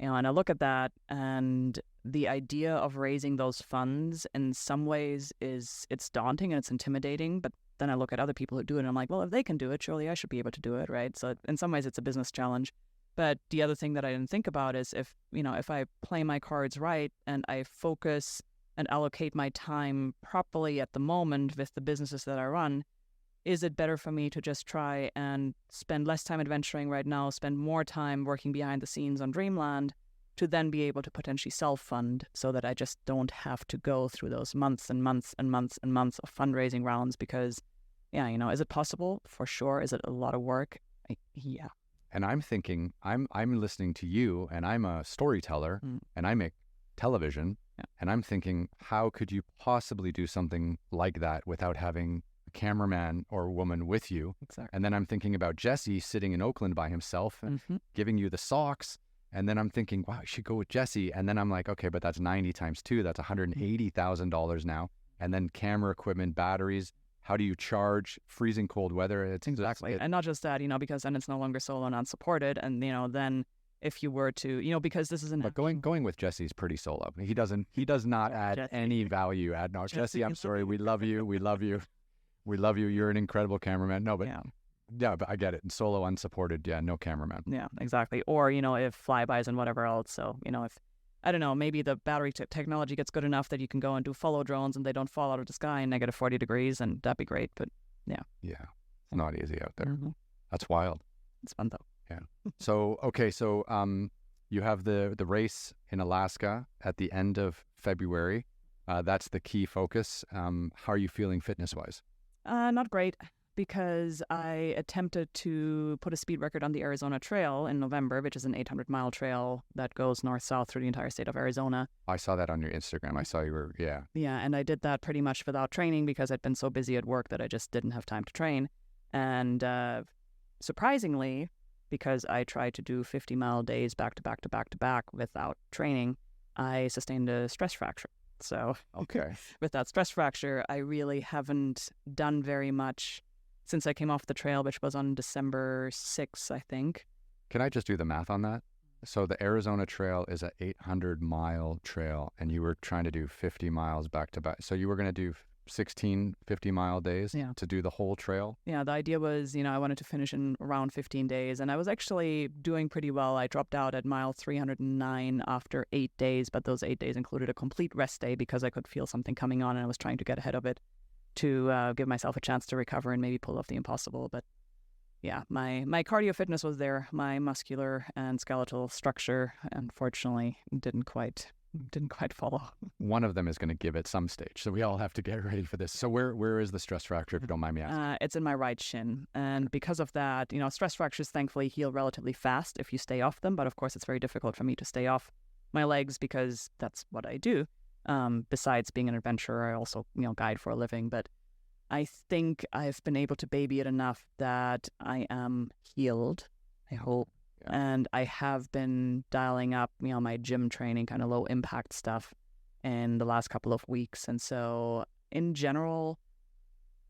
And I look at that, and the idea of raising those funds in some ways it's daunting and it's intimidating. But then I look at other people who do it, and I'm like, well, if they can do it, surely I should be able to do it, right? So in some ways, it's a business challenge. But the other thing that I didn't think about is if I play my cards right and I focus and allocate my time properly at the moment with the businesses that I run, is it better for me to just try and spend less time adventuring right now, spend more time working behind the scenes on Dreamland, to then be able to potentially self-fund so that I just don't have to go through those months and months and months and months of fundraising rounds because, yeah, is it possible? For sure. Is it a lot of work? Yeah. And I'm thinking, I'm listening to you, and I'm a storyteller, and I make television, and I'm thinking, how could you possibly do something like that without having a cameraman or woman with you? Exactly. And then I'm thinking about Jesse sitting in Oakland by himself and giving you the socks. And then I'm thinking, wow, I should go with Jesse. And then I'm like, okay, but that's 90 times 2. That's $180,000 now. And then camera equipment, batteries. How do you charge? Freezing cold weather. Exactly. And not just that, because then it's no longer solo and unsupported. And, then if you were to, because this isn't. But going with Jesse is pretty solo. He does not add Jesse. any value. No, Jesse, I'm sorry. We love you. We love you. We love you. You're an incredible cameraman. No, but yeah, but I get it. And solo unsupported, no cameraman. Yeah, exactly. Or, if flybys and whatever else. So, if, I don't know, maybe the battery technology gets good enough that you can go and do follow drones and they don't fall out of the sky in negative 40 degrees, and that'd be great. But yeah. Yeah, it's not easy out there. That's wild. It's fun though. Yeah. So, okay. So you have the race in Alaska at the end of February. That's the key focus. How are you feeling fitness-wise? Not great, because I attempted to put a speed record on the Arizona Trail in November, which is an 800-mile trail that goes north-south through the entire state of Arizona. I saw that on your Instagram. I saw you were, Yeah, and I did that pretty much without training because I'd been so busy at work that I just didn't have time to train. And surprisingly, because I tried to do 50-mile days back to back to back to back without training, I sustained a stress fracture. So okay. With that stress fracture, I really haven't done very much since I came off the trail, which was on December 6th, I think. Can I just do the math on that? So the Arizona Trail is an 800-mile trail, and you were trying to do 50 miles back to back. So you were going to do 16 50-mile days to do the whole trail? Yeah, the idea was, I wanted to finish in around 15 days, and I was actually doing pretty well. I dropped out at mile 309 after 8 days, but those 8 days included a complete rest day because I could feel something coming on, and I was trying to get ahead of it to give myself a chance to recover and maybe pull off the impossible. But yeah, my cardio fitness was there. My muscular and skeletal structure, unfortunately, didn't quite follow. One of them is going to give at some stage, so we all have to get ready for this. So where is the stress fracture, if you don't mind me asking? It's in my right shin, and because of that, stress fractures thankfully heal relatively fast if you stay off them, but of course it's very difficult for me to stay off my legs because that's what I do. Besides being an adventurer, I also guide for a living, but I think I've been able to baby it enough that I am healed, I hope. And I have been dialing up, my gym training, kind of low impact stuff in the last couple of weeks. And so in general,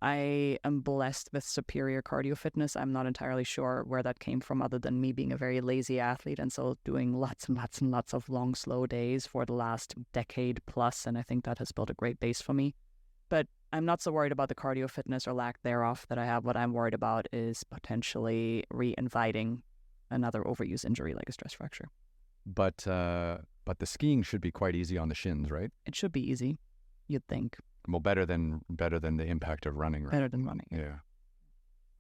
I am blessed with superior cardio fitness. I'm not entirely sure where that came from other than me being a very lazy athlete. And so doing lots and lots and lots of long, slow days for the last decade plus. And I think that has built a great base for me. But I'm not so worried about the cardio fitness or lack thereof that I have. What I'm worried about is potentially re-inviting another overuse injury like a stress fracture. But the skiing should be quite easy on the shins, right? It should be easy, you'd think. Well, better than the impact of running, right? Better than running. Yeah.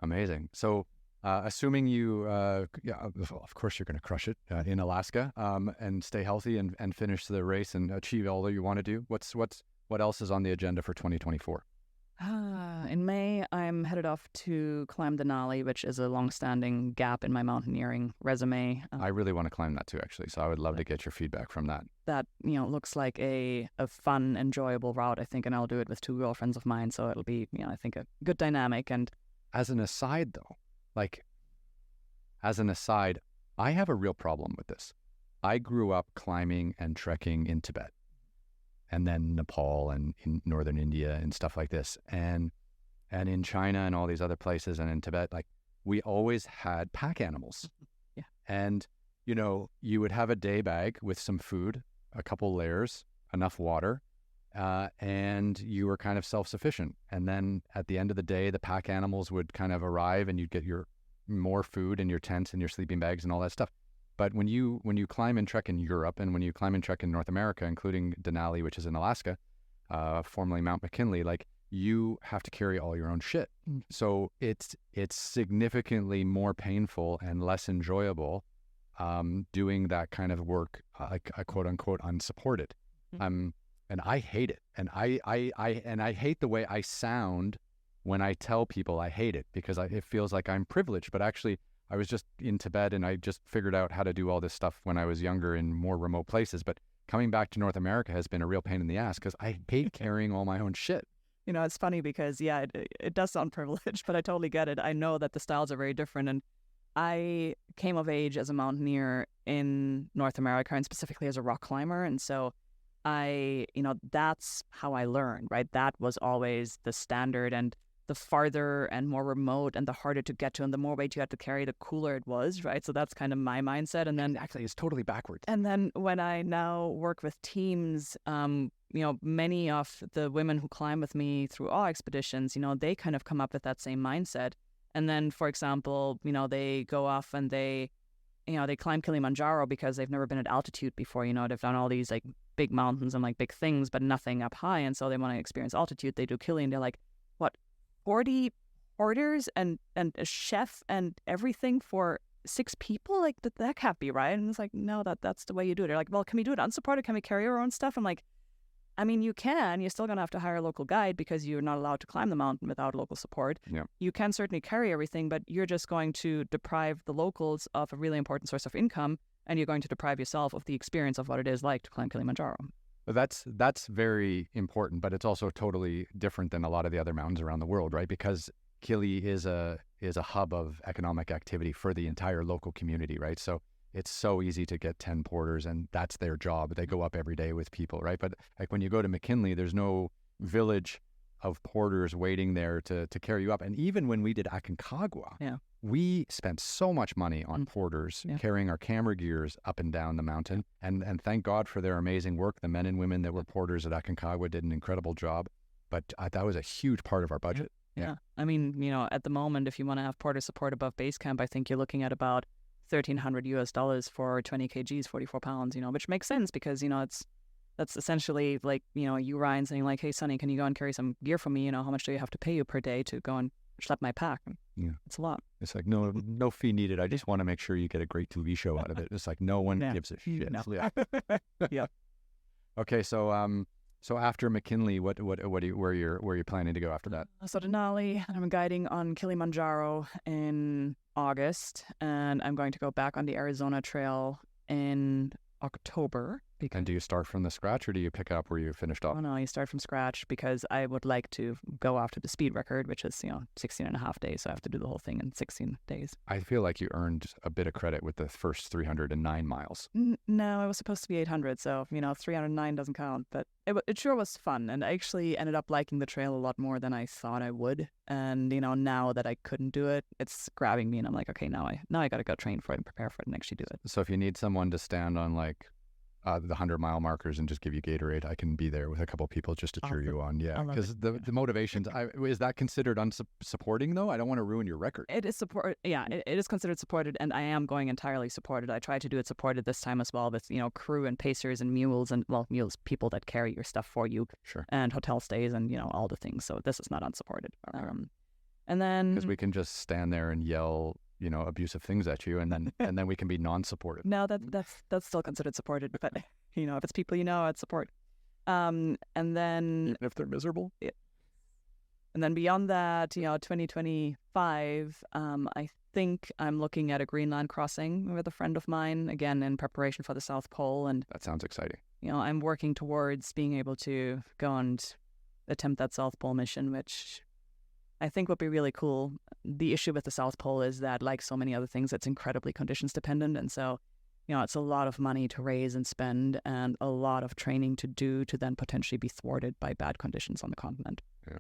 Amazing. So, assuming you, of course you're going to crush it in Alaska, and stay healthy and finish the race and achieve all that you want to do. What else is on the agenda for 2024? In May, I'm headed off to climb Denali, which is a long-standing gap in my mountaineering resume. I really want to climb that too, actually. So I would love to get your feedback from that. That, looks like a fun, enjoyable route, I think, and I'll do it with 2 girlfriends of mine. So it'll be, I think, a good dynamic. And as an aside, though, I have a real problem with this. I grew up climbing and trekking in Tibet, and then Nepal and in northern India and stuff like this. And in China and all these other places and in Tibet, we always had pack animals. Yeah. And, you would have a day bag with some food, a couple layers, enough water, and you were kind of self-sufficient. And then at the end of the day, the pack animals would kind of arrive and you'd get your more food in your tents and your sleeping bags and all that stuff. But when you climb and trek in Europe, and when you climb and trek in North America, including Denali, which is in Alaska, formerly Mount McKinley, you have to carry all your own shit. So it's significantly more painful and less enjoyable doing that kind of work, like quote unquote unsupported. And I hate it. And I hate the way I sound when I tell people I hate it, because it feels like I'm privileged. But actually, I was just in Tibet and I just figured out how to do all this stuff when I was younger in more remote places. But coming back to North America has been a real pain in the ass because I hate carrying all my own shit. You know, it's funny because, yeah, it does sound privileged, but I totally get it. I know that the styles are very different. And I came of age as a mountaineer in North America, and specifically as a rock climber. And so that's how I learned, right? That was always the standard. And the farther and more remote and the harder to get to and the more weight you had to carry, the cooler it was, right? So that's kind of my mindset. And then actually, it's totally backwards. And then when I now work with teams, many of the women who climb with me through all expeditions, they kind of come up with that same mindset. And then, for example, they go off and they climb Kilimanjaro because they've never been at altitude before. They've done all these like big mountains and like big things, but nothing up high. And so they want to experience altitude. They do Kili and they're like, what, 40 orders and a chef and everything for 6 people? Like that can't be right. And it's like, no, that's the way you do it. They're like, well, can we do it unsupported? Can we carry our own stuff? I'm like, I mean, you can. You're still going to have to hire a local guide because you're not allowed to climb the mountain without local support. Yeah. You can certainly carry everything, but you're just going to deprive the locals of a really important source of income, and you're going to deprive yourself of the experience of what it is like to climb Kilimanjaro. But that's very important, but it's also totally different than a lot of the other mountains around the world, right? Because Kili is a hub of economic activity for the entire local community, right? So it's so easy to get 10 porters and that's their job. They go up every day with people, right? But like when you go to McKinley, there's no village of porters waiting there to carry you up. And even when we did Aconcagua, we spent so much money on porters carrying our camera gears up and down the mountain. And thank God for their amazing work. The men and women that were porters at Aconcagua did an incredible job. But that was a huge part of our budget. Yeah. I mean, at the moment, if you want to have porter support above base camp, I think you're looking at about $1,300 for 20 kgs, 44 pounds, which makes sense because, that's essentially like, you, Ryan, saying like, hey, Sunny, can you go and carry some gear for me? How much do you have to pay you per day to go and schlep my pack? Yeah. It's a lot. It's like, no fee needed. I just want to make sure you get a great TV show out of it. It's like, no one gives a shit. No. Yeah. Okay. So after McKinley, where are you planning to go after that? So Denali, I'm guiding on Kilimanjaro in August, and I'm going to go back on the Arizona Trail in October. And do you start from the scratch or do you pick up where you finished off? Oh, no, you start from scratch because I would like to go after the speed record, which is, 16 and a half days. So I have to do the whole thing in 16 days. I feel like you earned a bit of credit with the first 309 miles. No, it was supposed to be 800. So, 309 doesn't count. But it sure was fun. And I actually ended up liking the trail a lot more than I thought I would. And, now that I couldn't do it, it's grabbing me. And I'm like, okay, now I got to go train for it and prepare for it and actually do it. So if you need someone to stand on like the 100-mile markers and just give you Gatorade, I can be there with a couple of people just to cheer you on. Yeah, because the motivations. Is that considered unsupporting though? I don't want to ruin your record. It is support. Yeah, it is considered supported, and I am going entirely supported. I tried to do it supported this time as well with crew and pacers and mules people that carry your stuff for you. Sure. And hotel stays and all the things. So this is not unsupported. And then because we can just stand there and yell abusive things at you, and then we can be non-supportive. No, that's still considered supported. But if it's people it's support. And then even if they're miserable. Yeah. And then beyond that, 2025, I think I'm looking at a Greenland crossing with a friend of mine, again in preparation for the South Pole. And that sounds exciting. I'm working towards being able to go and attempt that South Pole mission, which I think would be really cool. The issue with the South Pole is that, like so many other things, it's incredibly conditions dependent. And so, it's a lot of money to raise and spend and a lot of training to do to then potentially be thwarted by bad conditions on the continent. Yeah.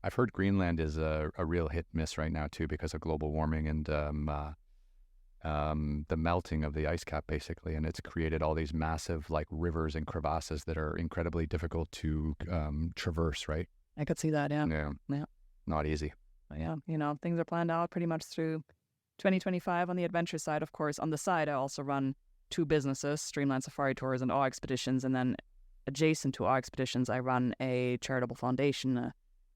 I've heard Greenland is a real hit miss right now too because of global warming and the melting of the ice cap basically. And it's created all these massive like rivers and crevasses that are incredibly difficult to traverse, right? I could see that, yeah. Yeah. Not easy. Yeah, things are planned out pretty much through 2025 on the adventure side. Of course, on the side, I also run 2 businesses, Dreamland Safari Tours and Awe Expeditions. And then adjacent to Awe Expeditions, I run a charitable foundation,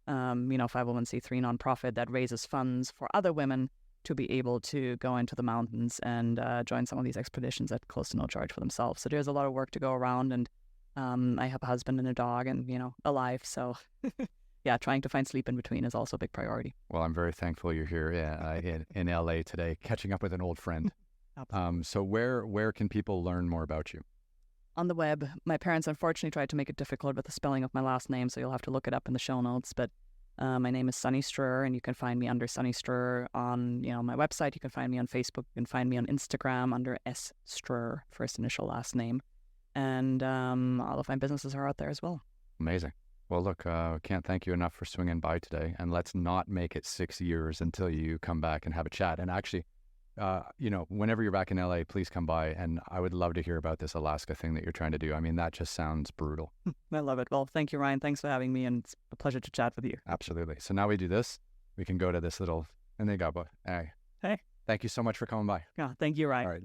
501c3 nonprofit that raises funds for other women to be able to go into the mountains and join some of these expeditions at close to no charge for themselves. So there's a lot of work to go around, and I have a husband and a dog and, a life. So yeah, trying to find sleep in between is also a big priority. Well, I'm very thankful you're here in LA today, catching up with an old friend. So where can people learn more about you? On the web. My parents unfortunately tried to make it difficult with the spelling of my last name, so you'll have to look it up in the show notes. But my name is Sunny Stroeer, and you can find me under Sunny Stroeer on my website. You can find me on Facebook. You can find me on Instagram under S Stroeer, first initial last name. And all of my businesses are out there as well. Amazing. Well, look, can't thank you enough for swinging by today. And let's not make it 6 years until you come back and have a chat. And actually, whenever you're back in LA, please come by, and I would love to hear about this Alaska thing that you're trying to do. I mean, that just sounds brutal. I love it. Well, thank you, Ryan. Thanks for having me, and it's a pleasure to chat with you. Absolutely. So now we do this. We can go to this little, and they got, hey. Thank you so much for coming by. Yeah, thank you, Ryan. All right.